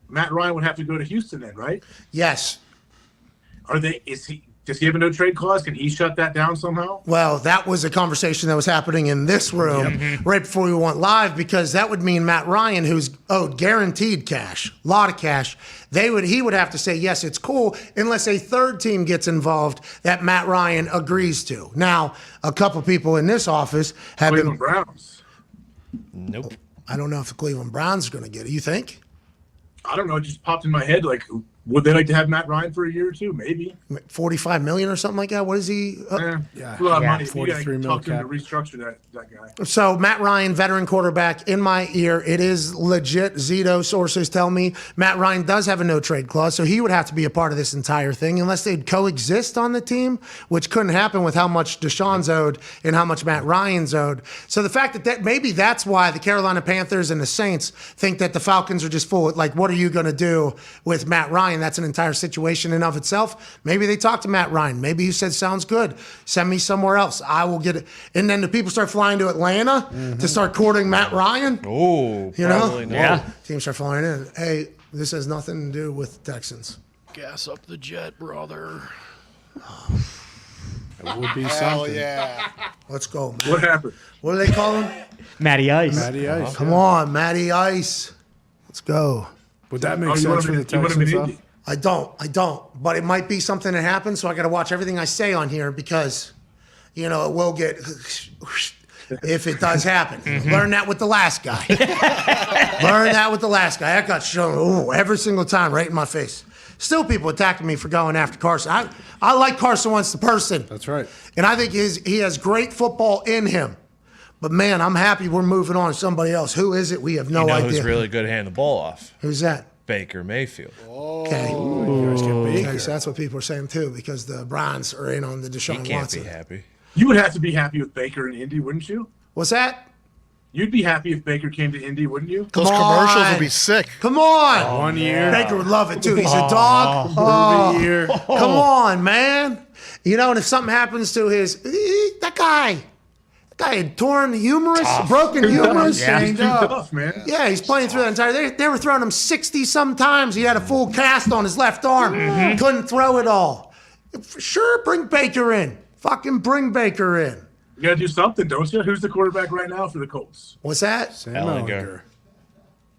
Matt Ryan would have to go to Houston then, right? Yes. Does he have a no-trade clause? Can he shut that down somehow? Well, that was a conversation that was happening in this room right before we went live, because that would mean Matt Ryan, who's owed guaranteed cash, a lot of cash, he would have to say, yes, it's cool, unless a third team gets involved that Matt Ryan agrees to. Now, a couple people in this office have Cleveland Browns. Nope. I don't know if the Cleveland Browns are going to get it. You think? I don't know. It just popped in my head. Like, would they like to have Matt Ryan for a year or two? Maybe. $45 million or something like that? What is he? Yeah. A lot of money. You gotta $43 talk to him million to restructure that guy. So Matt Ryan, veteran quarterback, in my ear, it is legit. Zito sources tell me Matt Ryan does have a no-trade clause, so he would have to be a part of this entire thing unless they'd coexist on the team, which couldn't happen with how much Deshaun's owed and how much Matt Ryan's owed. So the fact that maybe that's why the Carolina Panthers and the Saints think that the Falcons are just full. Like, what are you going to do with Matt Ryan? That's an entire situation in of itself. Maybe they talked to Matt Ryan. Maybe he said, sounds good. Send me somewhere else. I will get it. And then the people start flying to Atlanta to start courting Matt Ryan. Oh, you know? Yeah. Teams start flying in. Hey, this has nothing to do with Texans. Gas up the jet, brother. It would be Hell something. yeah. Let's go, man. What happened? What do they call him? Matty Ice. Matty Ice. Come on, Matty Ice. Let's go. Would that make you sense wanna for be- the you wanna be Texans, though? Indy? I don't. But it might be something that happens, so I got to watch everything I say on here because, it will get if it does happen. Learn that with the last guy. That got shown every single time right in my face. Still people attacking me for going after Carson. I like Carson Wentz the person. That's right. And I think he has great football in him. But, man, I'm happy we're moving on to somebody else. Who is it? We have no idea. Who's really good at handing the ball off? Who's that? Baker Mayfield. Okay. Okay, so that's what people are saying, too, because the Browns are in on the Deshaun He can't Watson. be happy. You would have to be happy with Baker in Indy, wouldn't you? What's that? You'd be happy if Baker came to Indy, wouldn't you? Come Those on. commercials would be sick. Come on. 1 year. Baker would love it, too. He's a dog. Movie year. Come on, man. And if something happens to that guy had torn humerus, broken humerus. Yeah, he's too tough, man. Yeah, he's playing through that entire. They were throwing him 60-some times. He had a full cast on his left arm. Couldn't throw it all. Sure, bring Baker in. Fucking bring Baker in. You got to do something, don't you? Who's the quarterback right now for the Colts? What's that? Sam Ellinger. Ellinger.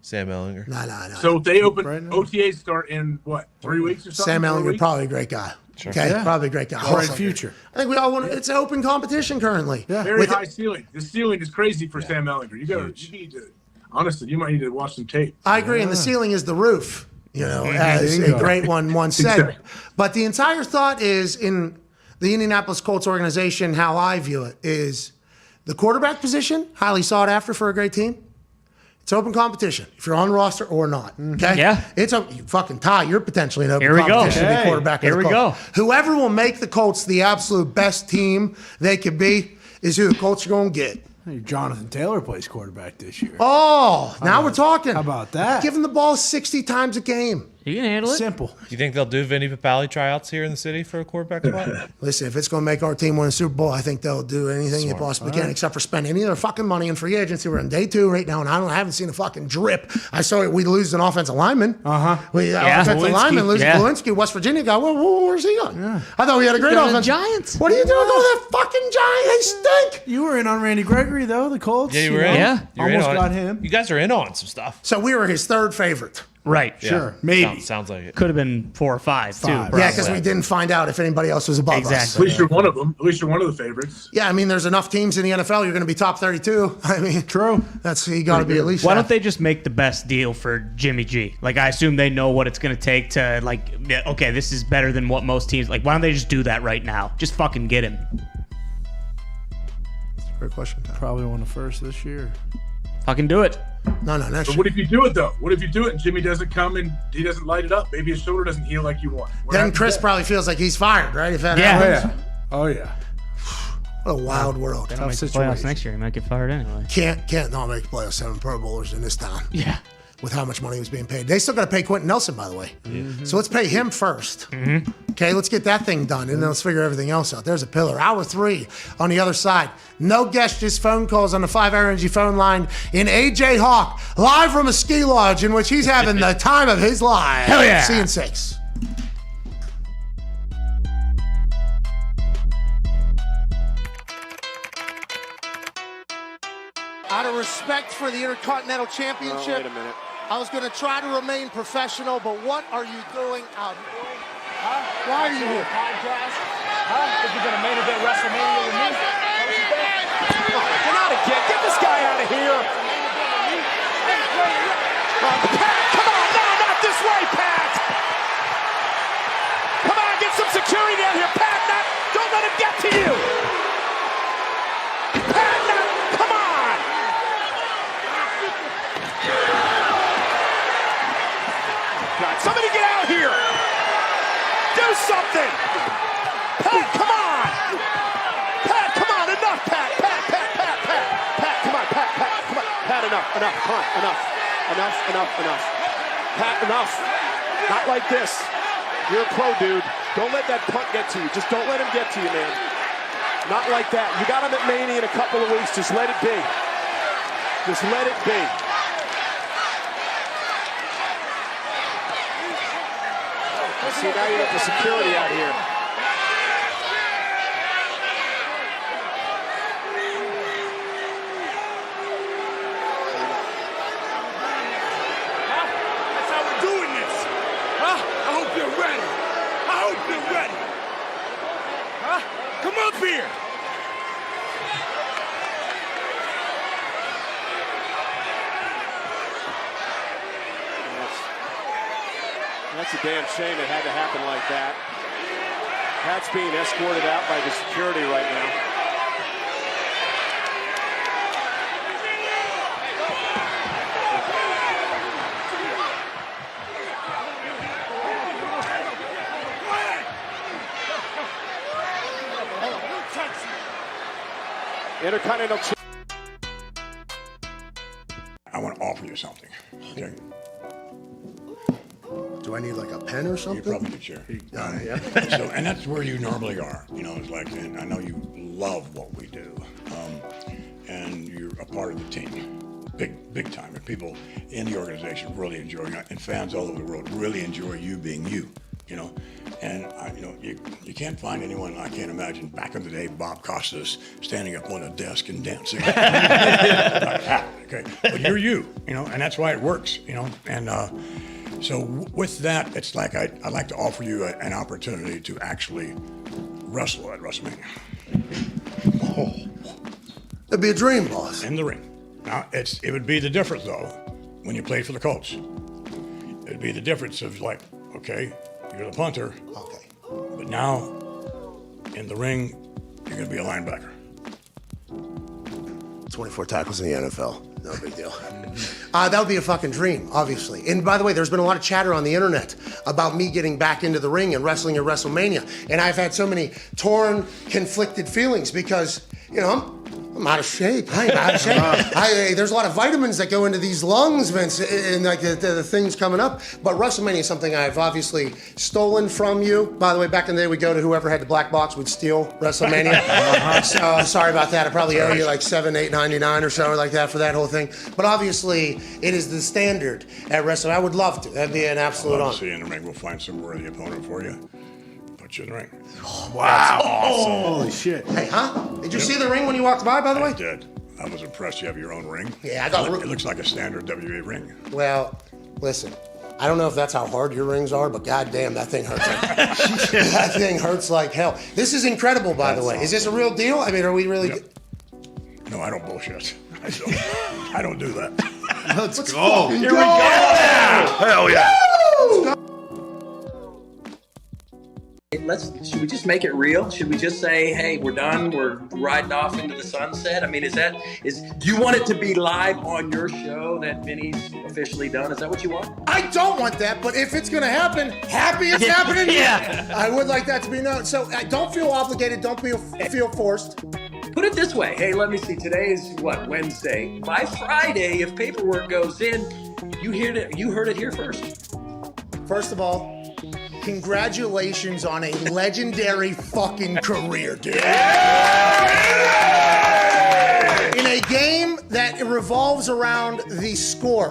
Sam Ellinger. No. So if they open Right now? OTAs start in what, 3 weeks or something? Sam 4 Ellinger, weeks? probably a great guy. Okay, Yeah. probably a great guy. Bright Also, future. I think we all want. It's an open competition currently. Yeah. Very With- high ceiling. The ceiling is crazy for Sam Ellinger. You need to, honestly, you might need to watch some tape. I agree, and the ceiling is the roof. As a great one once said. Exactly. But the entire thought is in the Indianapolis Colts organization. How I view it is the quarterback position highly sought after for a great team. It's open competition if you're on the roster or not. Okay? Yeah. It's a fucking tie. You're potentially in open Here we go. competition to be quarterback of Here the we Colts. go. Whoever will make the Colts the absolute best team they could be is who the Colts are going to get. Hey, Jonathan Taylor plays quarterback this year. Oh, now we're talking. How about that? Give him the ball 60 times a game. You can handle it. Simple. Do you think they'll do Vinny Papale tryouts here in the city for a quarterback spot? Listen, if it's going to make our team win a Super Bowl, I think they'll do anything they possibly can, except for spend any of their fucking money in free agency. We're in day 2 right now, and I haven't seen a fucking drip. I saw it. We lose an offensive lineman. Offensive lineman loses Lewinsky. West Virginia guy. Where's he going? Yeah. I thought we had a great offense. Giants. What are you doing with that fucking Giants? They stink. You were in on Randy Gregory, though, the Colts. Yeah, you were in. Yeah. You were Almost in on got it. him. You guys are in on some stuff. So we were his 3rd favorite. Right. Yeah. Sure. Maybe. Sounds like it. Could have been 4 or 5 too. Yeah, because we didn't find out if anybody else was above us. At least you're one of them. At least you're one of the favorites. Yeah, I mean, there's enough teams in the NFL. You're going to be top 32. I mean, true. That's you got to be at least. Why don't they just make the best deal for Jimmy G? Like, I assume they know what it's going to take to, like, okay, this is better than what most teams. Like, why don't they just do that right now? Just fucking get him. Great question, Tom. Probably one of the first this year. Fucking do it. No, next But year. what if you do it, though? What if you do it and Jimmy doesn't come and he doesn't light it up? Maybe his shoulder doesn't heal like you want. What Then happens Chris then? probably feels like he's fired, right? If that happens. Oh, yeah. What a wild world. They don't make the playoffs next year. He might get fired anyway. Can't not make the playoffs 7 Pro Bowlers in this town. Yeah. With how much money was being paid. They still got to pay Quentin Nelson, by the way. Mm-hmm. So let's pay him first. Okay, let's get that thing done, and then let's figure everything else out. There's a pillar. Hour 3 on the other side. No guests, just phone calls on the 5 Hour Energy phone line in AJ Hawk, live from a ski lodge in which he's having the time of his life. Hell yeah. See you in 6. Out of respect for the Intercontinental Championship, wait a minute. I was going to try to remain professional, but what are you doing out here? Huh? Why are you here? Podcast? Huh? Think you're going to main event WrestleMania with me? Get out of here. Get this guy out of here. Pat, come on. No, not this way, Pat. Come on, get some security down here. Pat, don't let him get to you. Pat, come on. God, somebody get out here. Do something. Pat, come on. Pat, come on. Enough, Pat. Pat, come on. Pat, come on. Pat, enough. Come on, enough. Pat, enough. Not like this. You're a pro, dude. Don't let that punt get to you. Just don't let him get to you, man. Not like that. You got him at Mania in a couple of weeks. Just let it be. Just let it be. See, now you got the security out here. That's how we're doing this. Huh? I hope you're ready. Huh? Come up here. That's a damn shame it had to happen like that. Pat's being escorted out by the security right now. Intercontinental. I want to offer you something. Okay. Do I need like a pen or something? You probably do, sure. So, and that's where you normally are. You know, it's like, and I know you love what we do, and you're a part of the team, big time. And people in the organization really enjoy it, and fans all over the world really enjoy you being you. You know, and you can't find anyone. I can't imagine back in the day Bob Costas standing up on a desk and dancing. Okay, but you're you. You know, and that's why it works. You know, and. So with that, it's like I'd like to offer you an opportunity to actually wrestle at WrestleMania. Oh, it'd be a dream, boss. In the ring. Now, it would be the difference, though, when you played for the Colts. It'd be the difference of like, okay, you're the punter. Okay. But now, in the ring, you're going to be a linebacker. 24 tackles in the NFL. No big deal. That would be a fucking dream, obviously. And by the way, there's been a lot of chatter on the internet about me getting back into the ring and wrestling at WrestleMania. And I've had so many torn, conflicted feelings because, I'm out of shape. I ain't out of shape. There's a lot of vitamins that go into these lungs, Vince, and like the things coming up. But WrestleMania is something I've obviously stolen from you. By the way, back in the day, we'd go to whoever had the black box would steal WrestleMania. So sorry about that. I probably owe you like $7, $8, $99 or so like that for that whole thing. But obviously, it is the standard at WrestleMania. I would love to. That'd be an absolute honor. See you in the ring. We'll find some worthy opponent for you. Put you in the ring. Wow. Awesome. Holy shit. Hey, Did you see the ring when you walked by the way? I did. I was impressed. You have your own ring. Yeah, I got. It looks like a standard WWE ring. Well, listen. I don't know if that's how hard your rings are, but goddamn, that thing hurts. That thing hurts like hell. This is incredible, by the way. Is this a real deal? I mean, are we really? No, I don't bullshit. I don't do that. Let's go. Here we go. Hell yeah. Should we just make it real? Should we just say, hey, we're done, we're riding off into the sunset? I mean, do you want it to be live on your show that Vinny's officially done? Is that what you want? I don't want that, but if it's going to happen, happy it's happening. Yeah. I would like that to be known. So don't feel obligated. Don't feel forced. Put it this way. Hey, let me see. Today is Wednesday. By Friday, if paperwork goes in, you heard it here first. First of all, congratulations on a legendary fucking career, dude. In a game that revolves around the score,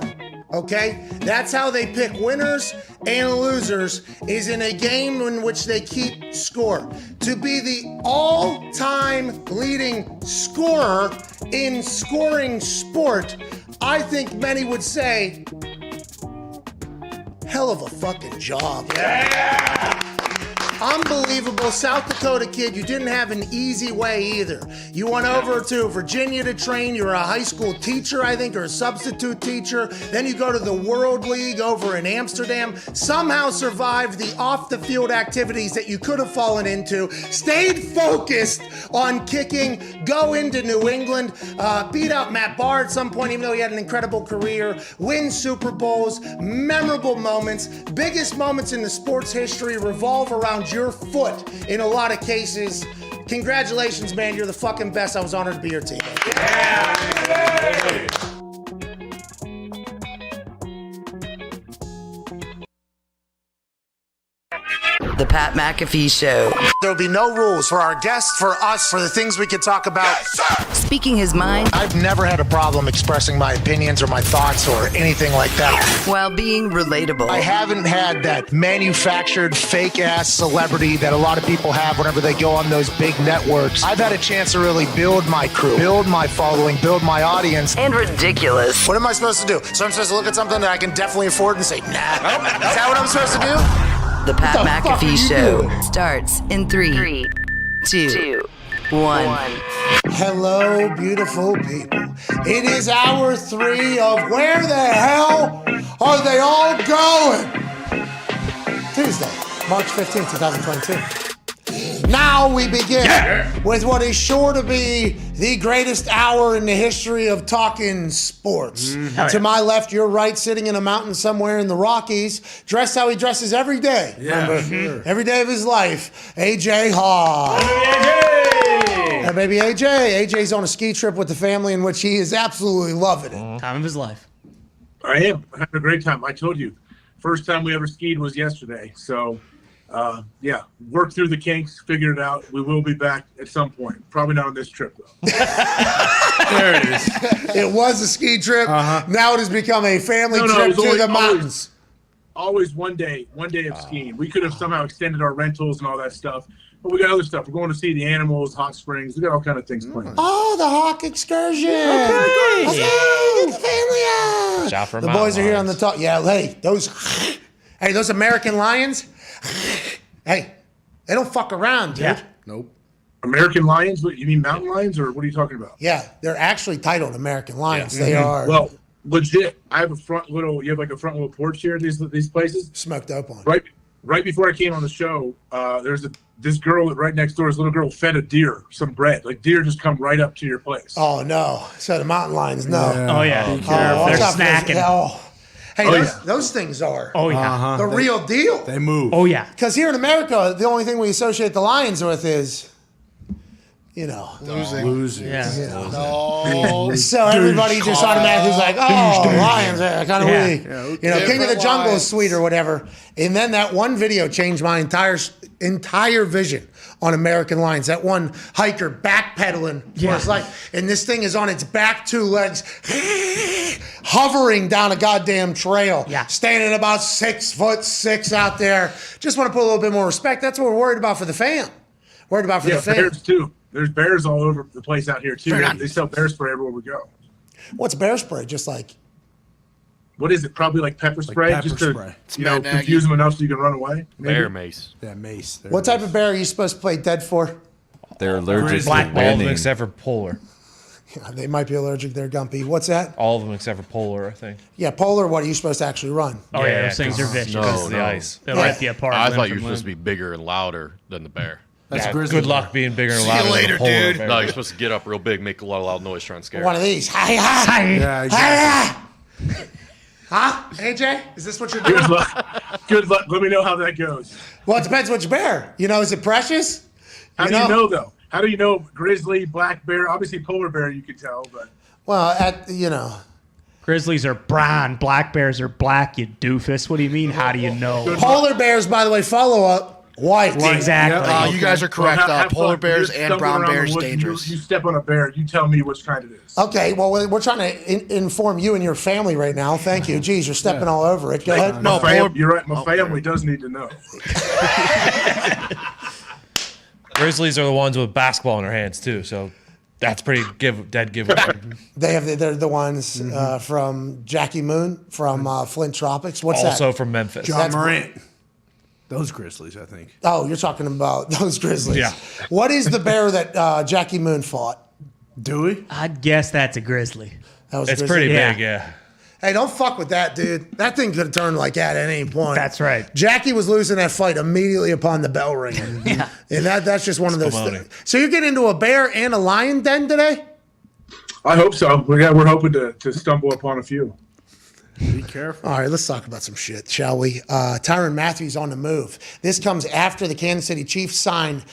okay? That's how they pick winners and losers, is in a game in which they keep score. To be the all-time leading scorer in scoring sport, I think many would say, hell of a fucking job. Yeah! Unbelievable. South Dakota kid, you didn't have an easy way either. You went over to Virginia to train. You were a high school teacher, I think, or a substitute teacher. Then you go to the World League over in Amsterdam. Somehow survived the off-the-field activities that you could have fallen into. Stayed focused on kicking. Go into New England. Beat out Matt Barr at some point, even though he had an incredible career. Win Super Bowls. Memorable moments. Biggest moments in the sports history revolve around your foot in a lot of cases. Congratulations, man. You're the fucking best. I was honored to be your team. Yeah. The Pat McAfee Show. There'll be no rules for our guests, for us, for the things we could talk about. Speaking his mind. I've never had a problem expressing my opinions or my thoughts or anything like that. While being relatable. I haven't had that manufactured fake-ass celebrity that a lot of people have whenever they go on those big networks. I've had a chance to really build my crew, build my following, build my audience. And ridiculous. What am I supposed to do? So I'm supposed to look at something that I can definitely afford and say, nah. Is that what I'm supposed to do? The Pat McAfee Show starts in 3, 2, 1. Hello, beautiful people. It is hour 3 of Where the Hell Are They All Going? Tuesday, March 15th, 2022. Now we begin with what is sure to be the greatest hour in the history of talking sports. To my left, your right, sitting in a mountain somewhere in the Rockies, dressed how he dresses every day. Remember, every day of his life, AJ Hawes. Hey, baby AJ. AJ's on a ski trip with the family in which he is absolutely loving it. Time of his life. I am. I had a great time. I told you, first time we ever skied was yesterday. So, worked through the kinks, figured it out. We will be back at some point. Probably not on this trip, though. There it is. It was a ski trip. Now it has become a family trip to the mountains. Always one day of skiing. We could have somehow extended our rentals and all that stuff. But we got other stuff. We're going to see the animals, hot springs. We got all kind of things planned. Oh, the Hawk excursion. Okay. Get the family out. Shout for The boys are here on the top. Yeah, hey, those American lions, hey, they don't fuck around, dude. Yeah. Nope. American lions? What, you mean mountain lions, or what are you talking about? Yeah, they're actually titled American lions. They are. Well, legit. I have a front little. You have like a front little porch here at these places. Smoked up on. Right right before I came on the show, there's this girl right next door. This little girl fed a deer some bread. Like deer just come right up to your place. Oh no! So the mountain lions, no. Yeah. Oh yeah, watch they're out for those- snacking. Oh. Hey, Oh, those things are Oh yeah, the real deal. They move. oh yeah. Because here in America, the only thing we associate the lions with is, Losing. Yeah. No. So everybody just automatically is like, oh, lions are kind of Yeah. weak. Yeah, King of the different Jungle is lions. sweet or whatever. And then that one video changed my entire vision on American lions. That one hiker backpedaling for his life. And this thing is on its back two legs, hovering down a goddamn trail. Yeah. Standing about 6'6" out there. Just want to put a little bit more respect. That's what we're worried about for the fam. Worried about for the fam. bears too. There's bears all over the place out here too. They sell bear spray everywhere we go. What's bear spray? Just like What is it? Probably like pepper spray, pepper just to spray. Matt Nagy. confuse them enough so you can run away. Maybe? Bear mace. Yeah, mace. There what it type is. of bear are you supposed to play dead for? They're allergic Black to bear. All of them winning. except for polar. Yeah, they might be allergic there, Gumpy. What's that? All of them except for polar, I think. Yeah, polar. What are you supposed to actually run? Oh yeah, those things are vicious. No, The ice. They'll rip you apart. I limb thought you from were supposed to limb. be bigger and louder than the bear. That's Yeah, a grizzly good bear. luck being bigger and See you louder than later, a polar dude. bear. No, you're supposed to get up real big, make a lot of loud noise, trying to scare. One of these. Hi. Yeah, exactly. Huh? AJ? Is this what you're doing? Good luck. Good luck. Let me know how that goes. Well, it depends which bear. Is it precious? How do you know though? How do you know grizzly, black bear? Obviously, polar bear you can tell, but Well, Grizzlies are brown. Black bears are black. You doofus. What do you mean? How do you know? polar bears, by the way, follow up white. Exactly. You guys are correct. Well, have Polar fun. bears You're and stumbling brown around the bears woods, dangerous. You step on a bear. You tell me which kind it is. Okay, well, we're trying to inform you and your family right now. Thank you. Geez, you're stepping all over it. Go ahead. No, You're right. My family does need to know. Grizzlies are the ones with basketball in their hands too, so that's pretty dead giveaway. They're the ones from Jackie Moon from Flint Tropics. What's that? Also from Memphis. John Morant. Those Grizzlies, I think. Oh, you're talking about those Grizzlies. Yeah. What is the bear that Jackie Moon fought? Dewey? I'd guess that's a grizzly. That was a It's grizzly? pretty Yeah. big, yeah. Hey, don't fuck with that, dude. That thing could have turned like that at any point. That's right. Jackie was losing that fight immediately upon the bell ringing. Yeah. And that's just one of those Spumoni. things. So you're getting into a bear and a lion den today? I hope so. We're hoping to stumble upon a few. Be careful. All right, let's talk about some shit, shall we? Tyran Mathieu's on the move. This comes after the Kansas City Chiefs signed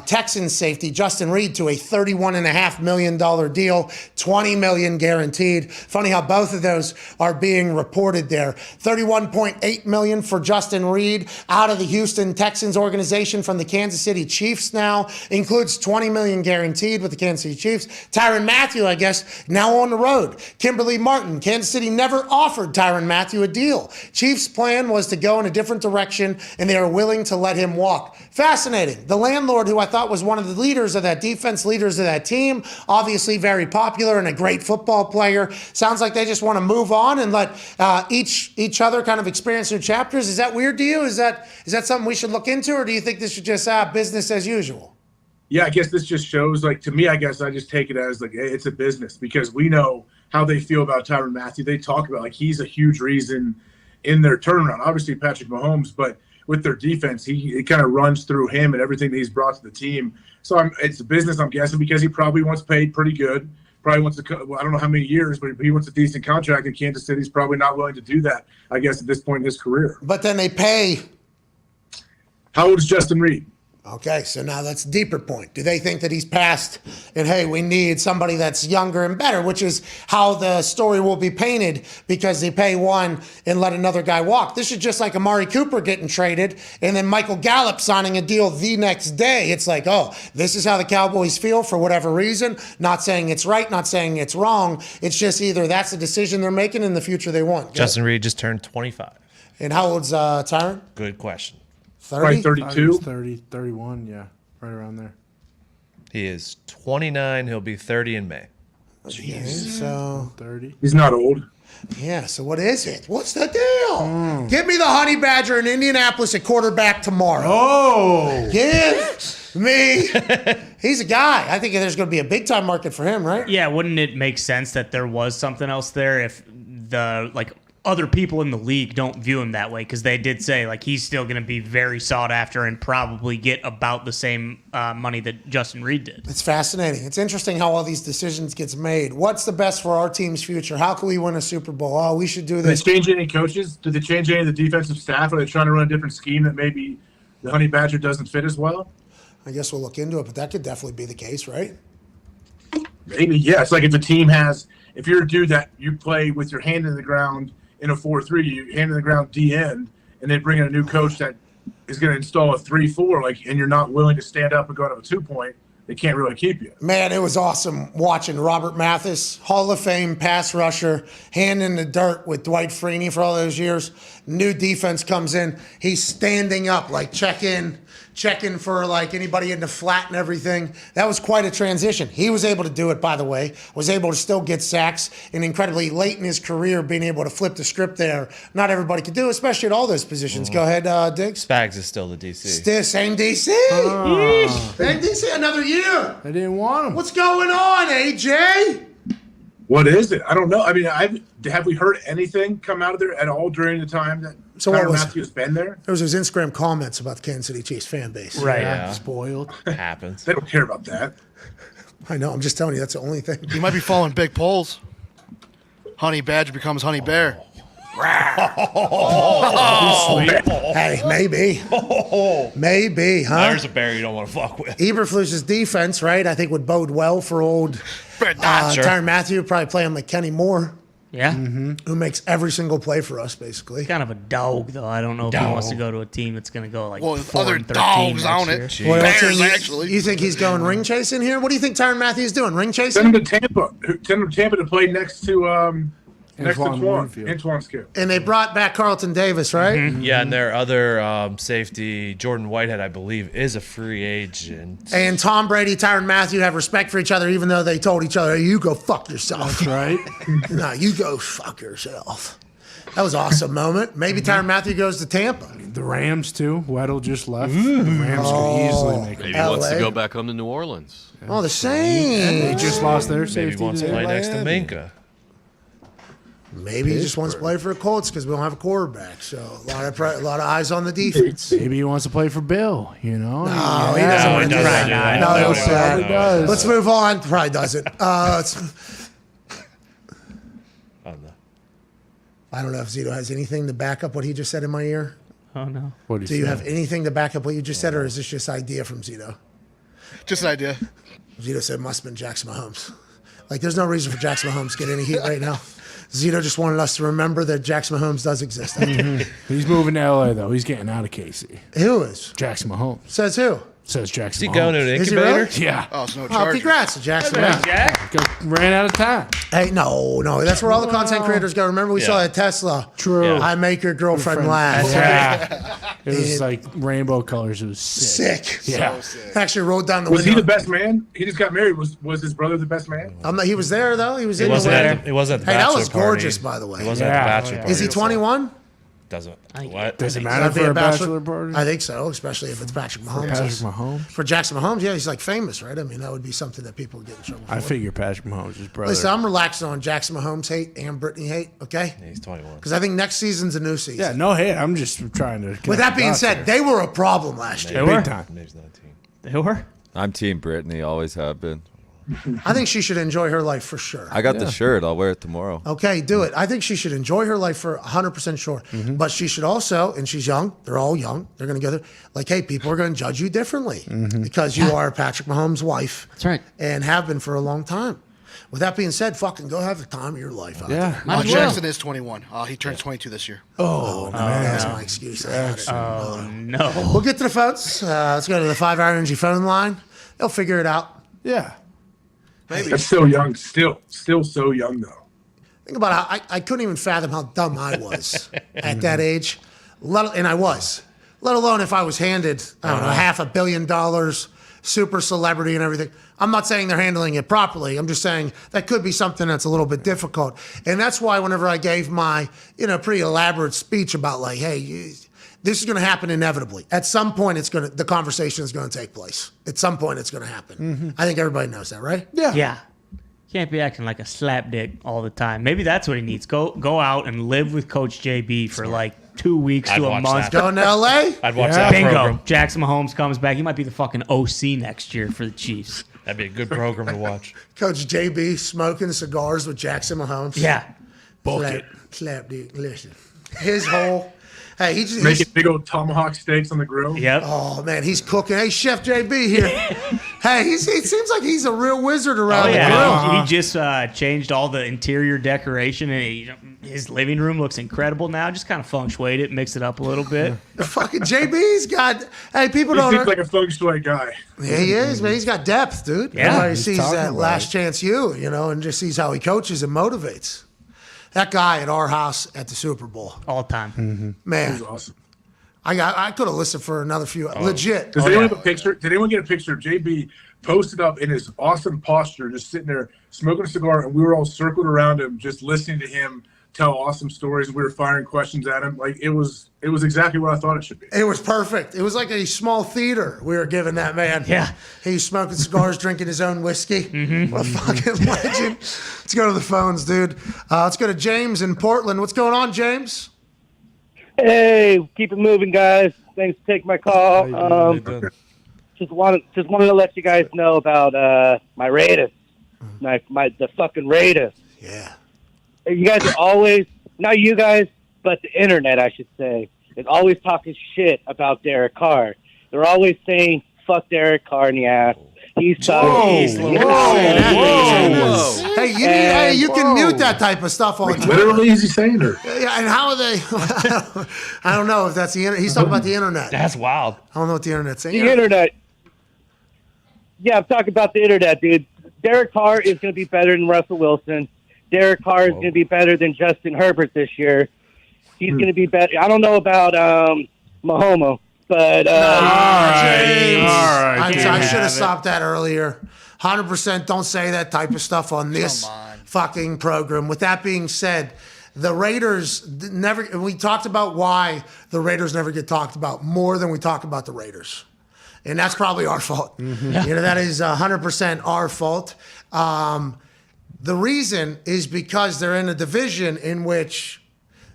Texans safety Justin Reed to a $31.5 million deal, $20 million guaranteed. Funny how both of those are being reported there. $31.8 million for Justin Reed out of the Houston Texans organization from the Kansas City Chiefs now. Includes $20 million guaranteed with the Kansas City Chiefs. Tyran Mathieu, I guess, now on the road. Kimberly Martin, Kansas City never offered Tyran Mathieu a deal. Chiefs' plan was to go in a different direction, and they are willing to let him walk. Fascinating. The landlord, who I thought was one of the leaders of that defense, leaders of that team, obviously very popular and a great football player. Sounds like they just want to move on and let each other kind of experience new chapters. Is that weird to you? Is that something we should look into, or do you think this is just business as usual? Yeah, I guess this just shows, like, to me, I guess I just take it as, like, hey, it's a business, because we know how they feel about Tyran Mathieu. They talk about, like, he's a huge reason in their turnaround. Obviously, Patrick Mahomes, but with their defense, it kind of runs through him and everything that he's brought to the team. So it's a business, I'm guessing, because he probably wants paid pretty good. Probably wants to, I don't know how many years, but he wants a decent contract, and Kansas City's probably not willing to do that, I guess, at this point in his career. But then they pay. How old is Justin Reed? Okay, so now that's a deeper point. Do they think that he's past and, hey, we need somebody that's younger and better, which is how the story will be painted, because they pay one and let another guy walk. This is just like Amari Cooper getting traded and then Michael Gallup signing a deal the next day. It's like, oh, this is how the Cowboys feel for whatever reason. Not saying it's right, not saying it's wrong. It's just either that's the decision they're making in the future they want. Justin Reed just turned 25. And how old's Tyran? Good question. 30? Probably 32? 30, 31, yeah, right around there. He is 29. He'll be 30 in May. Okay, so 30. He's not old. Yeah, so what is it? What's the deal? Give me the Honey Badger in Indianapolis at quarterback tomorrow. Oh! Give me. He's a guy. I think there's going to be a big-time market for him, right? Yeah, wouldn't it make sense that there was something else there if the, like, other people in the league don't view him that way, because they did say like he's still going to be very sought after and probably get about the same money that Justin Reed did. It's fascinating. It's interesting how all these decisions gets made. What's the best for our team's future? How can we win a Super Bowl? Oh, we should do this. Did they change any coaches? Did they change any of the defensive staff? Are they trying to run a different scheme that maybe the Honey Badger doesn't fit as well? I guess we'll look into it, but that could definitely be the case, right? Maybe, yes. Like if a team has, if you're a dude that you play with your hand in the ground in a 4-3, you hand in the ground D end, and they bring in a new coach that is going to install a 3-4, like, and you're not willing to stand up and go to a 2-point, they can't really keep you. Man, it was awesome watching Robert Mathis, Hall of Fame pass rusher, hand in the dirt with Dwight Freeney for all those years. New defense comes in. He's standing up, like checking for like anybody in the flat and everything. That was quite a transition. He was able to do it, by the way, was able to still get sacks, and incredibly late in his career being able to flip the script there. Not everybody could do, especially at all those positions. Go ahead, Diggs. Spags is still the DC. Still same DC. Same DC, another year. I didn't want him. What's going on, AJ? What is it? I don't know. I mean, have we heard anything come out of there at all during the time that Tyran Mathieu's been there? There was his Instagram comments about the Kansas City Chiefs fan base. Right. Yeah. Spoiled. Happens. They don't care about that. I know. I'm just telling you, that's the only thing. You might be following big polls. Honey Badger becomes Honey Bear. Hey, maybe. Maybe, huh? There's a bear you don't want to fuck with. Eberflus's defense, right, I think would bode well for old Tyran Mathieu. Probably play him like Kenny Moore. Yeah. Who makes every single play for us, basically. Kind of a dog, though. I don't know if he wants to go to a team that's going to go like 4 other and 13 dogs next on year. it. Bears, actually. You think he's going ring chasing here? What do you think Tyran Mathieu's doing? Ring chasing? Send him to Tampa. Send him to Tampa to play next to Antoine Skip. And they brought back Carlton Davis, right? Yeah, and their other safety, Jordan Whitehead, I believe, is a free agent. And Tom Brady, Tyran Mathieu have respect for each other, even though they told each other, hey, you go fuck yourself. That's right. No, you go fuck yourself. That was an awesome moment. Maybe Tyran Mathieu goes to Tampa. The Rams, too. Weddle just left. The Rams could easily make it. Maybe he wants to go back home to New Orleans. Oh, the same. They just lost their Maybe safety. he wants to play next to Minka. Maybe he just wants to play for the Colts because we don't have a quarterback. So a lot of eyes on the defense. Maybe he wants to play for Bill, you know? No, he doesn't want to do that. No, he probably does. Let's move on. Probably doesn't. I don't know if Zito has anything to back up what he just said in my ear. Oh, no. Do you have anything to back up what you just said, or is this just idea from Zito? Just an idea. Zito said must have been Jackson Mahomes. Like, there's no reason for Jackson Mahomes to get any heat right now. Zito just wanted us to remember that Jackson Mahomes does exist. He's moving to L.A., though. He's getting out of KC. Who is? Jackson Mahomes. Says who? Says Jackson Is he Mahomes. going to an Is he incubator? really? Yeah. Oh, it's no Oh, charge. congrats to Jackson. Ran out of time. Hey, no. That's where all the content creators go. Remember we saw at Tesla. True. I make your girlfriend laugh. Yeah. It was like rainbow colors. It was sick. Yeah. Actually rolled down the Was window. he the best man? He just got married. Was his brother the best man? He was there, though. He was in the wasn't wedding. He wasn't at the Hey, that bachelor was party. gorgeous, by the way. He wasn't at the bachelor party. Is he 21? Doesn't. What? Does it Does matter that be for a bachelor party? I think so, especially if it's Patrick Mahomes. Patrick Mahomes? For Jackson Mahomes, yeah, he's like famous, right? I mean, that would be something that people would get in trouble for. I figure Patrick Mahomes is brother. Listen, I'm relaxing on Jackson Mahomes hate and Brittany hate, okay? Yeah, he's 21. Because I think next season's a new season. Yeah, no hate. I'm just trying to. With that being said, they were a problem last year. Big time. Maybe he's 19. They were? I'm Team Brittany, always have been. I think she should enjoy her life for sure. I got the shirt. I'll wear it tomorrow. Okay, do it. I think she should enjoy her life for 100% sure. But she should also, and she's young, they're all young, they're going to get her, like, hey, people are going to judge you differently because you are Patrick Mahomes' wife. That's right. And have been for a long time. With that being said, fucking go have the time of your life out there. Jackson is 21. He turns 22 this year. Oh, man. That's my excuse. Oh, no. We'll get to the phones. Let's go to the 5-Hour Energy phone line. They'll figure it out. Yeah. Maybe. That's still young. Still so young, though. Think about how I couldn't even fathom how dumb I was at that age. And I was. Let alone if I was handed, I don't know, $500 million, super celebrity and everything. I'm not saying they're handling it properly. I'm just saying that could be something that's a little bit difficult. And that's why whenever I gave my, pretty elaborate speech about like, hey, this is going to happen inevitably. At some point, the conversation is going to take place. At some point, it's going to happen. I think everybody knows that, right? Yeah. Can't be acting like a slapdick all the time. Maybe that's what he needs. Go out and live with Coach JB for like 2 weeks to a month. Going to LA? I'd watch that Bingo. program. Jackson Mahomes comes back. He might be the fucking OC next year for the Chiefs. That'd be a good program to watch. Coach JB smoking cigars with Jackson Mahomes. Yeah. Slap dude, listen. His whole, hey, he's Making big old tomahawk steaks on the grill. Yep. Oh man, he's cooking. Hey, Chef JB here. Hey, he seems like he's a real wizard around the grill. He just changed all the interior decoration, and his living room looks incredible now. Just kind of feng shuied it, mixed it up a little bit. Fucking JB's got. Hey, people He don't. seems like a feng shui guy. Yeah, he is, man. He's got depth, dude. Yeah. Everybody He's sees talking that about last chance you know, and just sees how he coaches and motivates. That guy at our house at the Super Bowl, All time. man. He's awesome. I could have listened for another few. Legit. Does anyone have a picture? Did anyone get a picture of JB posted up in his awesome posture, just sitting there smoking a cigar, and we were all circled around him, just listening to him tell awesome stories. We were firing questions at him. Like it was exactly what I thought it should be. It was perfect. It was like a small theater we were giving that man. Yeah. He's smoking cigars, drinking his own whiskey. What a fucking legend. Let's go to the phones, dude. Let's go to James in Portland. What's going on, James? Hey, keep it moving, guys. Thanks for taking my call. Just wanted to let you guys know about my Raiders, the fucking Raiders. Yeah. You guys are always, not you guys, but the internet, I should say, is always talking shit about Derek Carr. They're always saying, fuck Derek Carr in the ass. He sucks. Whoa. Hey, you can mute that type of stuff on Twitter. Literally, is he saying her? Yeah, and how are they? I don't know if that's the internet. He's talking about the internet. That's wild. I don't know what the internet's saying. The internet. Yeah, I'm talking about the internet, dude. Derek Carr is going to be better than Russell Wilson. Derek Carr is going to be better than Justin Herbert this year. He's going to be better. I don't know about Mahomes, but James. right, I should have stopped that earlier. 100% don't say that type of stuff on this fucking program. With that being said, the Raiders never. We talked about why the Raiders never get talked about more than we talk about the Raiders. And that's probably our fault. That is 100% our fault. The reason is because they're in a division in which,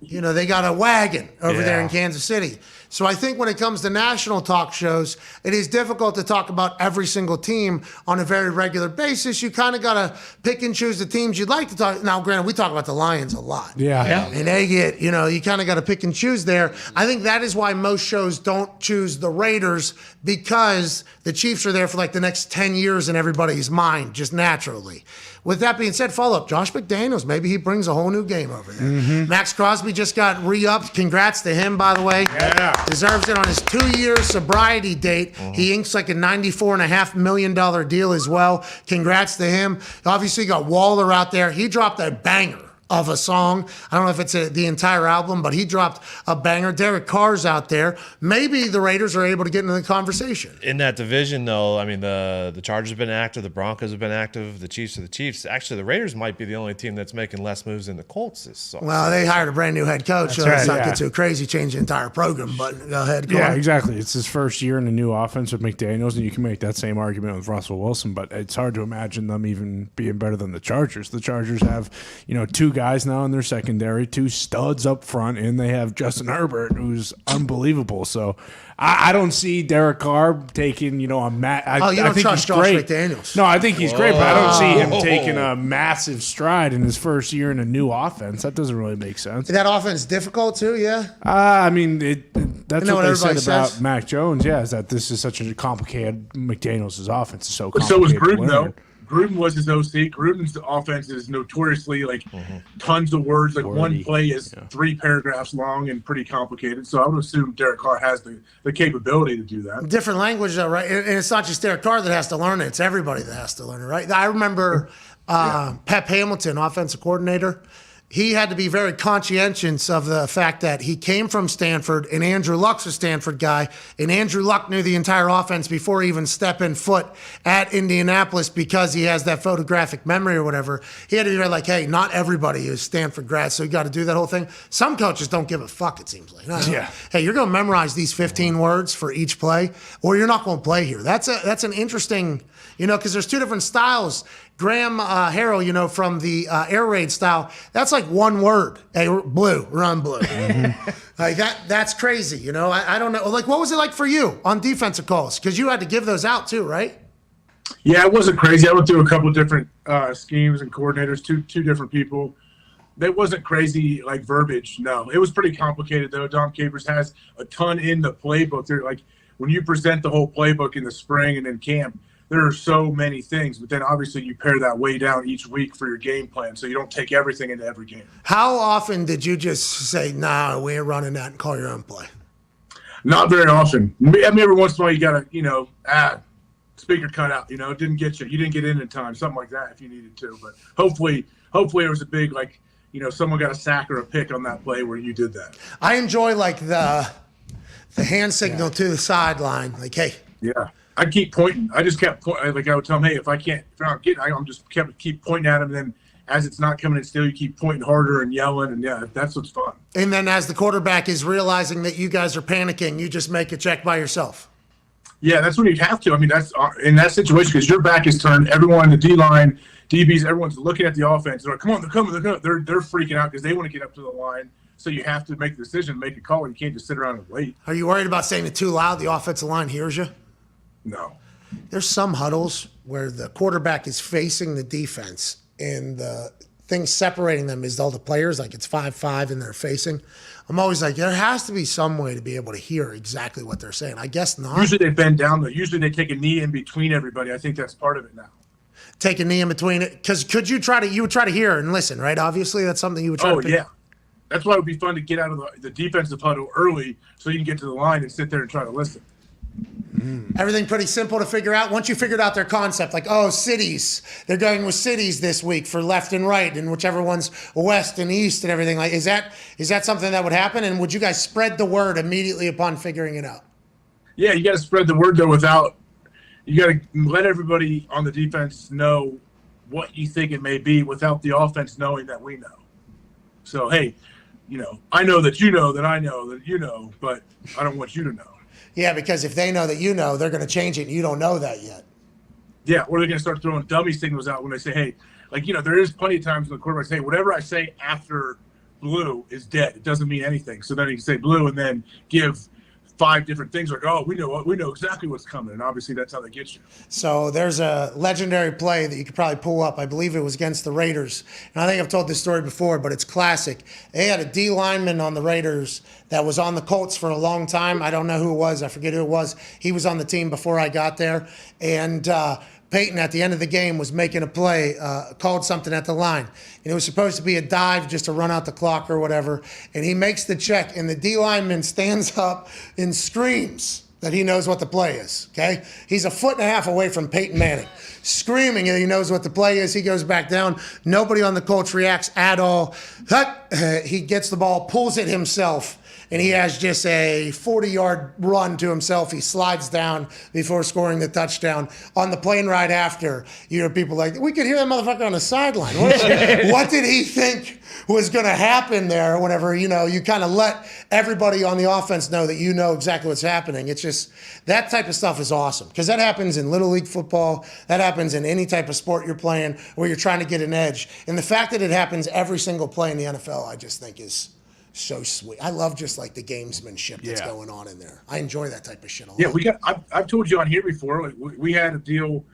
they got a wagon over there in Kansas City. So I think when it comes to national talk shows, it is difficult to talk about every single team on a very regular basis. You kind of got to pick and choose the teams you'd like to talk. Now, granted, we talk about the Lions a lot. Yeah. And they get, you kind of got to pick and choose there. I think that is why most shows don't choose the Raiders, because the Chiefs are there for like the next 10 years in everybody's mind, just naturally. With that being said, follow up. Josh McDaniels, maybe he brings a whole new game over there. Max Crosby just got re-upped. Congrats to him, by the way. Yeah. Deserves it on his 2-year sobriety date. He inks like a $94.5 million deal as well. Congrats to him. Obviously, got Waller out there. He dropped a banger of a song. I don't know if it's the entire album, but he dropped a banger. Derek Carr's out there. Maybe the Raiders are able to get into the conversation. In that division, though, I mean, the Chargers have been active, the Broncos have been active, the Chiefs are the Chiefs. Actually, the Raiders might be the only team that's making less moves than the Colts this season. Well, they hired a brand new head coach, so let's not get too crazy, change the entire program. But go ahead, Corey. Yeah, exactly. It's his first year in a new offense with McDaniels, and you can make that same argument with Russell Wilson, but it's hard to imagine them even being better than the Chargers. The Chargers have, 2 guys now in their secondary, 2 studs up front, and they have Justin Herbert, who's unbelievable. So I don't see Derek Carr taking, you don't trust Josh McDaniels? No, I think he's great, but I don't see him taking a massive stride in his first year in a new offense. That doesn't really make sense. That offense difficult too, yeah? I mean, that's what they said says about Mac Jones, is that this is such a complicated, McDaniels' offense is so But complicated. so was Gruden, though. Gruden was his OC. Gruden's offense is notoriously tons of words. One play is 3 paragraphs long and pretty complicated. So I would assume Derek Carr has the capability to do that. Different language, though, right? And it's not just Derek Carr that has to learn it. It's everybody that has to learn it, right? I remember Pep Hamilton, offensive coordinator. He had to be very conscientious of the fact that he came from Stanford, and Andrew Luck's a Stanford guy, and Andrew Luck knew the entire offense before even stepping foot at Indianapolis because he has that photographic memory or whatever. He had to be very like, hey, not everybody is Stanford grads, so you got to do that whole thing. Some coaches don't give a fuck, it seems like. Hey, you're going to memorize these 15 words for each play, or you're not going to play here. That's an interesting, because there's two different styles. Graham Harrell, from the air raid style, that's like one word. Hey, blue, run blue. Like that's crazy, I don't know. Like, what was it like for you on defensive calls? Because you had to give those out too, right? Yeah, it wasn't crazy. I went through a couple of different schemes and coordinators, two different people. That wasn't crazy like verbiage. No, it was pretty complicated though. Dom Capers has a ton in the playbook. They're like when you present the whole playbook in the spring and in camp, there are so many things. But then obviously you pare that way down each week for your game plan, so you don't take everything into every game. How often did you just say, "Nah, we ain't running that," and call your own play? Not very often. I mean, every once in a while you gotta, speaker cut out. Didn't get you. You didn't get in time. Something like that if you needed to. But hopefully it was a big someone got a sack or a pick on that play where you did that. I enjoy the hand signal to the sideline, like, hey. Yeah, I'd keep pointing. I just kept pointing. Like I would tell them, hey, if I'm not getting, I'm just keep pointing at them. And then as it's not coming in still, you keep pointing harder and yelling. And yeah, that's what's fun. And then as the quarterback is realizing that you guys are panicking, you just make a check by yourself. Yeah, that's when you have to. I mean, that's in that situation because your back is turned. Everyone, the D line, DBs, everyone's looking at the offense. They're like, come on, they're coming. They're freaking out because they want to get up to the line. So you have to make the decision, make a call. You can't just sit around and wait. Are you worried about saying it too loud? The offensive line hears you? No. There's some huddles where the quarterback is facing the defense and the thing separating them is all the players, like it's 5-5 and they're facing. I'm always like, there has to be some way to be able to hear exactly what they're saying. I guess not. Usually they bend down, though. Usually they take a knee in between everybody. I think that's part of it now. Take a knee in between it? Because you would try to hear and listen, right? Obviously, that's something you would try to pick. Yeah. That's why it would be fun to get out of the defensive huddle early so you can get to the line and sit there and try to listen. Everything pretty simple to figure out. Once you figured out their concept, like, cities. They're going with cities this week for left and right, and whichever one's west and east and everything. Like, is that something that would happen? And would you guys spread the word immediately upon figuring it out? Yeah, you got to spread the word, though, you got to let everybody on the defense know what you think it may be without the offense knowing that we know. So, hey, I know that you know that I know that you know, but I don't want you to know. Yeah, because if they know that you know, they're going to change it, and you don't know that yet. Yeah, or they're going to start throwing dummy signals out when they say, hey, there is plenty of times when the quarterback say, whatever I say after blue is dead. It doesn't mean anything. So then you can say blue and then give 5 different things like, we know exactly what's coming. And obviously that's how they get you. So there's a legendary play that you could probably pull up. I believe it was against the Raiders. And I think I've told this story before, but it's classic. They had a D lineman on the Raiders that was on the Colts for a long time. I don't know who it was. I forget who it was. He was on the team before I got there. And Peyton, at the end of the game, was making a play, called something at the line. And it was supposed to be a dive just to run out the clock or whatever. And he makes the check, and the D lineman stands up and screams that he knows what the play is, okay? He's 1.5 feet away from Peyton Manning, screaming that he knows what the play is. He goes back down. Nobody on the Colts reacts at all. He gets the ball, pulls it himself, and he has just a 40-yard run to himself. He slides down before scoring the touchdown. On the plane ride after, you hear people like, we could hear that motherfucker on the sideline. What did he think was going to happen there whenever, you kind of let everybody on the offense know that you know exactly what's happening. It's just, that type of stuff is awesome because that happens in Little League football. That happens in any type of sport you're playing where you're trying to get an edge. And the fact that it happens every single play in the NFL, I just think is so sweet. I love just like the gamesmanship that's going on in there. I enjoy that type of shit a lot. Yeah, I've told you on here before, like we had a deal,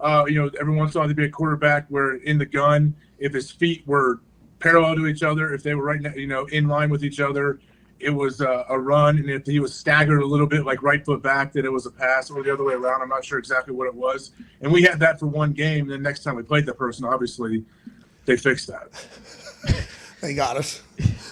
every once in a while there'd be a quarterback where in the gun, if his feet were parallel to each other, if they were right now, in line with each other, it was a run. And if he was staggered a little bit, like right foot back, then it was a pass, or the other way around. I'm not sure exactly what it was. And we had that for one game. Then next time we played that person, obviously they fixed that. They got us.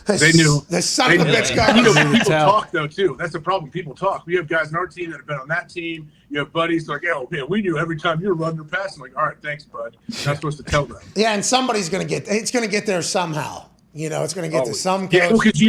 They knew. The son of a bitch got us. People talk, though, too. That's the problem. People talk. We have guys on our team that have been on that team. You have buddies like, we knew every time you were running or passing. Like, all right, thanks, bud. You're not supposed to tell them. Yeah, and somebody's going to it's going to get there somehow. It's going to get to some coach. Yeah, because,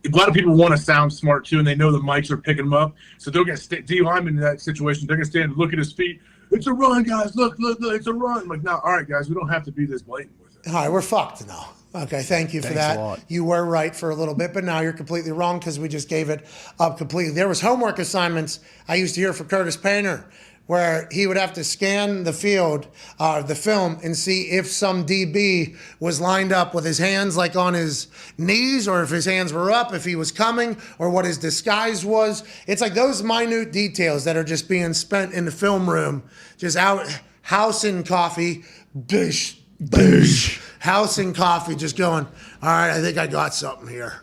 a lot of people want to sound smart, too, and they know the mics are picking them up. So they're going to D lineman in that situation. They're going to stand and look at his feet. It's a run, guys. Look, it's a run. I'm like, no, all right, guys, we don't have to be this blatant with it. All right, we're fucked now. Okay, thank you for that. You were right for a little bit, but now you're completely wrong because we just gave it up completely. There was homework assignments I used to hear for Curtis Painter where he would have to scan the field, the film, and see if some DB was lined up with his hands like on his knees, or if his hands were up, if he was coming, or what his disguise was. It's like those minute details that are just being spent in the film room, just out, house and coffee, bish, bish, house and coffee, just going, all right, I think I got something here.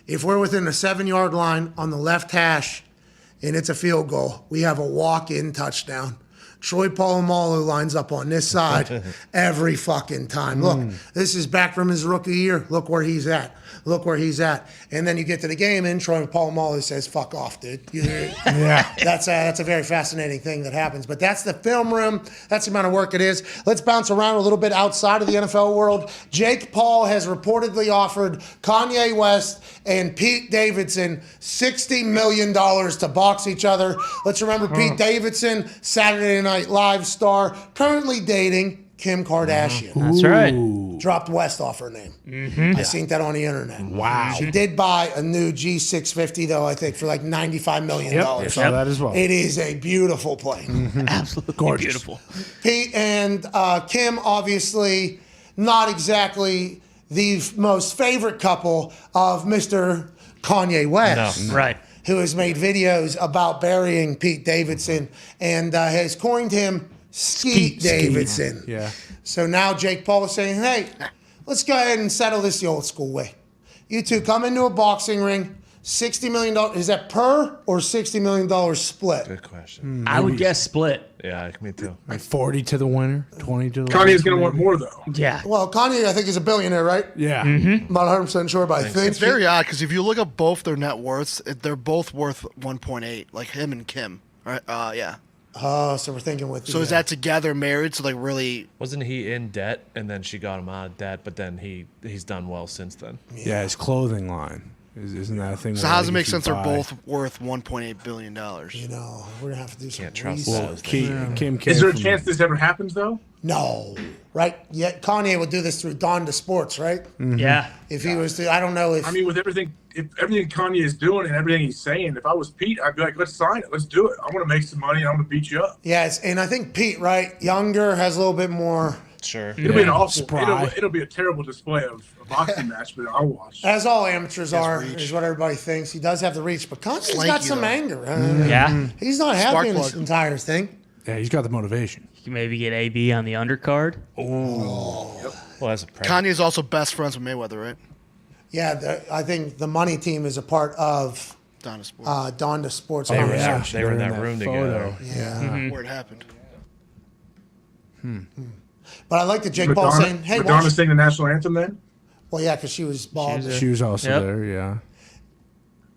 If we're within the 7-yard line on the left hash, and it's a field goal, we have a walk-in touchdown. Troy Polamalu lines up on this side every fucking time. Look, this is back from his rookie year. Look where he's at. Look where he's at. And then you get to the game, and Troy Polamalu says, fuck off, dude. Yeah. That's a very fascinating thing that happens. But that's the film room. That's the amount of work it is. Let's bounce around a little bit outside of the NFL world. Jake Paul has reportedly offered Kanye West and Pete Davidson $60 million to box each other. Let's remember Pete Davidson, Saturday Night Live star, currently dating Kim Kardashian. That's right. Dropped West off her name. I seen that on the internet. Wow. She did buy a new G650, though, I think, for like $95 million. Yep, I saw that as well. It is a beautiful plane. Absolutely Gorgeous. beautiful. Pete and Kim, obviously, not exactly the most favorite couple of Mr. Kanye West. No. Right. Who has made videos about burying Pete Davidson and has coined him Skeet Davidson. Yeah. So now Jake Paul is saying, hey, let's go ahead and settle this the old school way. You two come into a boxing ring, $60 million. Is that per or $60 million split? Good question. I would guess split. Yeah, me too. Like 40 to the winner, 20 to the Kanye's winner. going to want more, though. Yeah. Well, Kanye, I think, is a billionaire, right? Yeah. I'm not 100% sure, but I think It's very odd because if you look at both their net worths, they're both worth 1.8, like him and Kim. Right? Yeah. Oh, so we're thinking with. So is that together married? So like really? Wasn't he in debt and then she got him out of debt, but then he's done well since then. Yeah, his clothing line. Isn't that a thing? So how does it make sense? They're both worth $1.8 billion. You know, we're gonna have to do some trust research. Kim Is there a chance this ever happens, though? No, right? Yeah, Kanye would do this through Dahn to Sports, right? Yeah. If he was to, I don't know if. I mean, with everything Kanye is doing and everything he's saying, if I was Pete, I'd be like, let's sign it. Let's do it. I want to make some money and I'm going to beat you up. Yes, and I think Pete, right, younger, has a little bit more. Sure. It'll be an awful, it'll be a terrible display of a boxing match, but I'll watch. As all amateurs are, is what everybody thinks. He does have the reach, but Kanye's got Slanky, some though. anger. Yeah. He's not happy Spark in this plug. entire thing. Yeah, he's got the motivation. You can maybe get AB on the undercard. Well, that's a Kanye is also best friends with Mayweather, right? Yeah, I think the money team is a part of Dahn to Sports. Dahn to Sports. They were conversation. they were in that room photo. together. Yeah. Where it happened. But I like that Jake Paul saying, hey, Madonna watch. sing the national anthem then? Well, yeah, because she was bald. She was also Yep. there, yeah.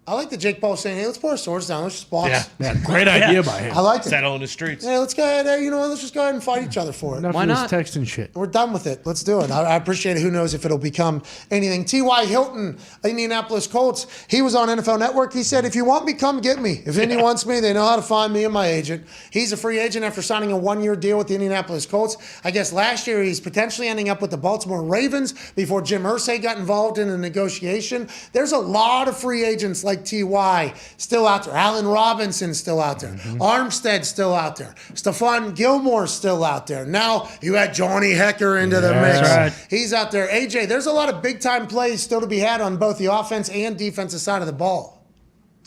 I like that Jake Paul saying, hey, let's put our swords down. Let's just box. Yeah. Great idea by him. I like it. Settle in the streets. Yeah, let's go ahead. Hey, you know what? Let's just go ahead and fight each other for it. Enough Why of this not? texting shit. We're done with it. Let's do it. I appreciate it. Who knows if it'll become anything. T.Y. Hilton, Indianapolis Colts, he was on NFL Network. He said, if you want me, come get me. If Indy wants me, they know how to find me and my agent. He's a free agent after signing a one-year deal with the Indianapolis Colts. I guess last year he's potentially ending up with the Baltimore Ravens before Jim Irsay got involved in a negotiation. There's a lot of free agents like T.Y. still out there. Allen Robinson's still out there. Armstead's still out there. Stephon Gilmore's still out there. Now you add Johnny Hecker into the mix. right. He's out there. AJ, there's a lot of big-time plays still to be had on both the offense and defensive side of the ball.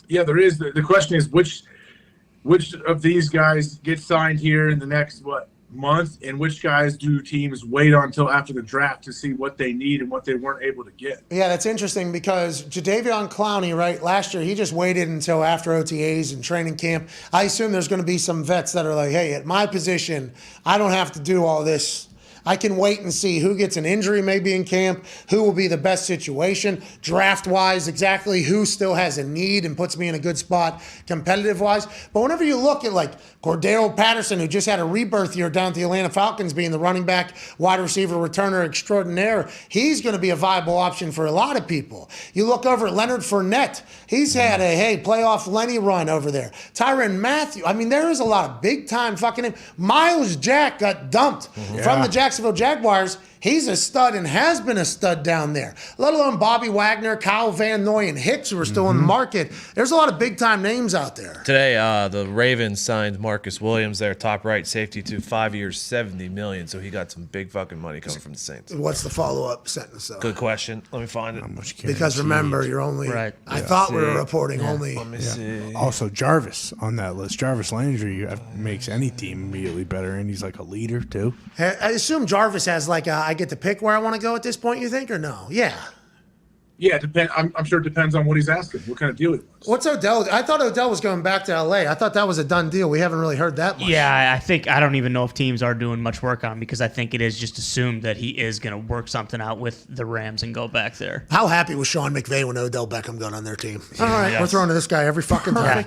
Yeah, there is. The question is which of these guys get signed here in the next, month, and which guys do teams wait on until after the draft to see what they need and what they weren't able to get? Yeah, that's interesting because Jadeveon Clowney, right, last year, he just waited until after OTAs and training camp. I assume there's going to be some vets that are like, hey, at my position, I don't have to do all this. I can wait and see who gets an injury maybe in camp, who will be the best situation, draft-wise, exactly who still has a need and puts me in a good spot competitive-wise. But whenever you look at like Cordero Patterson, who just had a rebirth year down at the Atlanta Falcons, being the running back, wide receiver, returner extraordinaire, he's going to be a viable option for a lot of people. You look over at Leonard Fournette. He's had a, playoff Lenny run over there. Tyran Mathieu. I mean, there is a lot of big-time fucking... Miles Jack got dumped from the Jacksonville Jaguars. He's a stud and has been a stud down there, let alone Bobby Wagner, Kyle Van Noy, and Hicks, who are still in the market. There's a lot of big-time names out there. Today, the Ravens signed Marcus Williams, their top right safety, to 5 years, $70 million. So he got some big fucking money coming from the Saints. What's the follow-up sentence, though? Good question. Let me find it. Because remember, you're only. Right. I thought we were reporting only. Let me see. Also, Jarvis on that list. Jarvis Landry makes any team immediately better, and he's like a leader too. I assume Jarvis has I get to pick where I want to go at this point. You think or no? Yeah. Yeah, I'm sure it depends on what he's asking, what kind of deal he wants. What's Odell? I thought Odell was going back to L.A. I thought that was a done deal. We haven't really heard that much. Yeah, I don't even know if teams are doing much work on him because I think it is just assumed that he is going to work something out with the Rams and go back there. How happy was Sean McVay when Odell Beckham got on their team? All right, we're throwing to this guy every fucking time.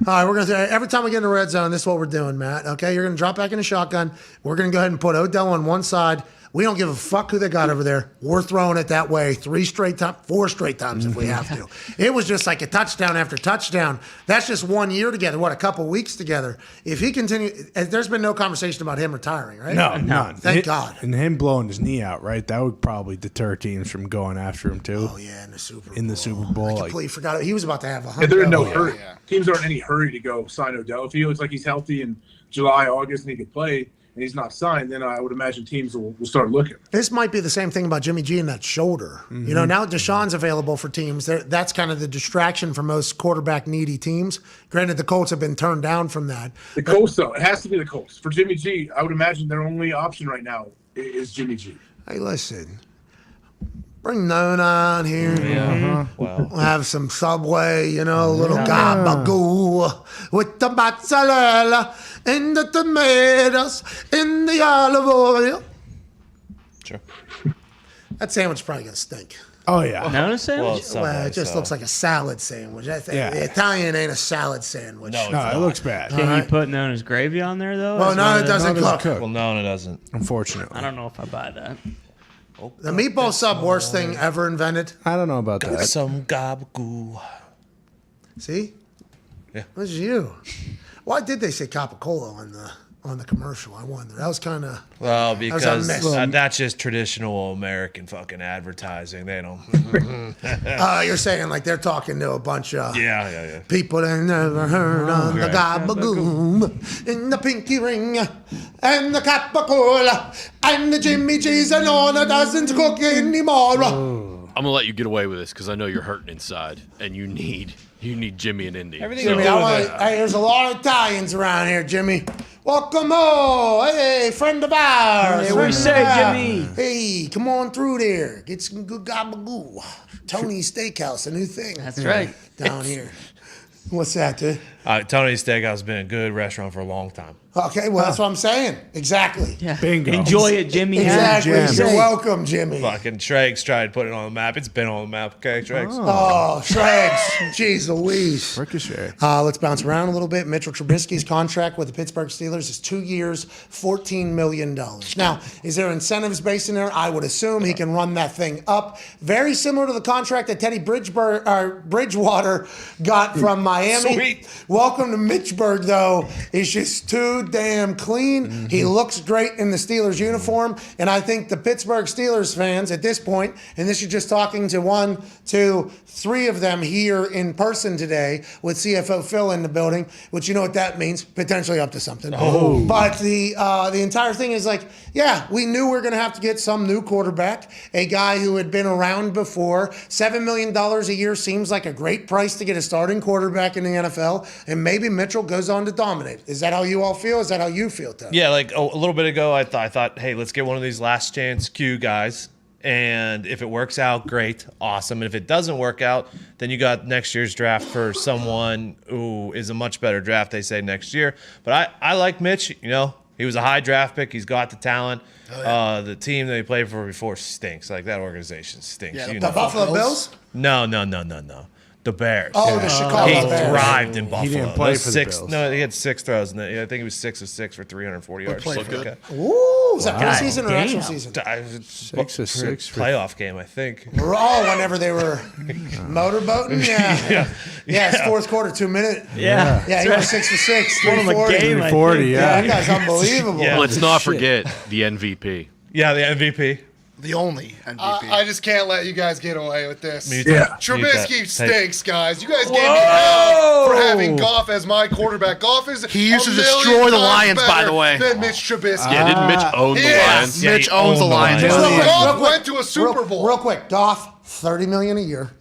All right, we're going to every time we get in the red zone, this is what we're doing, Matt. Okay, you're going to drop back in the shotgun. We're going to go ahead and put Odell on one side. We don't give a fuck who they got over there. We're throwing it that way 4 straight times if we have to. It was just like a touchdown after touchdown. That's just 1 year together, a couple weeks together. If he continues, there's been no conversation about him retiring, right? No, none. Thank God. And him blowing his knee out, right? That would probably deter teams from going after him too. Oh yeah, in the Super Bowl. I completely forgot. He was about to have 100. Yeah, they're in no hurry. Teams aren't in any hurry to go sign Odell. If he looks like he's healthy in July, August, and he can play, and he's not signed, then I would imagine teams will start looking. This might be the same thing about Jimmy G and that shoulder. You know, now Deshaun's available for teams. That's kind of the distraction for most quarterback-needy teams. Granted, the Colts have been turned down from that. The Colts, though, it has to be the Colts. For Jimmy G, I would imagine their only option right now is Jimmy G. Hey, listen. Bring Nona on here. We'll have some Subway, a little gabagool with the mozzarella and the tomatoes and the olive oil. Sure. That sandwich is probably going to stink. Oh, yeah. Nona sandwich? Well, it just looks like a salad sandwich. The Italian ain't a salad sandwich. No, it looks bad. Can you put Nona's gravy on there, though? Well, no, it doesn't cook. Well, no, it doesn't. Unfortunately. I don't know if I buy that. The meatball sub, worst thing ever invented. I don't know about that. Some gabagoo. See? Yeah. This is you. Why did they say Capicola on the commercial? I wonder. That was kind of. Well, because that's just traditional American fucking advertising. They don't. You're saying like they're talking to a bunch of yeah. people that never heard of the gabagoom and the pinky ring and the Capicola and the Jimmy G's and Nona doesn't cook anymore. I'm gonna let you get away with this because I know you're hurting inside and you need Jimmy and Indy. Jimmy, there's a lot of Italians around here, Jimmy. Welcome, hey, friend of ours. Hey, what you say, Jimmy? Hey, come on through there. Get some good gabagoo. Tony's Steakhouse, a new thing. That's right. Down here. What's that, dude? Tony's Steakhouse has been a good restaurant for a long time. Okay, well, that's what I'm saying. Exactly. Yeah. Bingo. Enjoy it, Jimmy. Exactly. Jim. You're welcome, Jimmy. Fucking Shregs tried to put it on the map. It's been on the map, okay, Shregs? Oh, Shregs. Jeez Louise. Ricochet. Let's bounce around a little bit. Mitchell Trubisky's contract with the Pittsburgh Steelers is 2 years, $14 million. Now, is there incentives based in there? I would assume he can run that thing up. Very similar to the contract that Teddy Bridgewater got from Miami. Sweet. Welcome to Mitchburg, though. It's just too damn clean. He looks great in the Steelers uniform. And I think the Pittsburgh Steelers fans at this point, and this is just talking to 1, 2, 3 of them here in person today with CFO Phil in the building, which you know what that means, potentially up to something. Oh. But the entire thing is like, yeah, we knew we were going to have to get some new quarterback, a guy who had been around before. $7 million a year seems like a great price to get a starting quarterback in the NFL, and maybe Mitchell goes on to dominate. Is that how you all feel? Is that how you feel, Ted? Yeah, like a little bit ago, I thought, hey, let's get one of these last chance Q guys. And if it works out, great, awesome. And if it doesn't work out, then you got next year's draft for someone who is a much better draft, they say, next year. But I like Mitch. He was a high draft pick. He's got the talent. Oh, yeah. The team that he played for before stinks. Like, that organization stinks. Yeah, the Buffalo Bills? No. The Bears. Oh, the Chicago Bears. He thrived in Buffalo. He didn't play for the Bills. No, he had 6 throws. I think he was 6 of 6 for 340 yards. Look good. Ooh, is that preseason or actual season? 6 of 6 for playoff game, I think. Whenever they were motorboating. Yeah, it's fourth quarter, 2 minute. Yeah, he was 6 for 6, 340. 340, That guy's unbelievable. Let's not forget the MVP. Yeah, the MVP. The only MVP. I just can't let you guys get away with this. Mute that. Trubisky Mute that. stinks, guys. You guys gave me hell for having Goff as my quarterback. Goff is He used to a million destroy the times Lions, by better the way. Than Mitch Trubisky. Yeah, didn't Mitch own the Lions? Yeah, Mitch he owns the owned the Lions. Lions. Goff went to a Super Bowl. Real quick, Goff, $30 million a year.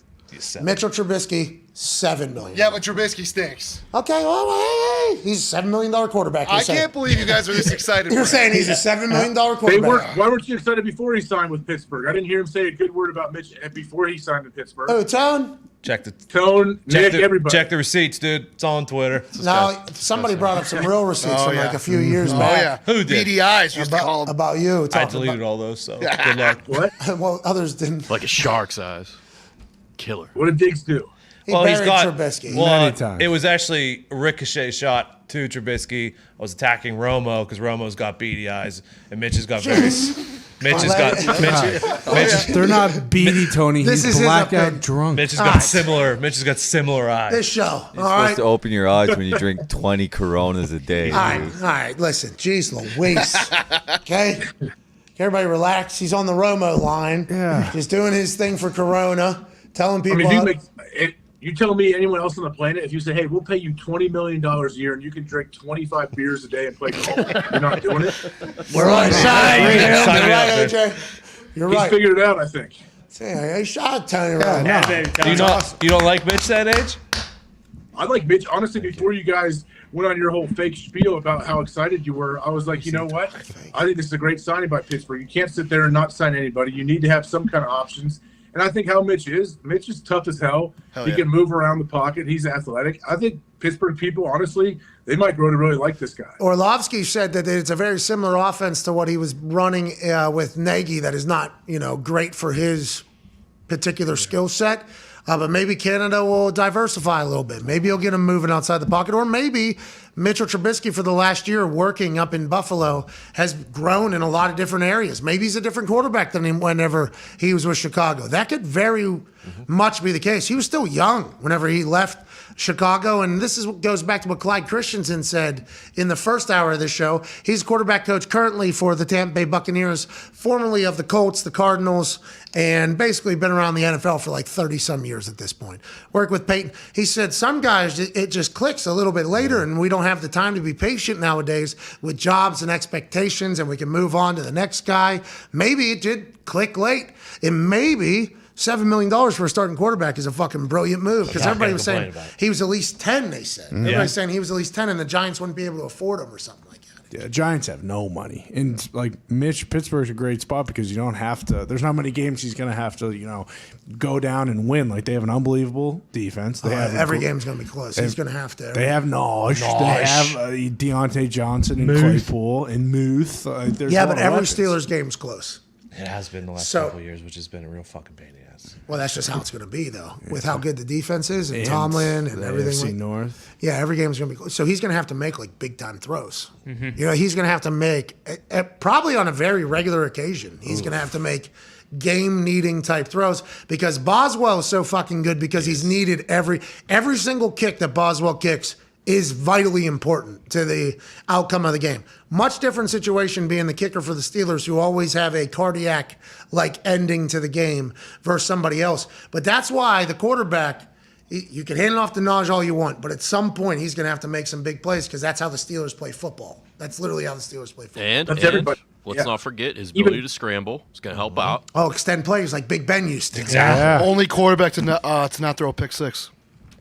Mitchell Trubisky, $7 million. Yeah, but Trubisky stinks. Okay, well, hey, he's a $7 million quarterback. I can't believe you guys are this excited. You're for saying him. he's a $7 million Why quarterback. weren't you excited before he signed with Pittsburgh? I didn't hear him say a good word about Mitch before he signed with Pittsburgh. Oh, Tone? Check the Nick, everybody. Check the receipts, dude. It's on Twitter. No, somebody brought up some real receipts from like a few years Oh, back. yeah. Who did? BDIs used to call them. About you. I talking deleted all those, so good luck. What? Well, others didn't. Like a shark's eyes. Killer. What did Diggs do? Well, he's buried got Trubisky. Well, Many times. it was actually a ricochet shot to Trubisky. I was attacking Romo because Romo's got beady eyes, and Mitch has got very. Mitch has got. They're not beady, Tony. This He's is his blackout opinion. drunk. Mitch has got similar. Mitch has got similar eyes. This show. All You're right. supposed to open your eyes when you drink 20 Coronas a day. All right, listen. Jeez Louise. Okay? Everybody relax. He's on the Romo line. Yeah. He's doing his thing for Corona, telling I people. mean, you tell me anyone else on the planet, if you say, hey, we'll pay you $20 million a year and you can drink 25 beers a day and play golf, you're not doing it? We're on side. You're right, AJ. You're He's right. figured it out, I think. I shot Tony right Yeah, now. baby, You don't like Mitch that age? I like Mitch. Honestly, before you guys went on your whole fake spiel about how excited you were, I was like, you know what? I think this is a great signing by Pittsburgh. You can't sit there and not sign anybody. You need to have some kind of options. And I think how Mitch is tough as hell. He can move around the pocket. He's athletic. I think Pittsburgh people, honestly, they might grow to really like this guy. Orlovsky said that it's a very similar offense to what he was running with Nagy that is not, great for his particular skill set. But maybe Canada will diversify a little bit. Maybe he'll get him moving outside the pocket. Or maybe Mitchell Trubisky for the last year working up in Buffalo has grown in a lot of different areas. Maybe he's a different quarterback than whenever he was with Chicago. That could very much be the case. He was still young whenever he left Chicago, and this goes back to what Clyde Christensen said in the first hour of this show. He's quarterback coach currently for the Tampa Bay Buccaneers, formerly of the Colts, the Cardinals, and basically been around the NFL for like 30-some years at this point. Worked with Peyton. He said some guys, it just clicks a little bit later, and we don't have the time to be patient nowadays with jobs and expectations, and we can move on to the next guy. Maybe it did click late, and maybe $7 million for a starting quarterback is a fucking brilliant move because everybody was saying he was at least 10, they said. Everybody's saying he was at least 10 and the Giants wouldn't be able to afford him or something like that. Yeah, Giants have no money. And like Pittsburgh's a great spot because you don't have to, there's not many games he's going to have to, go down and win. Like they have an unbelievable defense. They have every game's going to be close. He's going to have to. They have Nosh. They have Deontay Johnson and Claypool and Muth. Yeah, but every Steelers game's close. It has been the last couple of years, which has been a real fucking pain in the ass. Well, that's just how it's going to be, though, with how good the defense is and Tomlin and everything. AFC North. Yeah, every game's going to be close. So he's going to have to make like big time throws. He's going to have to make probably on a very regular occasion. He's going to have to make game-needing type throws because Boswell is so fucking good because he's needed every single kick that Boswell kicks is vitally important to the outcome of the game. Much different situation being the kicker for the Steelers, who always have a cardiac-like ending to the game versus somebody else. But that's why the quarterback, you can hand it off to Najee all you want, but at some point he's going to have to make some big plays because that's how the Steelers play football. That's literally how the Steelers play football. And let's not forget his ability to scramble. It's going to help out. Oh, extend plays like Big Ben used to. Exactly. Yeah. Only quarterback to not throw a pick six.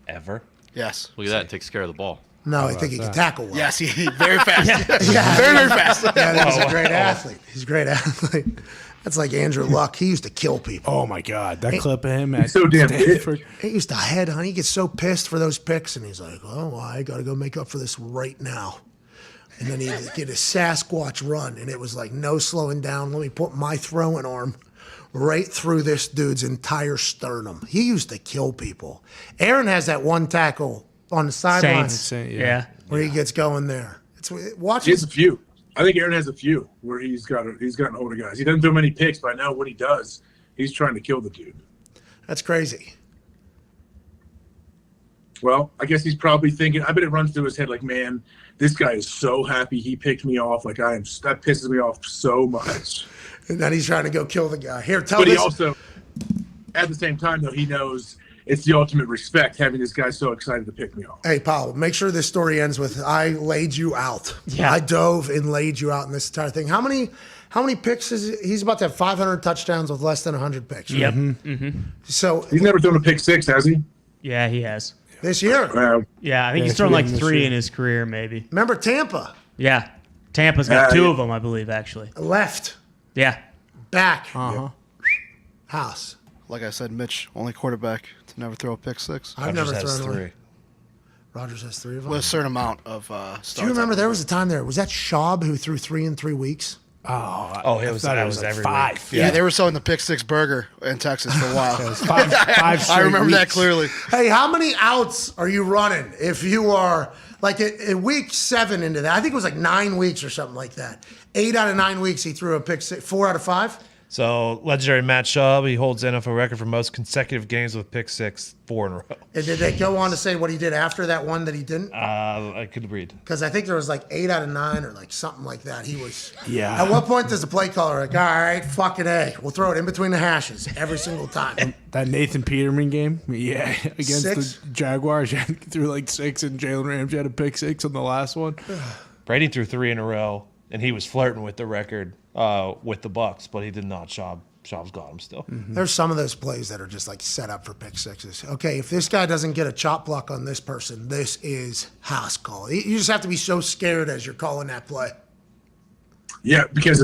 Ever? Yes. Look at that. Takes care of the ball. No, I think he can tackle well. Yes, very fast. Yeah. Very, very fast. Yeah, he's a great athlete. He's a great athlete. That's like Andrew Luck. He used to kill people. Oh, my God. That clip of him He's so damn Stanford. He used to headhunt. He gets so pissed for those picks, and he's like, oh, well, I got to go make up for this right now. And then he'd get a Sasquatch run, and it was like no slowing down. Let me put my throwing arm right through this dude's entire sternum. He used to kill people. Aaron has that one tackle on the sideline. Yeah. Where he gets going there. Watch He has a few. I think Aaron has a few where he's gotten hold of guys. He doesn't throw many picks, but I know when he does, he's trying to kill the dude. That's crazy. Well, I guess he's probably thinking, I bet it runs through his head like, man, this guy is so happy he picked me off. Like that pisses me off so much. And then he's trying to go kill the guy. Here, tell But he this. also, at the same time, though, he knows it's the ultimate respect having this guy so excited to pick me off. Hey, Paul, make sure this story ends with I laid you out. Yeah. I dove and laid you out in this entire thing. How many picks is he's about to have 500 touchdowns with less than 100 picks? Right? Yep. So he's never thrown a pick six, has he? Yeah, he has. This year? Yeah, I think he's thrown like 3 in his career, maybe. Remember Tampa? Yeah. Tampa's got 2 of them, I believe, actually. Left. Yeah. Back. House. Like I said, Mitch, only quarterback to never throw a pick six. I've never thrown one. Rodgers has 3 of them. With a certain amount of starts. Do you remember there was a time there? Was that Schaub who threw 3 in 3 weeks? It was like every 5. week. Yeah, they were selling the pick six burger in Texas for a while. It was five I straight remember that weeks. clearly. Hey, how many outs are you running if you are like in week 7 into that? I think it was like 9 weeks or something like that. 8 out of 9 weeks he threw a pick six. 4 out of 5. So legendary Matt Schaub, he holds the NFL record for most consecutive games with pick six, 4 in a row. And did they go on to say what he did after that one that he didn't? I could read. Because I think there was like 8 out of 9 or like something like that. He was. Yeah. At what point does the play caller like, all right, fucking A, we'll throw it in between the hashes every single time? That Nathan Peterman game, against 6? the Jaguars, he threw like 6, and Jalen Ramsey had a pick 6 on the last one. Brady threw 3 in a row, and he was flirting with the record with the Bucks, but he did not. Schaub's got him still. There's some of those plays that are just like set up for pick sixes. Okay, if this guy doesn't get a chop block on this person, this is house call. You just have to be so scared as you're calling that play. Yeah, because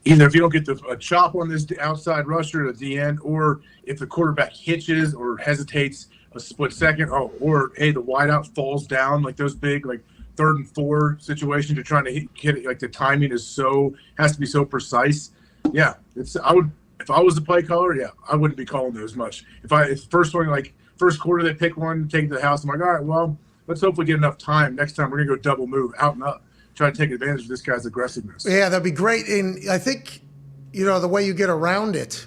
if you don't get a chop on this outside rusher at the end, or if the quarterback hitches or hesitates a split second, or the wideout falls down, like those big, like 3rd and 4 situations, you're trying to hit it, like the timing has to be so precise. Yeah, if I was the play caller, I wouldn't be calling those much. If first quarter they pick one, take it to the house, I'm like, all right, well, let's hopefully get enough time. Next time we're gonna go double move out and up, try to take advantage of this guy's aggressiveness. Yeah, that'd be great. And I think, the way you get around it,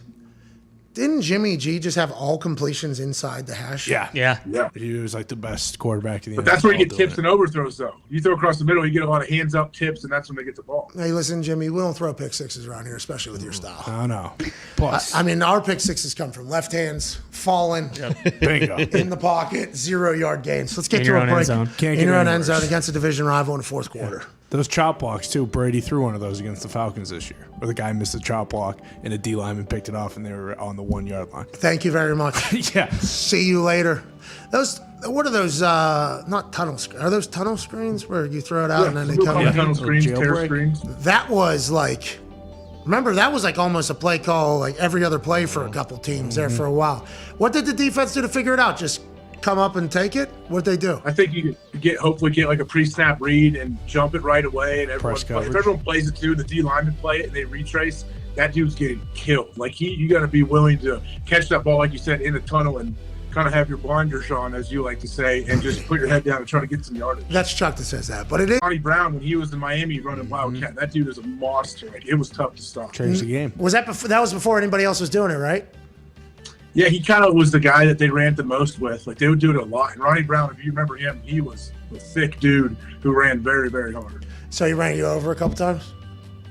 didn't Jimmy G just have all completions inside the hash? Yeah. He was like the best quarterback in the But that's where you get NFL tips doing and overthrows, though. You throw across the middle, you get a lot of hands up tips, and that's when they get the ball. Hey, listen, Jimmy, we don't throw pick sixes around here, especially with your style. it. I know. Plus, I mean, our pick sixes come from left hands, falling, bingo. in the pocket, 0-yard gains. Let's get In to your a own break. end zone. Can't In get your own any end zone worse. against a division rival in the 4th quarter. Those chop blocks, too. Brady threw one of those against the Falcons this year, where the guy missed a chop block, and a D lineman picked it off, and they were on the 1-yard line. Thank you very much. Yeah. See you later. What are those? Not tunnel screens. Are those tunnel screens where you throw it out and then they come in? Tunnel screens, tear Jailbreak. screens. That was like, remember, that was like almost a play call, like every other play for a couple teams there for a while. What did the defense do to figure it out? Just come up and take it? What'd they do? I think you could hopefully get like a pre-snap read and jump it right away. And if everyone plays it too, the D lineman play it and they retrace, that dude's getting killed. Like you got to be willing to catch that ball, like you said, in the tunnel and kind of have your blinders on, as you like to say, and just put your head down and try to get some yardage. That's Chuck that says that, but it is. Ronnie Brown, when he was in Miami running Wildcat, that dude is a monster. Like, it was tough to stop. Changed the game. Was that before? That was before anybody else was doing it, right? Yeah, he kind of was the guy that they ran the most with. Like, they would do it a lot. And Ronnie Brown, if you remember him, he was a thick dude who ran very, very hard. So he ran you over a couple times?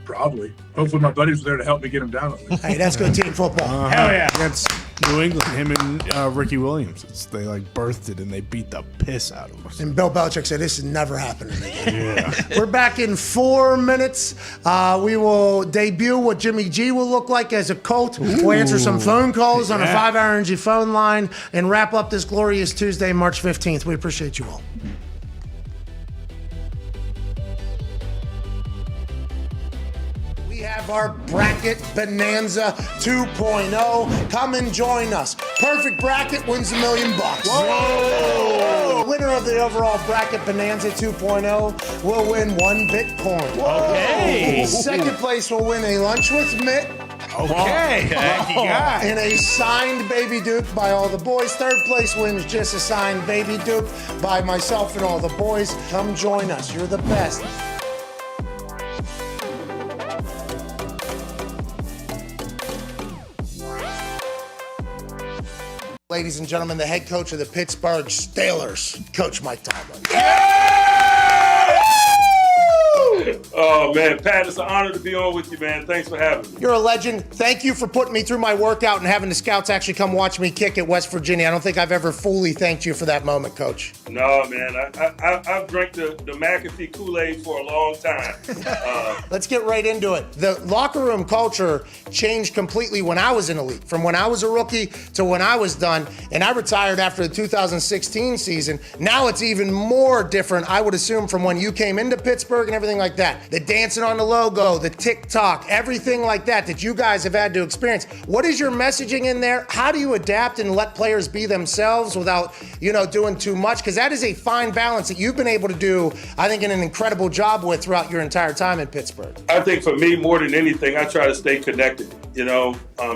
Probably. Hopefully my buddies were there to help me get him down at least. Hey, that's good team football. Hell yeah. Against New England, him and Ricky Williams. They like birthed it, and they beat the piss out of us. And Bill Belichick said, this is never happening again. Yeah. We're back in 4 minutes. We will debut what Jimmy G will look like as a Colt. We'll answer some phone calls on a 5-hour energy phone line and wrap up this glorious Tuesday, March 15th. We appreciate you all. We have our bracket Bonanza 2.0. Come and join us. Perfect bracket wins $1 million. Whoa! Winner of the overall bracket Bonanza 2.0 will win 1 Bitcoin. Okay. Second place will win a lunch with Mitt. Okay. Lucky guy. And a signed Baby Duke by all the boys. Third place wins just a signed Baby Duke by myself and all the boys. Come join us. You're the best. Ladies and gentlemen, the head coach of the Pittsburgh Steelers, Coach Mike Tomlin. Oh, man, Pat, it's an honor to be on with you, man. Thanks for having me. You're a legend. Thank you for putting me through my workout and having the scouts actually come watch me kick at West Virginia. I don't think I've ever fully thanked you for that moment, Coach. No, man. I've drank the McAfee Kool-Aid for a long time. Let's get right into it. The locker room culture changed completely when I was in the league, from when I was a rookie to when I was done, and I retired after the 2016 season. Now it's even more different, I would assume, from when you came into Pittsburgh and everything like that. The dancing on the logo, the TikTok, everything like that you guys have had to experience. What is your messaging in there? How do you adapt and let players be themselves without, doing too much? Because that is a fine balance that you've been able to do, I think, in an incredible job with throughout your entire time in Pittsburgh. I think for me, more than anything, I try to stay connected.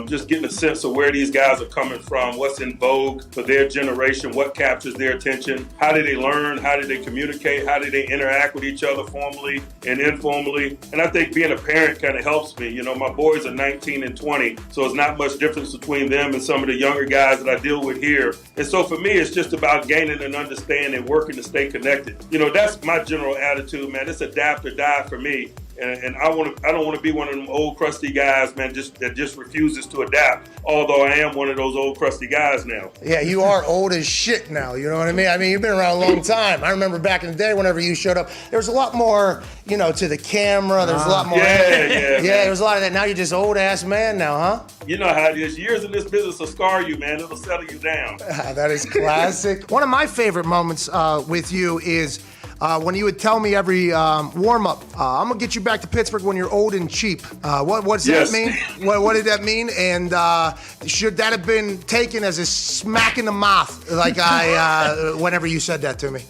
Just getting a sense of where these guys are coming from, what's in vogue for their generation, what captures their attention, how do they learn, how do they communicate, how do they interact with each other formally and informally. And I think being a parent kind of helps me. My boys are 19 and 20, so it's not much difference between them and some of the younger guys that I deal with here. And so for me, it's just about gaining an understanding, working to stay connected. That's my general attitude, man. It's adapt or die for me. And I don't want to be one of them old crusty guys, man, that just refuses to adapt. Although I am one of those old crusty guys now. Yeah, you are old as shit now. You know what I mean? You've been around a long time. I remember back in the day, whenever you showed up, there was a lot more, to the camera. There was a lot more. Yeah, there was a lot of that. Now you're just old ass man now, huh? You know how it is. Years in this business will scar you, man. It'll settle you down. That is classic. One of my favorite moments with you is when you would tell me every warm-up, I'm going to get you back to Pittsburgh when you're old and cheap. What does that mean? What did that mean? And should that have been taken as a smack in the mouth, like whenever you said that to me?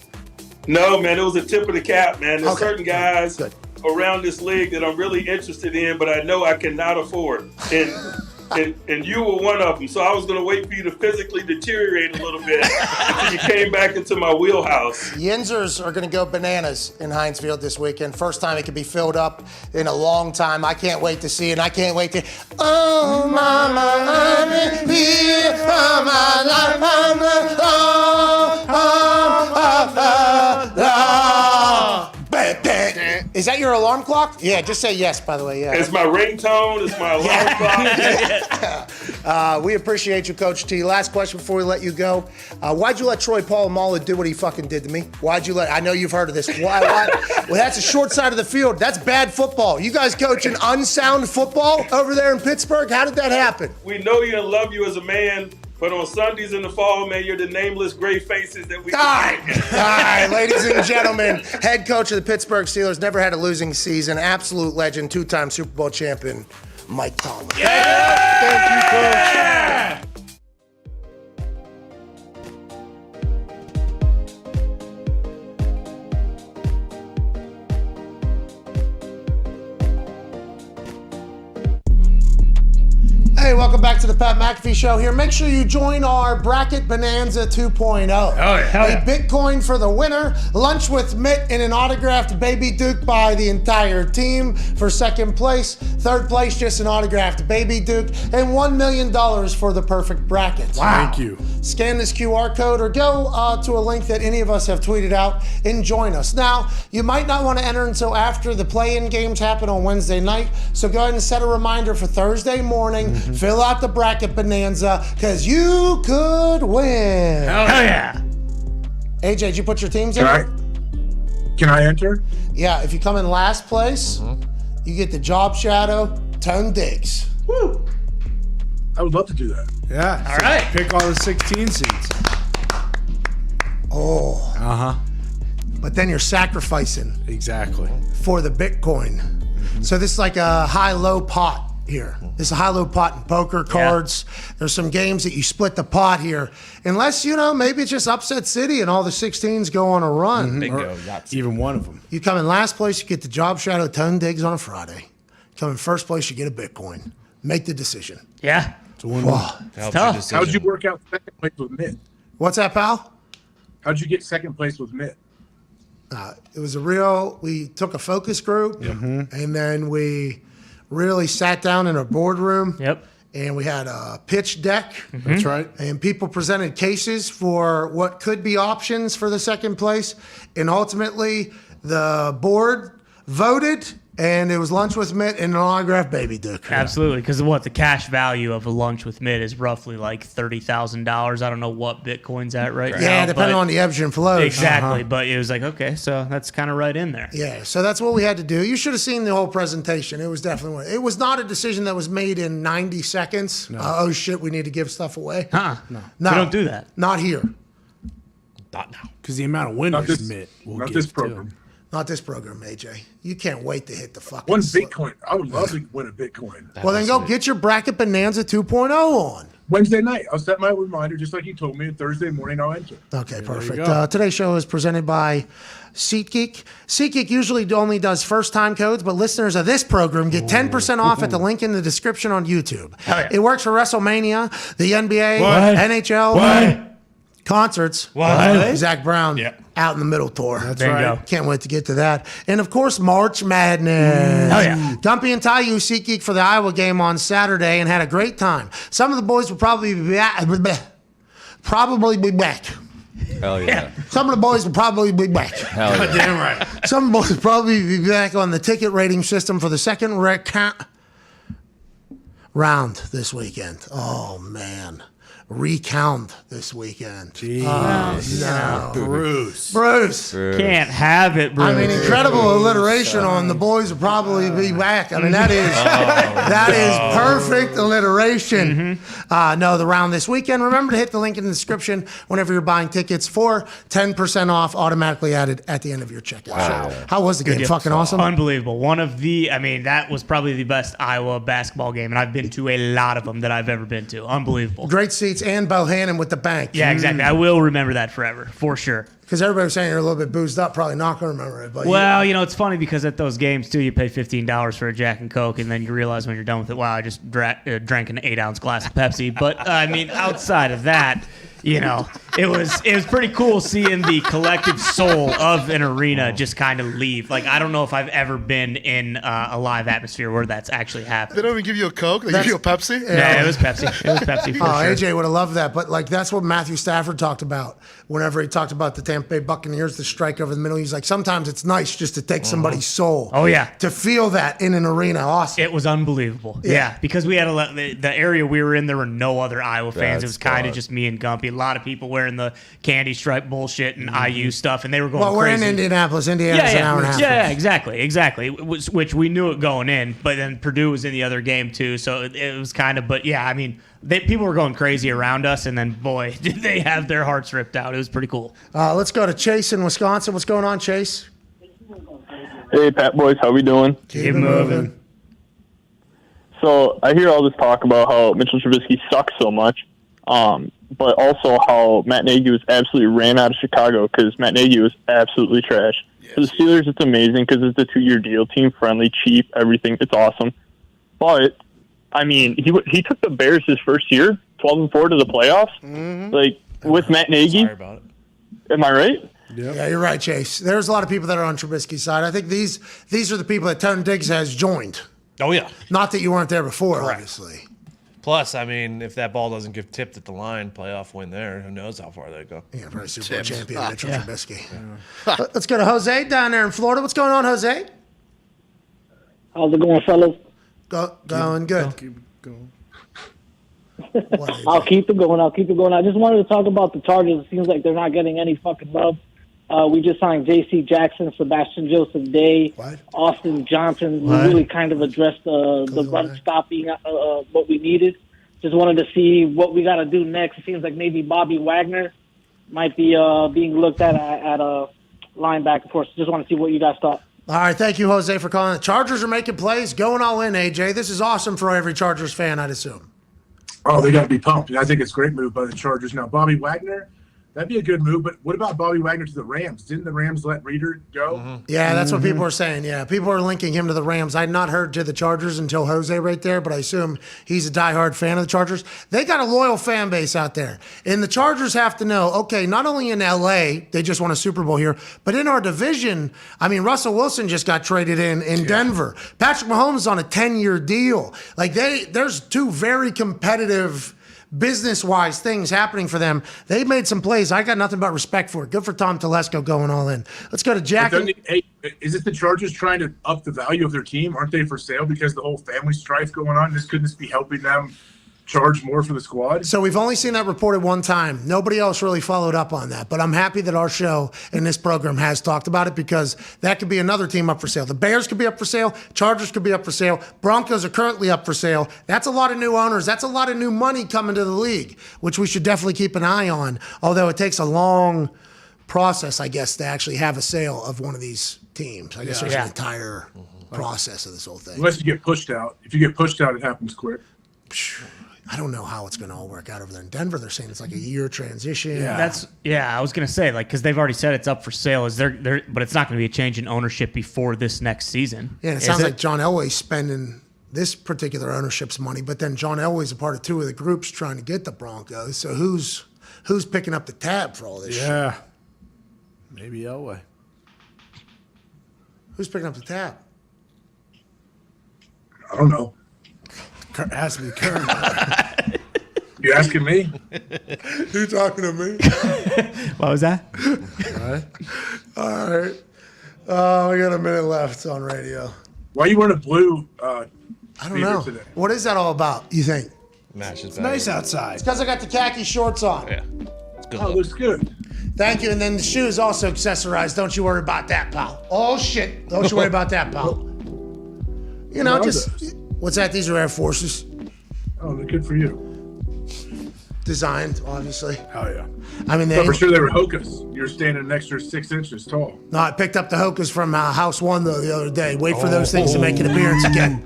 No, man, it was a tip of the cap, man. There's certain guys around this league that I'm really interested in, but I know I cannot afford. And you were one of them, so I was going to wait for you to physically deteriorate a little bit until you came back into my wheelhouse. Yinzers are going to go bananas in Heinz Field this weekend. First time it could be filled up in a long time. I can't wait to see it, and I can't wait to... Oh, mama, I'm here, oh, my life, I'm Is that your alarm clock? Yeah, just say yes, by the way. Yeah. It's my ringtone. It's my alarm clock. We appreciate you, Coach T. Last question before we let you go. Why'd you let Troy Polamalu do what he fucking did to me? Why'd you let... I know you've heard of this. Why? Well, that's a short side of the field. That's bad football. You guys coaching unsound football over there in Pittsburgh? How did that happen? We know you and love you as a man. But on Sundays in the fall, man, you're the nameless gray faces that we... All right, ladies and gentlemen, head coach of the Pittsburgh Steelers, never had a losing season, absolute legend, two-time Super Bowl champion, Mike Tomlin. Yeah! Thank you, Coach. Yeah! Hey, welcome back to the Pat McAfee Show here. Make sure you join our Bracket Bonanza 2.0. Oh, yeah. A Bitcoin for the winner, lunch with Mett and an autographed Baby Duke by the entire team for second place. Third place, just an autographed Baby Duke, and $1 million for the perfect bracket. Wow. Thank you. Scan this QR code or go to a link that any of us have tweeted out and join us. Now, you might not want to enter until after the play-in games happen on Wednesday night, so go ahead and set a reminder for Thursday morning. Fill out the Bracket Bonanza, because you could win. Hell yeah. AJ, did you put your teams in? Can I enter? Yeah, if you come in last place, you get the job shadow, Tone Diggs. Woo! I would love to do that. Yeah. All right. Pick all the 16 seeds. Oh. Uh-huh. But then you're sacrificing. Exactly. For the Bitcoin. So this is like a high-low pot here. This is a high-low pot in poker cards. Yeah. There's some games that you split the pot here. Unless, maybe it's just upset city and all the 16s go on a run. Bingo. Even one of them. You come in last place, you get the job shadow, Tone Diggs on a Friday. Come in first place, you get a Bitcoin. Make the decision. Yeah. It's a win. It's tough. How'd you work out second place with Mitt? What's that, pal? How'd you get second place with Mitt? It was we took a focus group, and then we really sat down in a boardroom. Yep. And we had a pitch deck. That's right. And people presented cases for what could be options for the second place. And ultimately, the board voted, and it was lunch with Mitt and an autographed Baby Duke. Absolutely, because the cash value of a lunch with Mitt is roughly like $30,000. I don't know what Bitcoin's at right now. Yeah, depending on the ebbs and flows. Exactly, but it was like, okay, so that's kind of right in there. Yeah, so that's what we had to do. You should have seen the whole presentation. It was definitely one. It was not a decision that was made in 90 seconds. No. Oh shit, we need to give stuff away. No, No, we don't do that. Not here. Not now. Because the amount of winners Mitt will not give this too. program. Not this program, AJ. You can't wait to hit the fucking. One Bitcoin. I would love to win a Bitcoin. Well, then go get your bracket Bonanza 2.0 on. Wednesday night. I'll set my reminder just like you told me. Thursday morning, I'll enter. Okay, perfect. Today's show is presented by SeatGeek. SeatGeek usually only does first-time codes, but listeners of this program get 10% off at the link in the description on YouTube. Yeah. It works for WrestleMania, the NBA, What? NHL, What? concerts. What? Zach Brown out in the middle tour. That's Bingo. right. Can't wait to get to that. And of course, March Madness. Oh, yeah. Dumpy and Ty used SeatGeek for the Iowa game on Saturday and had a great time. Some of the boys will probably be back. Hell yeah. Some of the boys will probably be back. Hell yeah. Damn right. Some boys will probably be back on the ticket rating system for the second round this weekend. Oh, man. Recount this weekend. Jeez. Oh, no. Bruce. Can't have it, Bruce. I mean, incredible alliteration on the boys will probably be back. I mean, that is perfect alliteration. No, the round this weekend. Remember to hit the link in the description whenever you're buying tickets for 10% off automatically added at the end of your checkout. Wow. How was the game? Good. Fucking awesome. Unbelievable. That was probably the best Iowa basketball game, and I've been to a lot of them that I've ever been to. Unbelievable. Great seats and Bohannon with the bank. Yeah, exactly. I will remember that forever, for sure. Because everybody was saying you're a little bit boozed up, probably not going to remember it. But Well, it's funny because at those games, too, you pay $15 for a Jack and Coke, and then you realize when you're done with it, wow, I just drank an 8-ounce glass of Pepsi. But, outside of that, it was pretty cool seeing the collective soul of an arena just kind of leave. Like, I don't know if I've ever been in a live atmosphere where that's actually happened. They don't even give you a Coke. They give you a Pepsi. Yeah, it was Pepsi. It was Pepsi for sure. AJ would have loved that. But, that's what Matthew Stafford talked about whenever he talked about the Tampa Bay Buccaneers, the strike over the middle. He's like, sometimes it's nice just to take somebody's soul. Oh, yeah. To feel that in an arena. Awesome. It was unbelievable. Yeah, because we had the area we were in, there were no other Iowa fans. It was kind of just me and Gumpy. A lot of people wearing the candy stripe bullshit and IU stuff, and they were going crazy. Well, we're in Indianapolis. Indiana's an hour and a half. Yeah, exactly. Which we knew it going in, but then Purdue was in the other game too, so it was kind of. But yeah, people were going crazy around us, and then boy, did they have their hearts ripped out. It was pretty cool. Let's go to Chase in Wisconsin. What's going on, Chase? Hey, Pat boys, how we doing? Keep moving. So I hear all this talk about how Mitchell Trubisky sucks so much, but also how Matt Nagy was absolutely ran out of Chicago because Matt Nagy was absolutely trash. Yes. For the Steelers, it's amazing because it's a 2-year deal, team-friendly, cheap, everything. It's awesome. But, he took the Bears his first year, 12-4 to the playoffs, with Matt Nagy. Sorry about it. Am I right? Yep. Yeah, you're right, Chase. There's a lot of people that are on Trubisky's side. I think these are the people that Tony Diggs has joined. Oh, yeah. Not that you weren't there before, obviously. Plus, if that ball doesn't get tipped at the line, playoff win there, who knows how far they go. Yeah, probably Super Bowl champion Mitchell Trubisky. Yeah. Let's go to Jose down there in Florida. What's going on, Jose? How's it going, fellas? Going good. Keep it going. I'll keep it going. I just wanted to talk about the Chargers. It seems like they're not getting any fucking love. We just signed J.C. Jackson, Sebastian Joseph Day, Austin Johnson. We really kind of addressed the run stopping what we needed. Just wanted to see what we got to do next. It seems like maybe Bobby Wagner might be being looked at a linebacker for us. Just want to see what you guys thought. All right, thank you, Jose, for calling. The Chargers are making plays, going all in, AJ. This is awesome for every Chargers fan, I'd assume. Oh, they got to be pumped. I think it's a great move by the Chargers. Now, Bobby Wagner, that'd be a good move. But what about Bobby Wagner to the Rams? Didn't the Rams let Reeder go? Mm-hmm. Yeah, that's what people are saying. Yeah, people are linking him to the Rams. I had not heard to the Chargers until Jose right there, but I assume he's a diehard fan of the Chargers. They got a loyal fan base out there. And the Chargers have to know, okay, not only in L.A., they just won a Super Bowl here, but in our division, Russell Wilson just got traded in Denver. Patrick Mahomes is on a 10-year deal. There's two very competitive business-wise things happening for them. They've made some plays. I got nothing but respect for it. Good for Tom Telesco going all in. Let's go to Jack. Hey, is it the Chargers trying to up the value of their team? Aren't they for sale because the whole family strife going on? Couldn't this be helping them charge more for the squad? So we've only seen that reported one time. Nobody else really followed up on that. But I'm happy that our show and this program has talked about it because that could be another team up for sale. The Bears could be up for sale. Chargers could be up for sale. Broncos are currently up for sale. That's a lot of new owners. That's a lot of new money coming to the league, which we should definitely keep an eye on. Although it takes a long process, I guess, to actually have a sale of one of these teams. I guess there's an entire process of this whole thing. Unless you get pushed out. If you get pushed out, it happens quick. I don't know how it's going to all work out over there in Denver. They're saying it's like a year transition. I was gonna say because they've already said it's up for sale. But it's not going to be a change in ownership before this next season. Yeah, and it sounds like John Elway's spending this particular ownership's money, but then John Elway's a part of two of the groups trying to get the Broncos. So who's picking up the tab for all this shit? Yeah, maybe Elway. Who's picking up the tab? I don't know. Has to be Kern. You asking me? You talking to me? What was that? All right. We got a minute left on radio. Why are you wearing a blue I don't know. today? What is that all about, you think? Matches It's nice outside. It's because I got the khaki shorts on. Yeah. It's good. Oh, it looks good. Thank you. And then the shoes also accessorized. Don't you worry about that, pal. Oh, shit. Don't you worry about that, pal. You know, what's that? These are Air Forces. Oh, they're good for you. Designed, obviously. Oh, yeah. I mean, For sure they were Hokas. You're standing an extra 6 inches tall. No, I picked up the Hokas from House One the other day. Wait for those things to make an appearance again.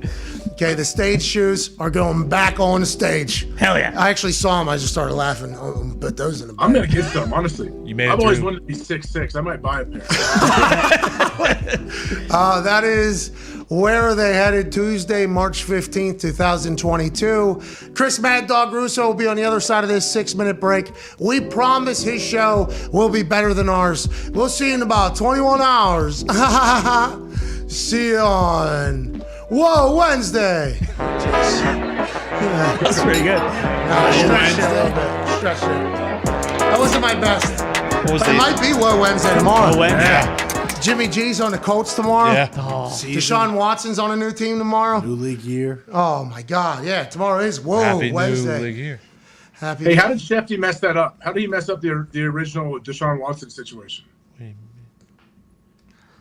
Okay, the stage shoes are going back on the stage. Hell yeah. I actually saw them. I just started laughing. Put those in the bag. I'm going to get some, honestly. I've always through. wanted to be 6'6". I might buy a pair. That is Where Are They Headed? Tuesday, March 15th, 2022. Chris Mad Dog Russo will be on the other side of this 6-minute break. We promise his show will be better than ours. We'll see you in about 21 hours. See you on Wednesday. That's pretty good. Stretch it a little bit. Stretch it. That wasn't my best. But it might be Wednesday tomorrow. Yeah. Jimmy G's on the Colts tomorrow. Yeah. Deshaun Watson's on a new team tomorrow. New league year. Oh my God! Yeah, tomorrow is Happy Wednesday. New League year. Happy. Hey, how did Shefty mess that up? How did he mess up the original Deshaun Watson situation?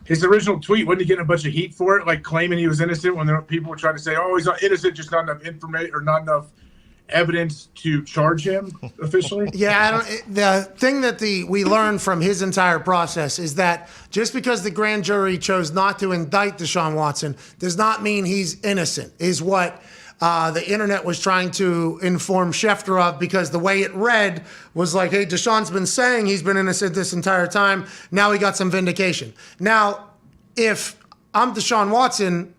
His original tweet, wasn't he getting a bunch of heat for it, like claiming he was innocent when people were trying to say, oh, he's not innocent, just not enough information or not enough evidence to charge him officially? Yeah, the thing that we learned from his entire process is that just because the grand jury chose not to indict Deshaun Watson does not mean he's innocent, is what the internet was trying to inform Schefter of, because the way it read was like, hey, Deshaun's been saying he's been innocent this entire time. Now he got some vindication. Now, if I'm Deshaun Watson,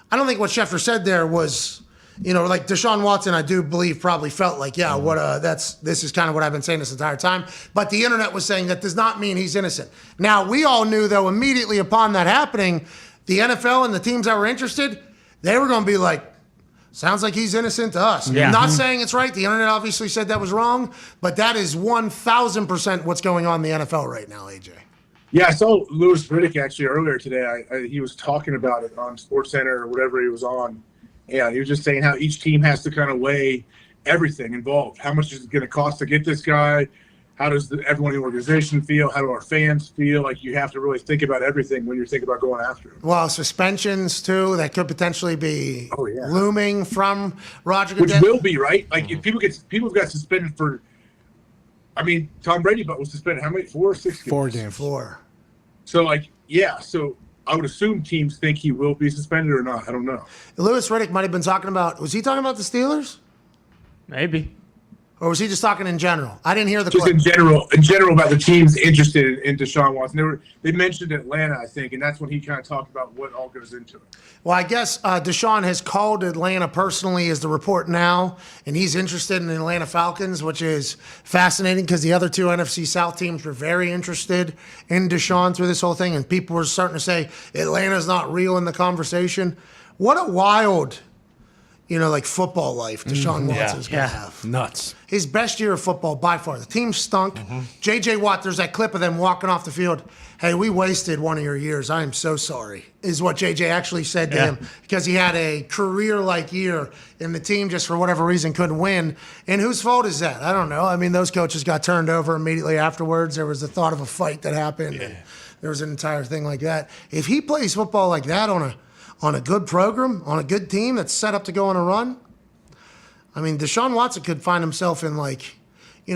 I don't think what Schefter said there was, like Deshaun Watson, I do believe probably felt like, this is kind of what I've been saying this entire time. But the internet was saying that does not mean he's innocent. Now, we all knew, though, immediately upon that happening, the NFL and the teams that were interested, they were going to be like, sounds like he's innocent to us. Yeah. I'm not saying it's right. The internet obviously said that was wrong, but that is 1,000% what's going on in the NFL right now, AJ. Yeah, I saw Louis Riddick actually earlier today. He was talking about it on SportsCenter or whatever he was on. Yeah, he was just saying how each team has to kind of weigh everything involved. How much is it going to cost to get this guy? How does everyone in the organization feel? How do our fans feel? Like, you have to really think about everything when you're thinking about going after him. Well, suspensions, too, that could potentially be looming from Roger Which Goodell. will be, right? Like, if people got suspended for, Tom Brady was suspended how many? 4 or 6 games? 4 games. 4. So, so I would assume teams think he will be suspended or not. I don't know. Louis Riddick might have been talking about, was he talking about the Steelers? Maybe. Or was he just talking in general? I didn't hear the Just clip. in general about the teams interested in Deshaun Watson. They mentioned Atlanta, I think, and that's when he kind of talked about what all goes into it. Well, I guess Deshaun has called Atlanta personally, is the report now, and he's interested in the Atlanta Falcons, which is fascinating because the other two NFC South teams were very interested in Deshaun through this whole thing, and people were starting to say Atlanta's not real in the conversation. What a wild like football life Deshaun Watson's going to have. Nuts. His best year of football by far. The team stunk. J.J. Watt, there's that clip of them walking off the field. Hey, we wasted one of your years. I am so sorry, is what J.J. actually said to him because he had a career-like year and the team just for whatever reason couldn't win. And whose fault is that? I don't know. I mean, those coaches got turned over immediately afterwards. There was the thought of a fight that happened. And there was an entire thing like that. If he plays football like that on a good program, on a good team that's set up to go on a run, I mean, Deshaun Watson could find himself in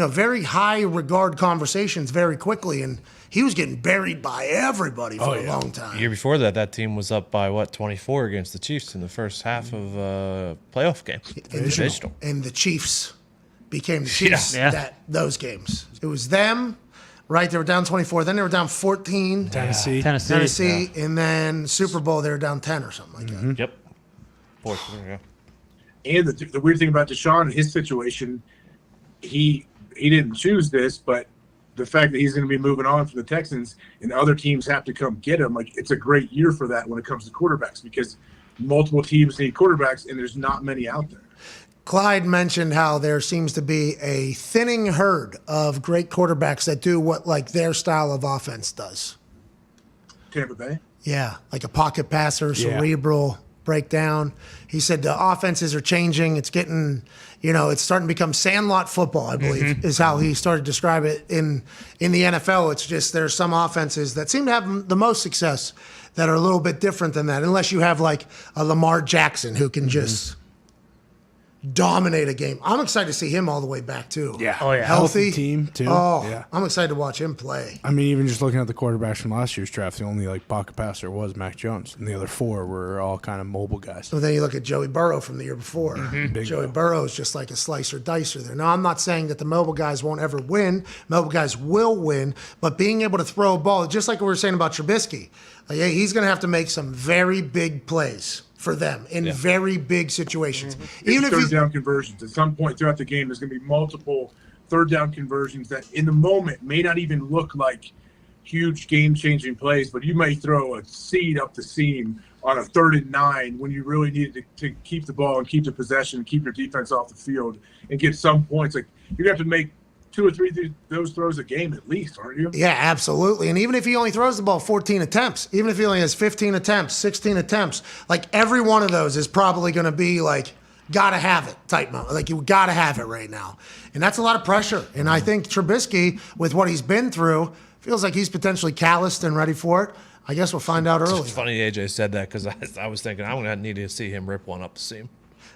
very high regard conversations very quickly, and he was getting buried by everybody for a long time. The year before that team was up by 24 against the Chiefs in the first half of a playoff game. Divisional. And the Chiefs became the Chiefs those games. It was them, right? They were down 24. Then they were down 14. Tennessee. And then Super Bowl, they were down 10 or something like that. Yep. Fourth, yeah. And the weird thing about Deshaun and his situation, he didn't choose this, but the fact that he's going to be moving on from the Texans and other teams have to come get him, it's a great year for that when it comes to quarterbacks because multiple teams need quarterbacks and there's not many out there. Clyde mentioned how there seems to be a thinning herd of great quarterbacks that do what their style of offense does. Tampa Bay? Yeah, like a pocket passer, cerebral breakdown. He said the offenses are changing. It's getting, it's starting to become sandlot football, I believe, is how he started to describe it. In the NFL, it's just there's some offenses that seem to have the most success that are a little bit different than that, unless you have a Lamar Jackson who can just dominate a game. I'm excited to see him all the way back, too. Yeah. Healthy team, too. Oh, yeah. I'm excited to watch him play. I mean, even just looking at the quarterbacks from last year's draft, the only pocket passer was Mac Jones, and the other four were all kind of mobile guys. So then you look at Joey Burrow from the year before. Joey Burrow is just like a slicer dicer there. Now, I'm not saying that the mobile guys won't ever win. Mobile guys will win, but being able to throw a ball, just like we were saying about Trubisky, he's going to have to make some very big plays for them in very big situations. Even if third down conversions. At some point throughout the game, there's going to be multiple third down conversions that in the moment may not even look like huge game-changing plays, but you may throw a seed up the seam on a 3rd and 9 when you really needed to keep the ball and keep the possession and keep your defense off the field and get some points. You're going to have to make 2 or 3 of those throws a game at least, aren't you? Yeah, absolutely. And even if he only throws the ball 14 attempts, even if he only has 15 attempts, 16 attempts, every one of those is probably going to be gotta have it type moment. You gotta have it right now. And that's a lot of pressure. And I think Trubisky, with what he's been through, feels like he's potentially calloused and ready for it. I guess we'll find out early. It's funny AJ said that because I was thinking I'm going to need to see him rip one up the seam.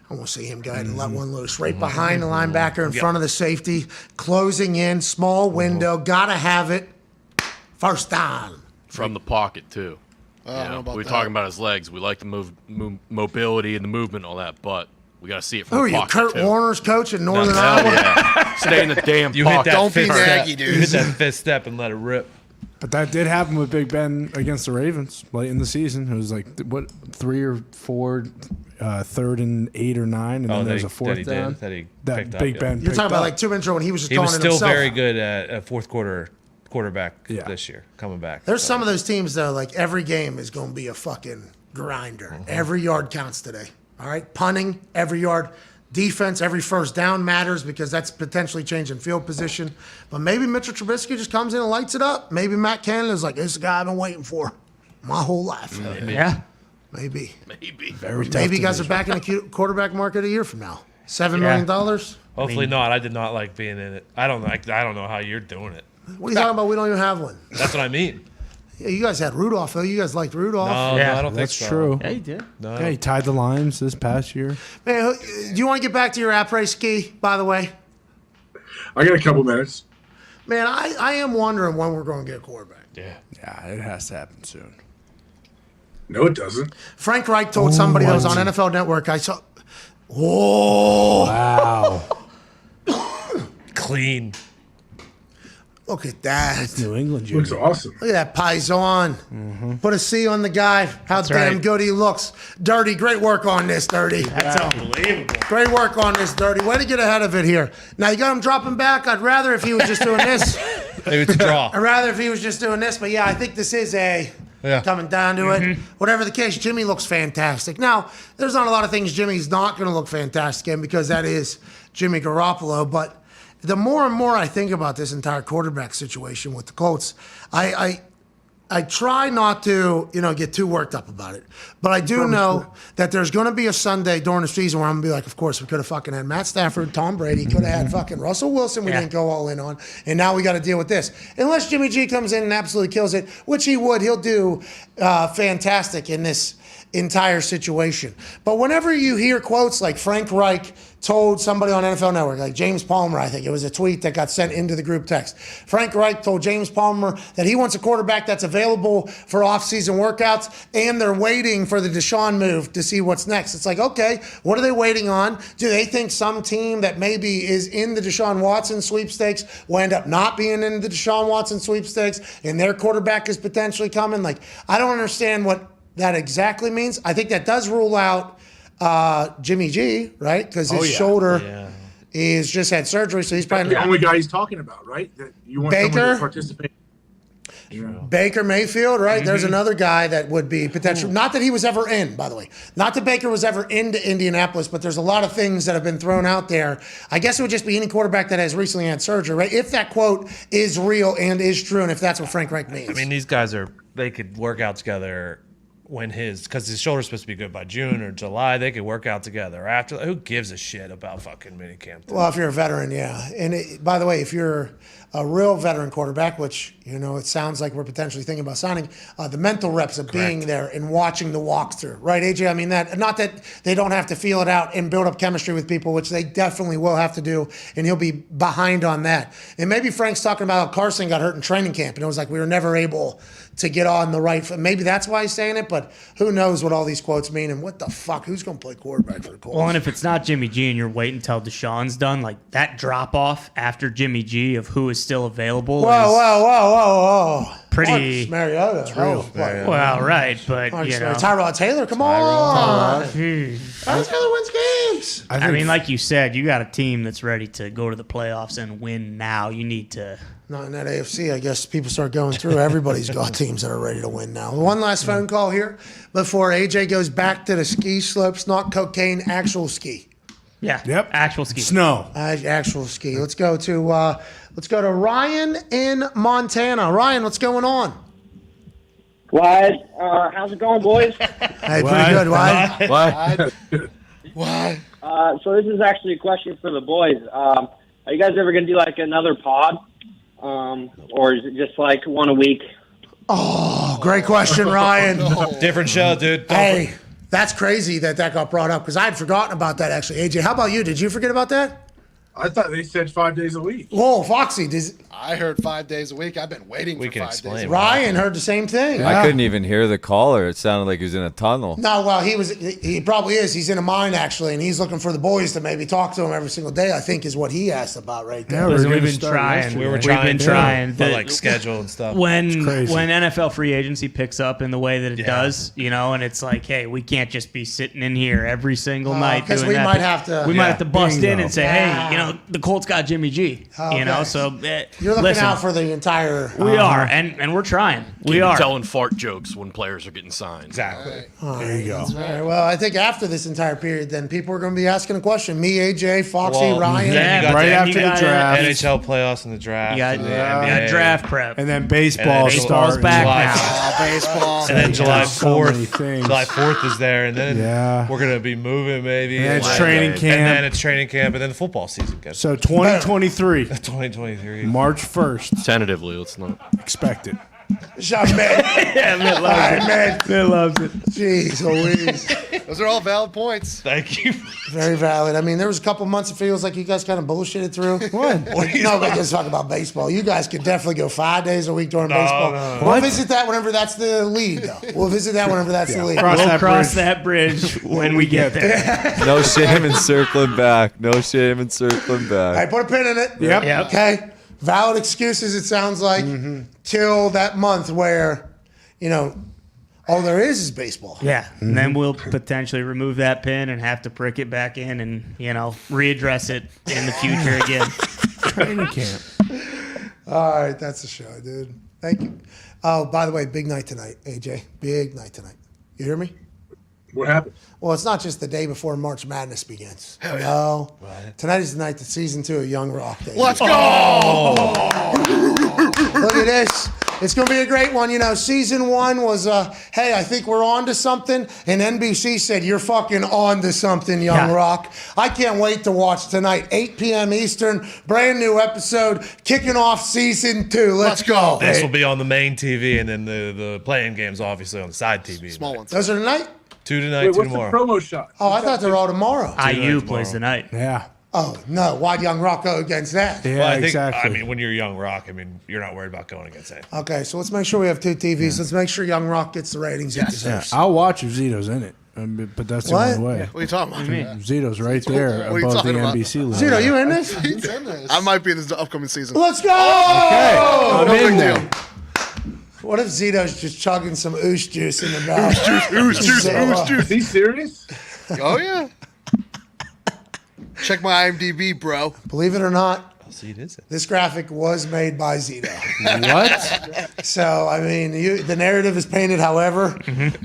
I want to see him go ahead and let one loose right behind the linebacker in front of the safety, closing in, small window, gotta have it. First down. From the pocket, too. We're talking about his legs. We like the mobility and the movement, all that, but we got to see it from Who are the you, pocket, Kurt too. Warner's coach in Northern Iowa? Yeah. Stay in the damn pocket. Don't be naggy, dude. You hit that fifth step and let it rip. But that did happen with Big Ben against the Ravens late in the season. It was 3 or 4, 3rd and 8 or 9, and then there's a fourth down. That Big Ben. You're talking about 2 minutes ago when he was just he going was in still himself. very good at fourth quarter quarterback this year, coming back. There's some of those teams, though, every game is going to be a fucking grinder. Every yard counts today. All right? Punting, every yard. Defense, every first down matters because that's potentially changing field position. But maybe Mitchell Trubisky just comes in and lights it up. Maybe Matt Cannon is this is the guy I've been waiting for my whole life. Maybe. Maybe you guys are back in the quarterback market a year from now. $7 million? Hopefully not. I did not like being in it. I don't know how you're doing it. What are you talking about? We don't even have one. That's what I mean. Yeah, you guys had Rudolph, though. You guys liked Rudolph. No, I don't think That's so. true. Yeah, he did. No. Yeah, he tied the lines this past year. Man, do you want to get back to your après ski, by the way? I got a couple minutes. Man, I am wondering when we're going to get a quarterback. Yeah, it has to happen soon. No, it doesn't. Frank Reich told somebody that was on NFL Network. I saw. Oh. Wow. Clean. Look at that. It's New England. Looks awesome. Look at that Paisan. Put a C on the guy. How damn good he looks. Dirty, great work on this, Dirty. That's unbelievable. Great work on this, Dirty. Way to get ahead of it here. Now, you got him dropping back. I'd rather if he was just doing this. Maybe it's a draw. I'd rather if he was just doing this. But, yeah, I think this is a coming down to it. Whatever the case, Jimmy looks fantastic. Now, there's not a lot of things Jimmy's not going to look fantastic in because that is Jimmy Garoppolo. But the more and more I think about this entire quarterback situation with the Colts, I try not to, get too worked up about it. But I do know that there's going to be a Sunday during the season where I'm going to be like, of course, we could have fucking had Matt Stafford, Tom Brady, could have had fucking Russell Wilson we didn't go all in on, and now we got to deal with this. Unless Jimmy G comes in and absolutely kills it, which he would. He'll do fantastic in this entire situation. But whenever you hear quotes like Frank Reich told somebody on NFL Network, like James Palmer, I think it was a tweet that got sent into the group text. Frank Reich told James Palmer that he wants a quarterback that's available for off-season workouts, and they're waiting for the Deshaun move to see what's next. It's like, okay, what are they waiting on? Do they think some team that maybe is in the Deshaun Watson sweepstakes will end up not being in the Deshaun Watson sweepstakes, and their quarterback is potentially coming? Like, I don't understand what that exactly means. I think that does rule out Jimmy G, right? Because his shoulder is just had surgery, so he's probably the only guy he's talking about, right? That you want someone to participate. Baker Mayfield, right? There's another guy that would be potential. Not that he was ever in, by the way. Not that Baker was ever into Indianapolis, but there's a lot of things that have been thrown out there. I guess it would just be any quarterback that has recently had surgery, right? If that quote is real and is true, and if that's what Frank Reich means. I mean, these guys they could work out together because his shoulder's supposed to be good by June or July. They could work out together after. Who gives a shit about fucking minicamp? Well, if you're a veteran, yeah. And by the way, if you're a real veteran quarterback, which, it sounds like we're potentially thinking about signing, the mental reps of being there and watching the walkthrough, right, AJ? I mean, not that they don't have to feel it out and build up chemistry with people, which they definitely will have to do, and he'll be behind on that. And maybe Frank's talking about how Carson got hurt in training camp, and it was like we were never able to get on the right foot. Maybe that's why he's saying it, but who knows what all these quotes mean, and what the fuck, who's going to play quarterback for the Colts? Well, and if it's not Jimmy G and you're waiting until Deshaun's done, like that drop-off after Jimmy G of who is still available Whoa. Pretty. Marcus Mariota. Well, right, but, Tyrod Taylor, come on. Tyrod Taylor wins games. I mean, like you said, you got a team that's ready to go to the playoffs and win now. You need to... Not in that AFC. I guess people start going through. Everybody's got teams that are ready to win now. One last phone call here before AJ goes back to the ski slopes. Not cocaine, actual ski. Yeah. Yep. Actual ski. Snow. Actual ski. Let's go to Ryan in Montana. Ryan, what's going on? Why? How's it going, boys? Hey, pretty good. Why? Why? So this is actually a question for the boys. Are you guys ever going to do like another pod? Or is it just like one a week? Oh, great question, Ryan. Different show, dude. Hey, that's crazy that got brought up because I had forgotten about that, actually. AJ, how about you? Did you forget about that? I thought they said 5 days a week. Whoa, Foxy. I heard 5 days a week. I've been waiting for 5 days. Ryan heard the same thing. I couldn't even hear the caller. It sounded like he was in a tunnel. No, well, he probably is. He's in a mine, actually, and he's looking for the boys to maybe talk to him every single day, I think is what he asked about right there. Yeah, we've been trying. We've been trying. For like schedule and stuff. When NFL free agency picks up in the way that it does, and it's like, hey, we can't just be sitting in here every single night because doing we that. might have to. We might have to bust in and say, hey, the Colts got Jimmy G. Okay. So you're looking out for the entire. We are, and we're trying. We are telling fart jokes when players are getting signed. Exactly. There you go. Right. Well, I think after this entire period, then people are going to be asking a question. Me, AJ, Foxy, Ryan. Right after the draft, NHL playoffs and the draft. You got draft prep, and then baseball starts back now. Baseball, and then July 4th. So July 4th is there, and then we're going to be moving maybe. And then it's training camp, and then it's training camp, and then the football season gets. So 2023. 2023. March 1st. Tentatively, let's not expect it. Shut Mitt. Mitt loves it. Mitt loves it. Jeez Louise. Those are all valid points. Thank you. Very valid. I mean, there was a couple months it feels like you guys kind of bullshitted through. What? No, but just talk about baseball. You guys could definitely go 5 days a week during baseball. No. We'll visit that whenever that's the lead, though. We'll visit that whenever that's the lead. We'll cross that bridge when we get there. No shame in circling back. No shame in circling back. All right, put a pin in it. Yep. Okay. Valid excuses, it sounds like, till that month where, all there is baseball. Yeah, and then we'll potentially remove that pin and have to prick it back in and, readdress it in the future again. Training camp. All right, that's the show, dude. Thank you. Oh, by the way, big night tonight, AJ. Big night tonight. You hear me? What happened? Well, it's not just the day before March Madness begins. No. Tonight is the night that season 2 of Young Rock Day. Let's go! Look at this. It's going to be a great one. You know, season 1 was, hey, I think we're on to something. And NBC said, you're fucking on to something, Young Rock. I can't wait to watch tonight. 8 p.m. Eastern, brand new episode, kicking off season 2. Let's go. This will be on the main TV, and then the playing games, obviously, on the side TV. Small ones. Those are tonight? 2 tonight, Wait, 2 what's tomorrow. the promo shot? Oh, I thought they were all tomorrow. IU plays tonight. Yeah. Oh, no. Why'd Young Rock go against that? Yeah, Well, I think, exactly. I mean, when you're Young Rock, I mean, you're not worried about going against anything. Okay, so let's make sure we have 2 TVs. Let's make sure Young Rock gets the ratings it Yeah, deserves. I'll watch if Zito's in it, but that's the What? only way. What are you talking about? Zito's right there What are you above the talking about? NBC logo. Zito, you in this? He's in this. I might be in this upcoming season. Let's go! Okay, I'm no in big there. deal. What if Zito's just chugging some ooze juice in the back? Ooze juice. Is he serious? Oh, yeah. Check my IMDb, bro. Believe it or not, See, it is. this graphic was made by Zito. What? So, I mean, the narrative is painted however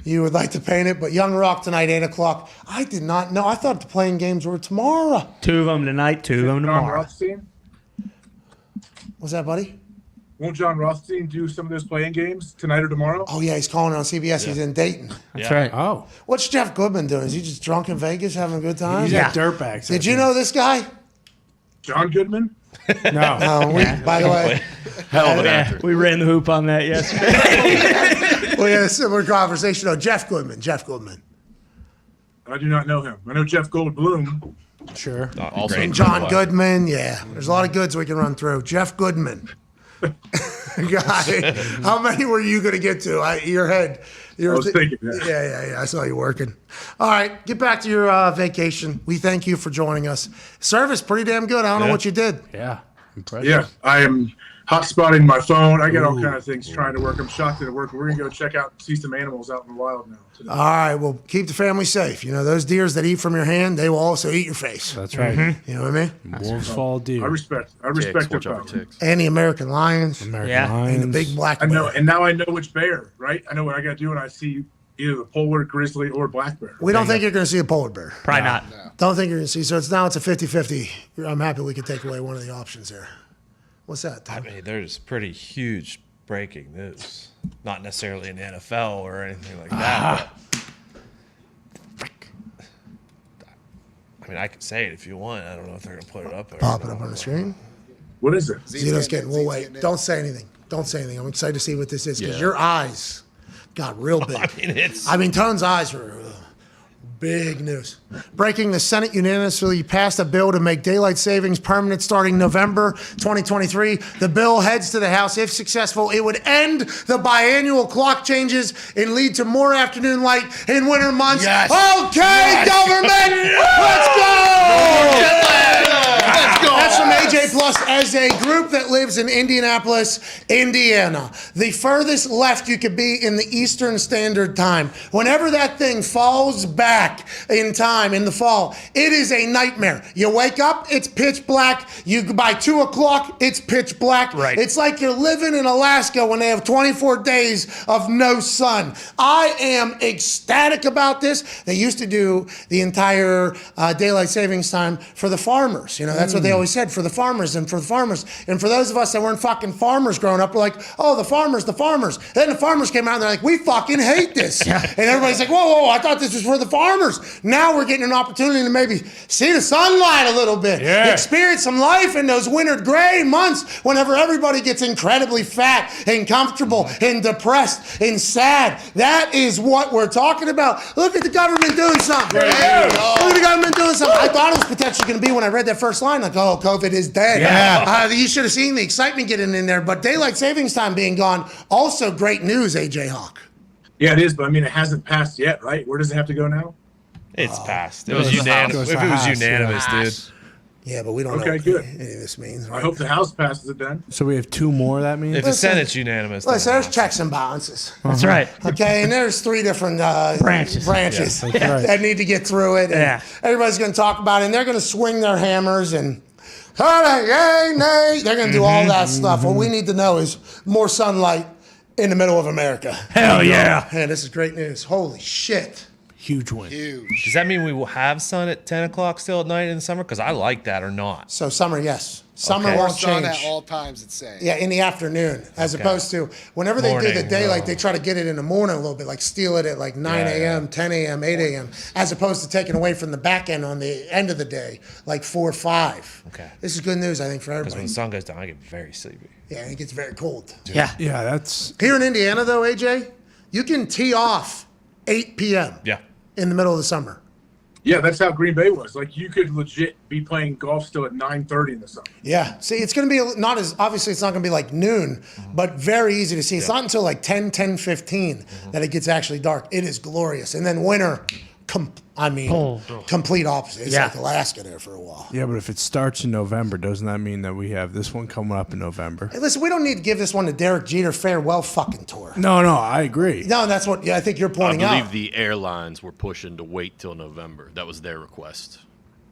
you would like to paint it. But Young Rock tonight, 8 o'clock. I did not know. I thought the playing games were tomorrow. 2 of them tonight, 2 of them John tomorrow. Rothstein? What's that, buddy? Won't John Rothstein do some of those playing games tonight or tomorrow? Oh, yeah, he's calling on CBS. He's in Dayton. That's right. Oh. What's Jeff Goodman doing? Is he just drunk in Vegas having a good time? He's at Dirtbags. Did you know this guy? John Goodman? No. By the way, Hell of an actor. We ran the hoop on that yesterday. we had a similar conversation. Oh, Jeff Goodman. I do not know him. I know Jeff Goldblum. Sure. Also, And John Goodman. Yeah, there's a lot of goods we can run through. Jeff Goodman. Guy, how many were you going to get to? Your head. I was thinking that. Yeah. I saw you working. All right, get back to your vacation. We thank you for joining us. Service pretty damn good. I don't know what you did. Yeah. Impressive. Yeah, I am hotspotting my phone. I got all kind of things trying to work. I'm shocked that it worked. We're going to go check out, see some animals out in the wild now. Today. All right, well, keep the family safe. You know, those deers that eat from your hand, they will also eat your face. That's right. You know what I mean? Wolves fall deer. I respect their power. And the American lions. American Yeah. lions. And the big black I know, bear. and now I know which bear, right? I know what I got to do when I see either the polar grizzly or black bear. We don't think you're going to see a polar bear. Probably not. Don't think you're going to see. So it's a 50-50. I'm happy we could take away one of the options there. What's that, Tom? I mean, there's pretty huge breaking news. Not necessarily in the NFL or anything like that. But I mean, I can say it if you want. I don't know if they're going to put it up there. Pop it up on the screen. What is it? Zito's getting. We'll wait. Don't say anything. I'm excited to see what this is because your eyes got real big. I mean, Tone's eyes were big news. Breaking: the Senate unanimously passed a bill to make daylight savings permanent starting November 2023. The bill heads to the House. If successful, it would end the biannual clock changes and lead to more afternoon light in winter months. Yes. Okay, government, let's go! Let's go. That's from AJ Plus as a group that lives in Indianapolis, Indiana. The furthest left you could be in the Eastern Standard Time. Whenever that thing falls back in time in the fall, it is a nightmare. You wake up, it's pitch black. By 2 o'clock, it's pitch black. Right. It's like you're living in Alaska when they have 24 days of no sun. I am ecstatic about this. They used to do the entire daylight savings time for the farmers. You know, that's what they always said, for the farmers and for the farmers. And for those of us that weren't fucking farmers growing up, we're like, oh, the farmers. Then the farmers came out and they're like, we fucking hate this. And everybody's like, whoa, I thought this was for the farmers. Now we're getting an opportunity to maybe see the sunlight a little bit. Yeah. Experience some life in those winter gray months whenever everybody gets incredibly fat and comfortable and depressed and sad. That is what we're talking about. Look at the government doing something. Look at the government doing something. I thought it was potentially going to be when I read that first line, like, oh, COVID is dead. Yeah. You should have seen the excitement getting in there. But daylight savings time being gone, also great news, AJ Hawk. Yeah, it is, but I mean, it hasn't passed yet, right? Where does it have to go now? It's passed. It goes was to unanimous. House. If it was House, unanimous, yeah. dude. Yeah, but we don't know Okay, what good. any of this means. I Right? hope the House passes it then. So we have 2 more, that means? If the Senate's unanimous, then Listen, it there's passed. checks and balances. That's right. Okay, and there's 3 different branches That's right. that need to get through it. And everybody's going to talk about it, and they're going to swing their hammers and Yay, nay. They're going to do all that stuff. What we need to know is more sunlight in the middle of America. Hell yeah. Man, this is great news. Holy shit. Huge win. Huge. Does that mean we will have sun at 10 o'clock still at night in the summer? Because I like that or not. So summer, yes. Summer Okay. won't Sun change. at all times, it's saying. Yeah, in the afternoon, as Okay. opposed to whenever they do the Morning, daylight, no. they try to get it in the morning a little bit, like steal it at like 9 Yeah, a.m., yeah. 10 a.m., 8 a.m., as opposed to taking away from the back end on the end of the day, like 4 or 5. Okay. This is good news, I think, for Because when everybody. the sun goes down, I get very sleepy. Yeah, and it gets very cold. Yeah. Yeah, that's Here in Indiana, though, AJ, you can tee off 8 p.m. Yeah. in the middle of the summer. Yeah, that's how Green Bay was. Like, you could legit be playing golf still at 9:30 in the summer. Yeah. See, it's going to be not as, obviously, it's not going to be like noon, but very easy to see. It's not until like 10:15 that it gets actually dark. It is glorious. And then winter, complete opposite. It's Yeah. like Alaska there for a while. yeah. But if it starts in November, doesn't that mean that we have this one coming up in November? Hey, listen, we don't need to give this one to Derek Jeter farewell fucking tour. No, I agree. No, that's what I think you're I pointing believe out. the airlines were pushing to wait till November. That was their request.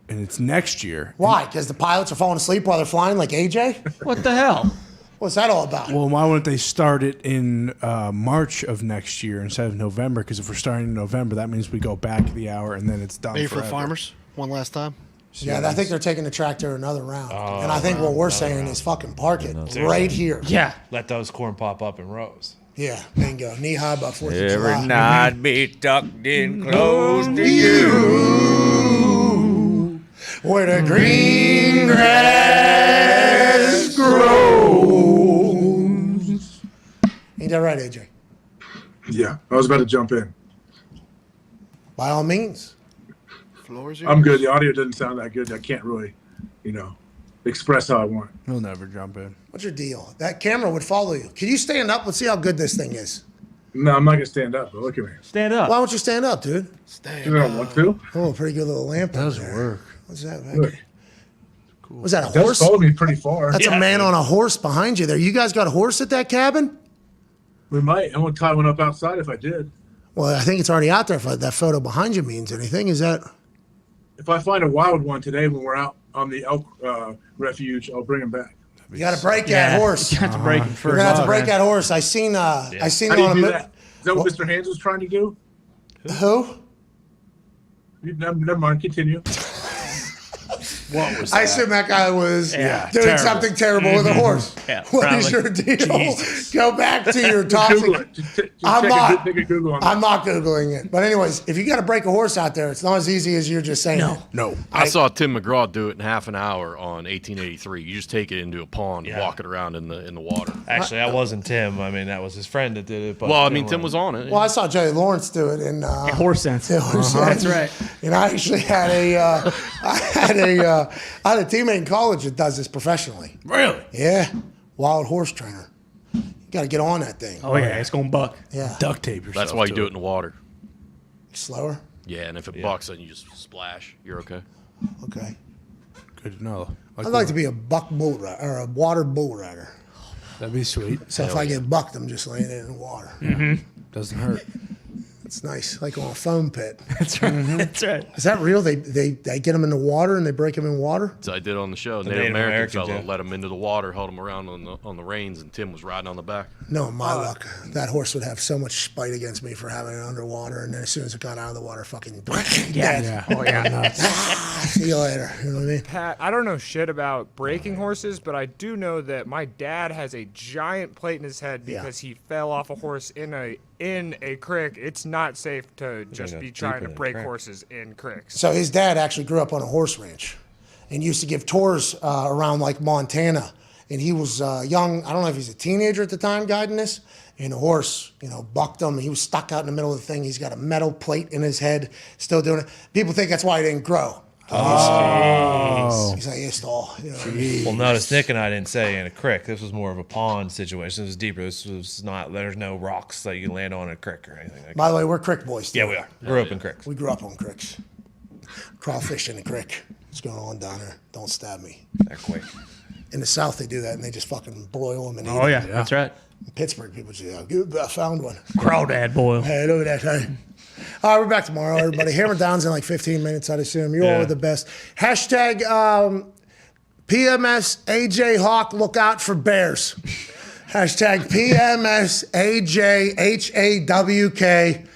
And it's next year. Why? Because the pilots are falling asleep while they're flying like AJ? What the hell? What's that all about? Well, why wouldn't they start it in March of next year instead of November? Because if we're starting in November, that means we go back the hour and then it's done. Maybe for forever. farmers, one last time. Yeah, I think they're taking the tractor another round. And I think what we're saying is fucking park it right here. Yeah. Let those corn pop up in rows. Yeah, bingo. Knee high by 4th of Every July. night be tucked in close to you. Where the green grass grows. Ain't that right, AJ? Yeah, I was about to jump in. By all means. Floor is yours. I'm good. The audio doesn't sound that good. I can't really, express how I want. He'll never jump in. What's your deal? That camera would follow you. Can you stand up? Let's see how good this thing is. No, I'm not going to stand up, but look at me. Stand up. Why don't you stand up, dude? I don't want to. Oh, pretty good little lamp. Does over there. work. What's that? Look. Was that a It does horse? follow me pretty far. That's a man on a horse behind you there. You guys got a horse at that cabin? We might. I'm going to tie one up outside if I did. Well, I think it's already out there. If that photo behind you means anything, is that? If I find a wild one today when we're out on the elk refuge, I'll bring him back. You got to break that horse. You have to break him You're first. gonna have to break that horse. I seen How it do on you a do that? Is that what Mr. Hands was trying to do? Who? Never mind. Continue. What was I assume that guy was doing terrible. something terrible with a horse. Yeah, What is your probably. deal? Jesus. Go back to your Just Google toxic. it. Just I'm not. take a Google on I'm that. not googling it. But anyways, if you got to break a horse out there, it's not as easy as you're just saying. it. No. I saw Tim McGraw do it in half an hour on 1883. You just take it into a pond and walk it around in the water. Actually, that wasn't Tim. I mean, that was his friend that did it. But Well, I mean, Tim was on it. Well, I saw Joey Lawrence do it in Horse sense. Horse That's Sense. right. And I actually had I had a teammate in college that does this professionally. Really? Yeah, wild horse trainer. You got to get on that thing. Oh, yeah. It's going to buck. Yeah, Duct tape yourself. That's why you to do it in the water. slower. Yeah, and if it bucks, then you just splash. You're okay. Okay. Good to know. I'd like to be a buck bull rider or a water bull rider. That'd be sweet. So if I get bucked, I'm just laying in the water. Doesn't hurt. It's nice, like on a foam pit. That's right. That's right. Is that real? They get them in the water and they break them in water? So I did on the show. The Native Native American Americans, fella yeah. let him into the water, held him around on the reins, and Tim was riding on the back. No, my luck. That horse would have so much spite against me for having it underwater, and then as soon as it got out of the water, fucking dead. Yeah. Oh, yeah. See you later. You know what I mean? Pat, I don't know shit about breaking horses, but I do know that my dad has a giant plate in his head because he fell off a horse in a creek. It's not safe to just go be trying deeper to than break creek. horses in creeks. So his dad actually grew up on a horse ranch and used to give tours around like Montana. And he was young. I don't know if he's a teenager at the time guiding this. And the horse, bucked him. He was stuck out in the middle of the thing. He's got a metal plate in his head, still doing it. People think that's why he didn't grow. He's like, it's all. Well, notice Nick and I didn't say in a creek. This was more of a pond situation. This was deeper. This was not. There's no rocks that you can land on in a creek or anything like that. By the way, we're creek boys. Too. Yeah, we are. Grew up in creeks. We grew up on creeks. Crawfish in the creek. What's going on down there? Don't stab me. They're quick. In the South, they do that, and they just fucking broil them and eat Oh, yeah. them. That's right. In Pittsburgh, people say, oh, good, I found one. Crawdad boil. Hey, look at that. Hey. All right, we're back tomorrow, everybody. Hammer Down's in like 15 minutes, I'd assume. You're all the best. Hashtag PMS AJ Hawk, look out for Bears. Hashtag PMS AJ HAWK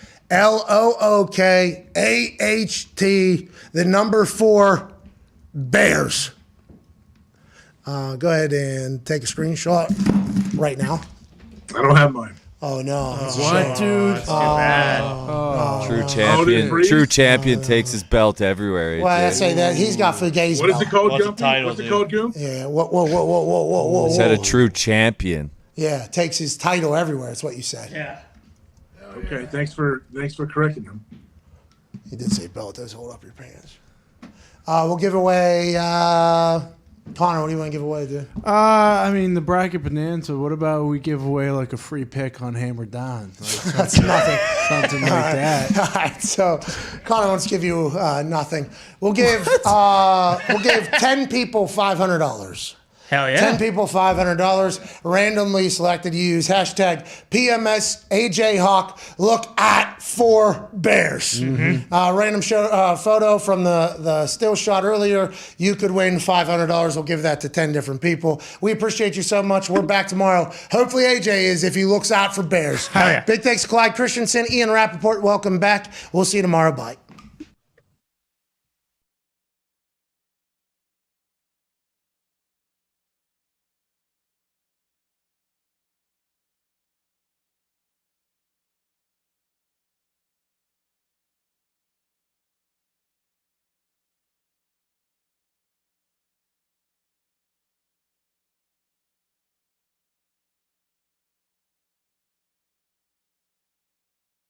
LOOKAHT, number 4, Bears. Go ahead and take a screenshot right now. I don't have mine. Oh no! What, dude? True champion takes his belt everywhere. Well, I say that he's got Fugazi. What is the code, What's Goom? the title, What's the dude? code, Goom? Yeah. Whoa. He said a true champion. Yeah, takes his title everywhere. That's what you said. Yeah. Okay, thanks for correcting him. He did say belt. Does hold up your pants. We'll give away. Connor, what do you want to give away, dude? I mean, the bracket bonanza. What about we give away like a free pick on Hammer Dahn? Like That's nothing. Something like that. All right, so Connor wants to give you nothing. We'll give 10 people $500. Hell yeah. 10 people, $500, randomly selected. Use hashtag PMS AJ Hawk, look at 4 Bears. Random photo from the still shot earlier. You could win $500. We'll give that to 10 different people. We appreciate you so much. We're back tomorrow. Hopefully AJ is if he looks out for Bears. Hell yeah. Big thanks to Clyde Christensen, Ian Rapoport. Welcome back. We'll see you tomorrow. Bye.